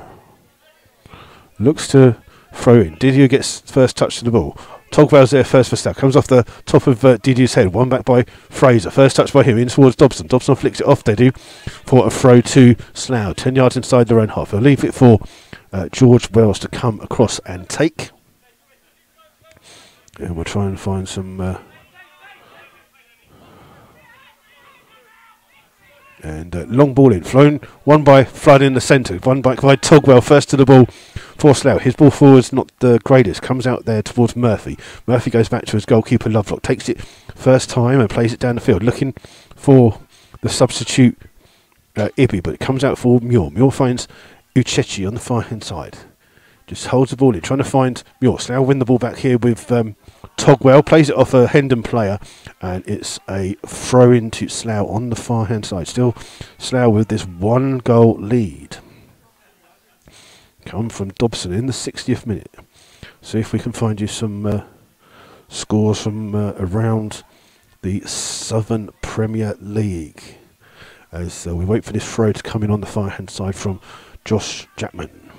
Looks to throw in. Didier gets first touch to the ball. Togwell's there first for Slough. Comes off the top of Didier's head. One back by Fraser. First touch by him. In towards Dobson. Dobson flicks it off, Didier, for a throw to Slough. 10 yards inside their own half. They'll leave it for George Wells to come across and take. And we'll try and find some... long ball in. Flown. One by Flood in the centre. One back by Togwell. First to the ball for Slough. His ball forward's not the greatest. Comes out there towards Murphy. Murphy goes back to his goalkeeper Lovelock. Takes it first time and plays it down the field. Looking for the substitute Ibby, but it comes out for Muir. Muir finds Uchechi on the far hand side. Just holds the ball in. Trying to find Muir. Slough win the ball back here with Togwell. Plays it off a Hendon player. And it's a throw in to Slough on the far hand side. Still Slough with this 1 goal lead. Come from Dobson in the 60th minute. See if we can find you some scores from around the Southern Premier League. As we wait for this throw to come in on the far hand side from Josh Jackman.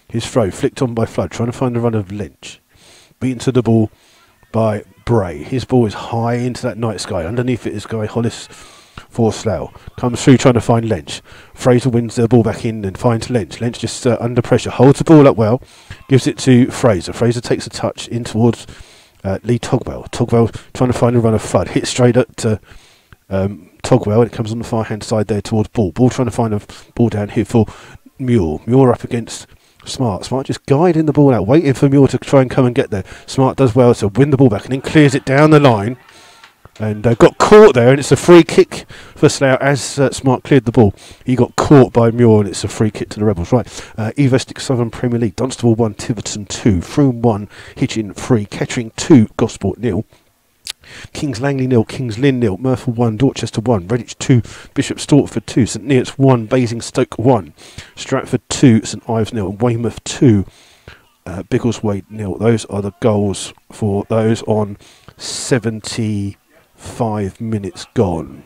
His throw flicked on by Flood. Trying to find the run of Lynch. Beaten to the ball by Bray. His ball is high into that night sky. Underneath it is Guy Hollis for Slough. Comes through trying to find Lynch. Fraser wins the ball back in and finds Lynch. Lynch just under pressure. Holds the ball up well. Gives it to Fraser. Fraser takes a touch in towards Lee Togwell. Togwell trying to find a run of Flood. Hit straight at Togwell. It comes on the far hand side there towards Ball. Ball trying to find a ball down here for Muir. Muir up against Smart. Smart just guiding the ball out, waiting for Muir to try and come and get there. Smart does well to win the ball back and then clears it down the line. And got caught there, and it's a free kick for Slough as Smart cleared the ball. He got caught by Muir, and it's a free kick to the Rebels. Right, Evestic Southern Premier League. Dunstable 1, Tiverton 2, Froome 1, Hitchin 3, Kettering 2, Gosport 0. Kings Langley 0, Kings Lynn 0, Murphy 1, Dorchester 1, Redditch 2, Bishop Stortford 2, St Neots 1, Basingstoke 1, Stratford 2, St Ives 0, and Weymouth 2, Biggleswade 0. Those are the goals for those on 75 minutes gone.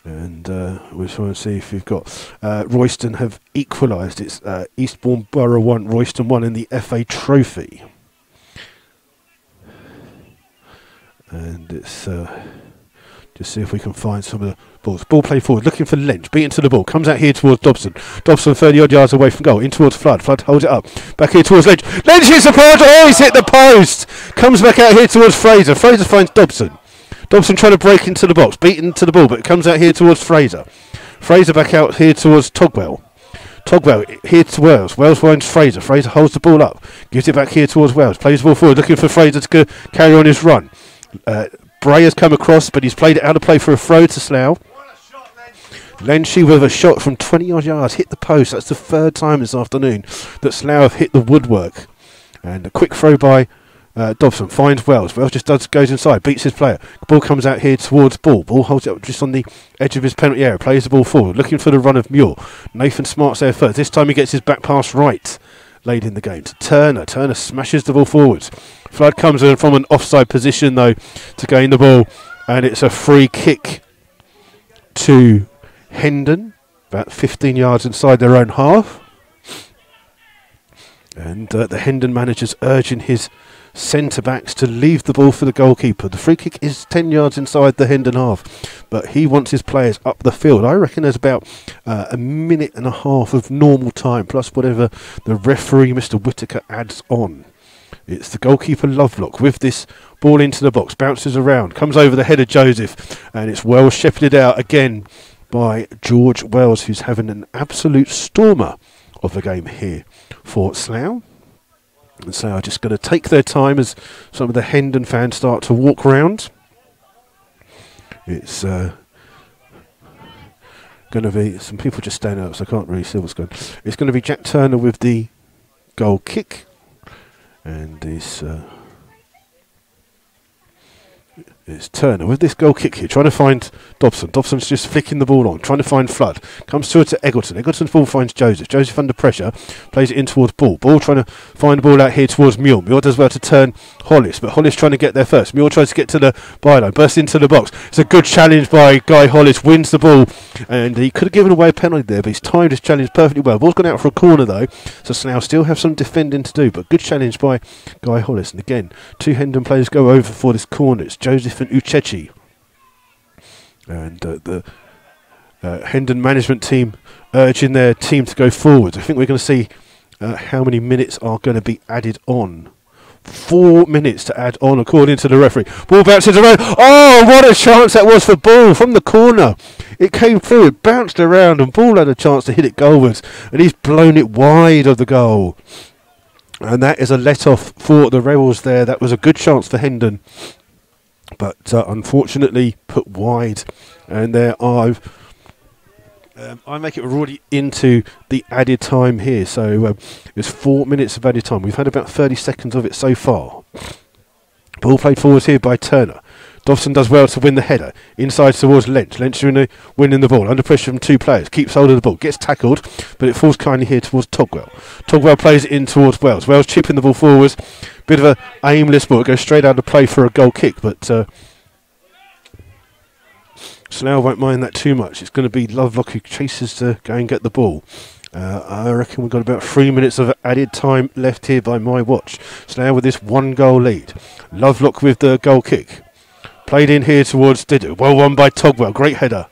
And we're trying to see if we've got Royston have equalised. It's Eastbourne Borough 1, Royston 1 in the FA Trophy. And it's just see if we can find some of the balls. Ball play forward, looking for Lynch, beaten to the ball, comes out here towards Dobson. Dobson 30 odd yards away from goal, in towards Flood. Flood holds it up, back here towards Lynch. Lynch hits the post, oh, he's hit the post! Comes back out here towards Fraser. Fraser finds Dobson. Dobson trying to break into the box, beaten to the ball, but it comes out here towards Fraser. Fraser back out here towards Togwell. Togwell here to Wells. Wells finds Fraser. Fraser holds the ball up, gives it back here towards Wells. Plays the ball forward, looking for Fraser to carry on his run. Bray has come across, but he's played it out of play for a throw to Slough. Lenshi with a shot from 20 odd yards, hit the post. That's the third time this afternoon that Slough have hit the woodwork. And a quick throw by Dobson finds Wells. Wells just goes inside, beats his player. The ball comes out here towards Ball. Ball holds it up just on the edge of his penalty area, plays the ball forward, looking for the run of Muir. Nathan Smart's there first. This time he gets his back pass right, late in the game, to Turner. Turner smashes the ball forwards. Flood comes in from an offside position, though, to gain the ball. And it's a free kick to Hendon, about 15 yards inside their own half. And the Hendon manager's urging his centre-backs to leave the ball for the goalkeeper. The free kick is 10 yards inside the Hendon half, but he wants his players up the field. I reckon there's about a minute and a half of normal time, plus whatever the referee, Mr. Whittaker, adds on. It's the goalkeeper Lovelock with this ball into the box, bounces around, comes over the head of Joseph, and it's well shepherded out again by George Wells, who's having an absolute stormer of a game here for Slough. And so I'm just going to take their time as some of the Hendon fans start to walk round. It's going to be some people just standing up, so I can't really see what's going on. It's going to be Jack Turner with the goal kick. And it's Turner with this goal kick here, trying to find Dobson. Dobson's just flicking the ball on, trying to find Flood. Comes through to Eggleton. Eggleton's ball finds Joseph. Joseph under pressure, plays it in towards Ball. Ball trying to find the ball out here towards Muir. Muir does well to turn Hollis, but Hollis trying to get there first. Muir tries to get to the byline, bursts into the box. It's a good challenge by Guy Hollis, wins the ball, and he could have given away a penalty there, but he's timed his challenge perfectly well. Ball's gone out for a corner though, so Slough still have some defending to do, but good challenge by Guy Hollis. And again, two Hendon players go over for this corner. It's Joseph and Uchechi. And the Hendon management team urging their team to go forward. I think we're going to see how many minutes are going to be added on. 4 minutes to add on, according to the referee. Ball bounces around. Oh, what a chance that was for Ball from the corner. It came through, it bounced around, and Ball had a chance to hit it goalwards. And he's blown it wide of the goal. And that is a let-off for the Rebels there. That was a good chance for Hendon, but unfortunately put wide. And there I make it already into the added time here. So it's 4 minutes of added time. We've had about 30 seconds of it so far. Ball played forward here by Turner. Dobson does well to win the header. Inside towards Lynch. Lynch winning the ball. Under pressure from two players. Keeps hold of the ball. Gets tackled, but it falls kindly here towards Togwell. Togwell plays it in towards Wells. Wells chipping the ball forwards. Bit of a aimless ball. It goes straight out of play for a goal kick, but Slough won't mind that too much. It's going to be Lovelock who chases to go and get the ball. I reckon we've got about 3 minutes of added time left here by my watch. Slough with this 1 goal lead. Lovelock with the goal kick. Played in here towards Didu. Well won by Togwell. Great header.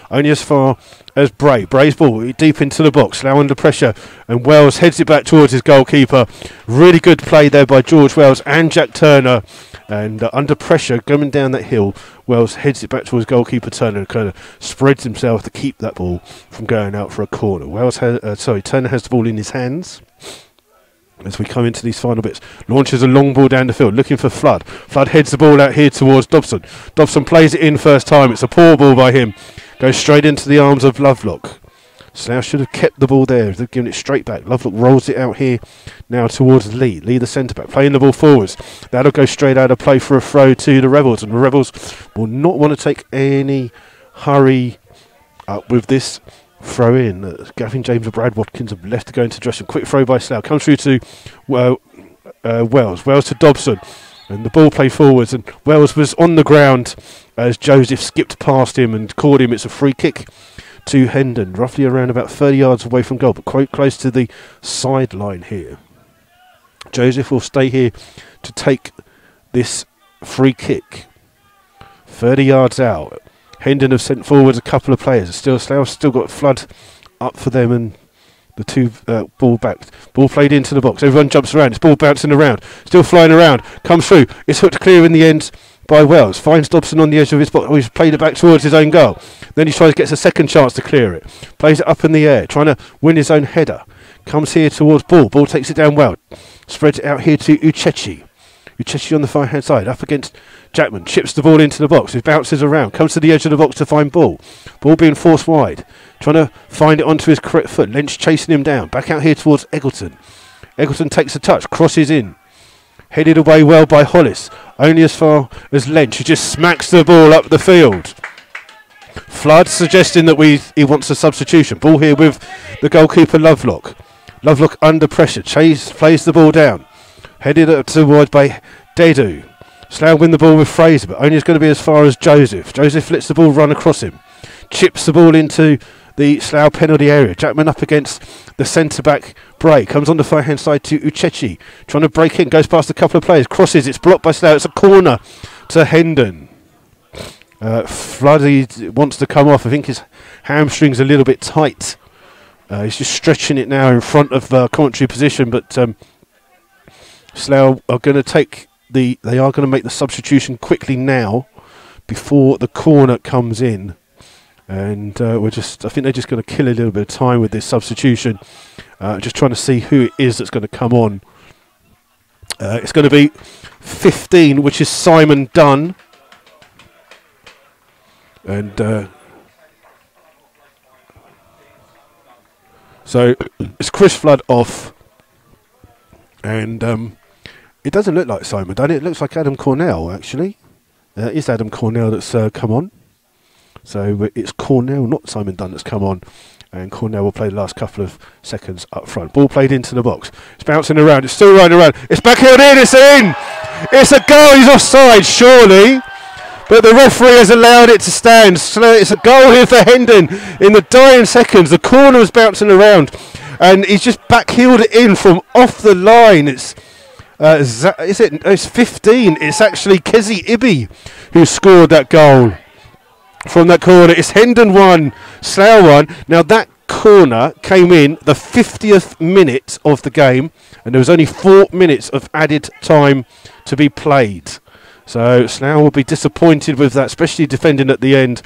Only as far as Bray. Bray's ball deep into the box. Slough under pressure. And Wells heads it back towards his goalkeeper. Really good play there by George Wells and Jack Turner. And under pressure, coming down that hill, Wells heads it back towards goalkeeper Turner and kind of spreads himself to keep that ball from going out for a corner. Turner has the ball in his hands. As we come into these final bits, launches a long ball down the field, looking for Flood. Flood heads the ball out here towards Dobson. Dobson plays it in first time. It's a poor ball by him. Goes straight into the arms of Lovelock. Slough should have kept the ball there. They've given it straight back. Lovelock rolls it out here now towards Lee. Lee, the centre-back, playing the ball forwards. That'll go straight out of play for a throw to the Rebels. And the Rebels will not want to take any hurry up with this throw in. Gavin James and Brad Watkins have left to go into dressing. Quick throw by Slough. Comes through to Wells. Wells to Dobson. And the ball played forwards. And Wells was on the ground as Joseph skipped past him and caught him. It's a free kick to Hendon, roughly around about 30 yards away from goal, but quite close to the sideline here. Joseph will stay here to take this free kick. 30 yards out. Hendon have sent forward a couple of players. Slough still got Flood up for them, and the two ball backed. Ball played into the box. Everyone jumps around. It's ball bouncing around. Still flying around. Comes through. It's hooked clear in the end by Wells. Finds Dobson on the edge of his box. He's played it back towards his own goal. Then he gets a second chance to clear it. Plays it up in the air, trying to win his own header. Comes here towards Ball. Ball takes it down well. Spreads it out here to Uchechi. Uchechi on the far hand side, up against Jackman, chips the ball into the box, it bounces around, comes to the edge of the box to find ball being forced wide, trying to find it onto his correct foot, Lynch chasing him down, back out here towards Eggleton. Eggleton takes a touch, crosses in, headed away well by Hollis, only as far as Lynch, who just smacks the ball up the field. Flood suggesting that he wants a substitution. Ball here with the goalkeeper Lovelock. Lovelock under pressure, plays the ball down, headed up towards by Dedu. Slough win the ball with Fraser, but only is going to be as far as Joseph. Joseph lets the ball run across him, chips the ball into the Slough penalty area. Jackman up against the centre-back Bray, comes on the far-hand side to Uchechi, trying to break in, goes past a couple of players, crosses, it's blocked by Slough, it's a corner to Hendon. Floody wants to come off, I think his hamstring's a little bit tight. He's just stretching it now in front of commentary position, but Slough are going to make the substitution quickly now before the corner comes in. And I think they're just going to kill a little bit of time with this substitution. Just trying to see who it is that's going to come on. It's going to be 15, which is Simon Dunn. And so it's Chris Flood off. And it doesn't look like Simon Dunn. It looks like Adam Cornell, actually. It's Adam Cornell that's come on. So it's Cornell, not Simon Dunn, that's come on. And Cornell will play the last couple of seconds up front. Ball played into the box. It's bouncing around. It's still running around. It's backheeled in. It's in. It's a goal. He's offside, surely. But the referee has allowed it to stand. So it's a goal here for Hendon in the dying seconds. The corner was bouncing around. And he's just backheeled it in from off the line. It's 15. It's actually Kezi Ibi who scored that goal. From that corner, it's Hendon 1, Slough 1. Now that corner came in the 50th minute of the game, and there was only 4 minutes of added time to be played. So Slough will be disappointed with that, especially defending at the end.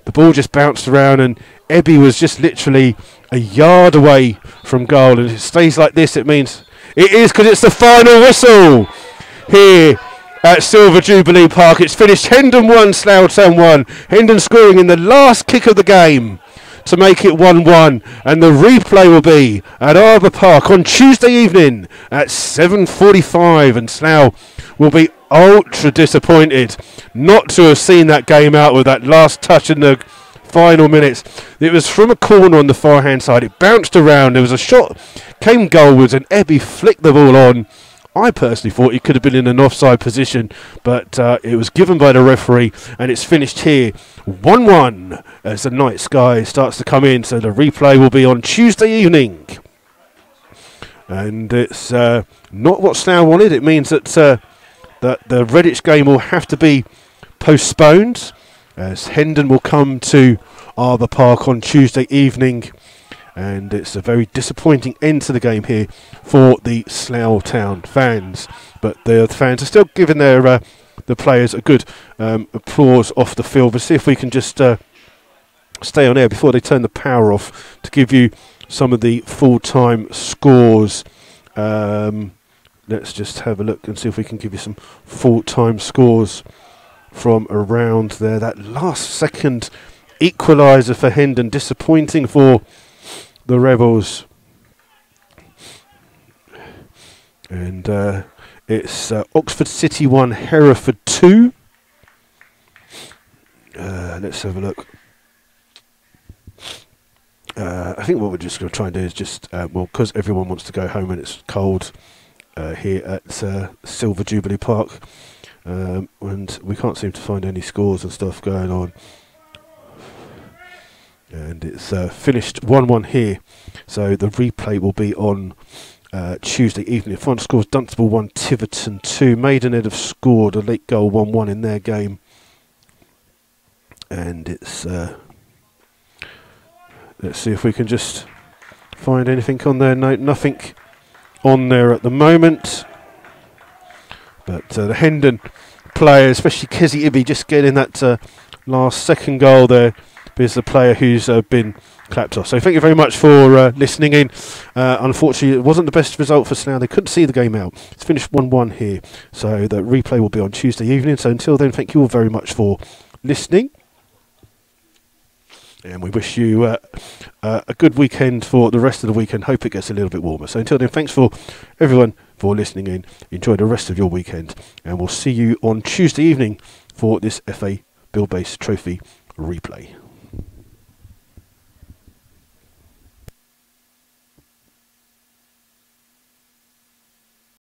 The ball just bounced around, and Ebby was just literally a yard away from goal. And if it stays like this, it means it is, because it's the final whistle here at Silver Jubilee Park. It's finished Hendon 1, Slough Town 1. Hendon scoring in the last kick of the game to make it 1-1. And the replay will be at Arbour Park on Tuesday evening at 7:45. And Slough will be ultra disappointed not to have seen that game out with that last touch in the final minutes. It was from a corner on the far hand side. It bounced around. There was a shot, came goalwards, and Ebby flicked the ball on. I personally thought he could have been in an offside position, but it was given by the referee, and it's finished here 1-1 as the night sky starts to come in. So the replay will be on Tuesday evening, and it's not what Slough wanted. It means that that the Redditch game will have to be postponed, as Hendon will come to Arbour Park on Tuesday evening. And it's a very disappointing end to the game here for the Slough Town fans. But the fans are still giving their the players a good applause off the field. But see if we can just stay on air before they turn the power off to give you some of the full-time scores. Let's just have a look and see if we can give you some full-time scores from around there. That last second equaliser for Hendon, disappointing for the Rebels. And it's Oxford City 1, Hereford 2. Let's have a look. I think what we're just going to try and do is just, because everyone wants to go home and it's cold here at Silver Jubilee Park, and we can't seem to find any scores and stuff going on. And it's finished 1-1 here. So the replay will be on Tuesday evening. Final scores: Dunstable 1, Tiverton 2. Maidenhead have scored a late goal 1-1 in their game. And it's let's see if we can just find anything on there. No, nothing on there at the moment. But the Hendon players, especially Kezi Ibi, just getting that last second goal there is the player who's been clapped off. So thank you very much for listening in. Unfortunately, it wasn't the best result for Slough. They couldn't see the game out. It's finished 1-1 here. So the replay will be on Tuesday evening. So until then, thank you all very much for listening. And we wish you a good weekend for the rest of the weekend. Hope it gets a little bit warmer. So until then, thanks for everyone for listening in. Enjoy the rest of your weekend. And we'll see you on Tuesday evening for this FA Build Base Trophy replay.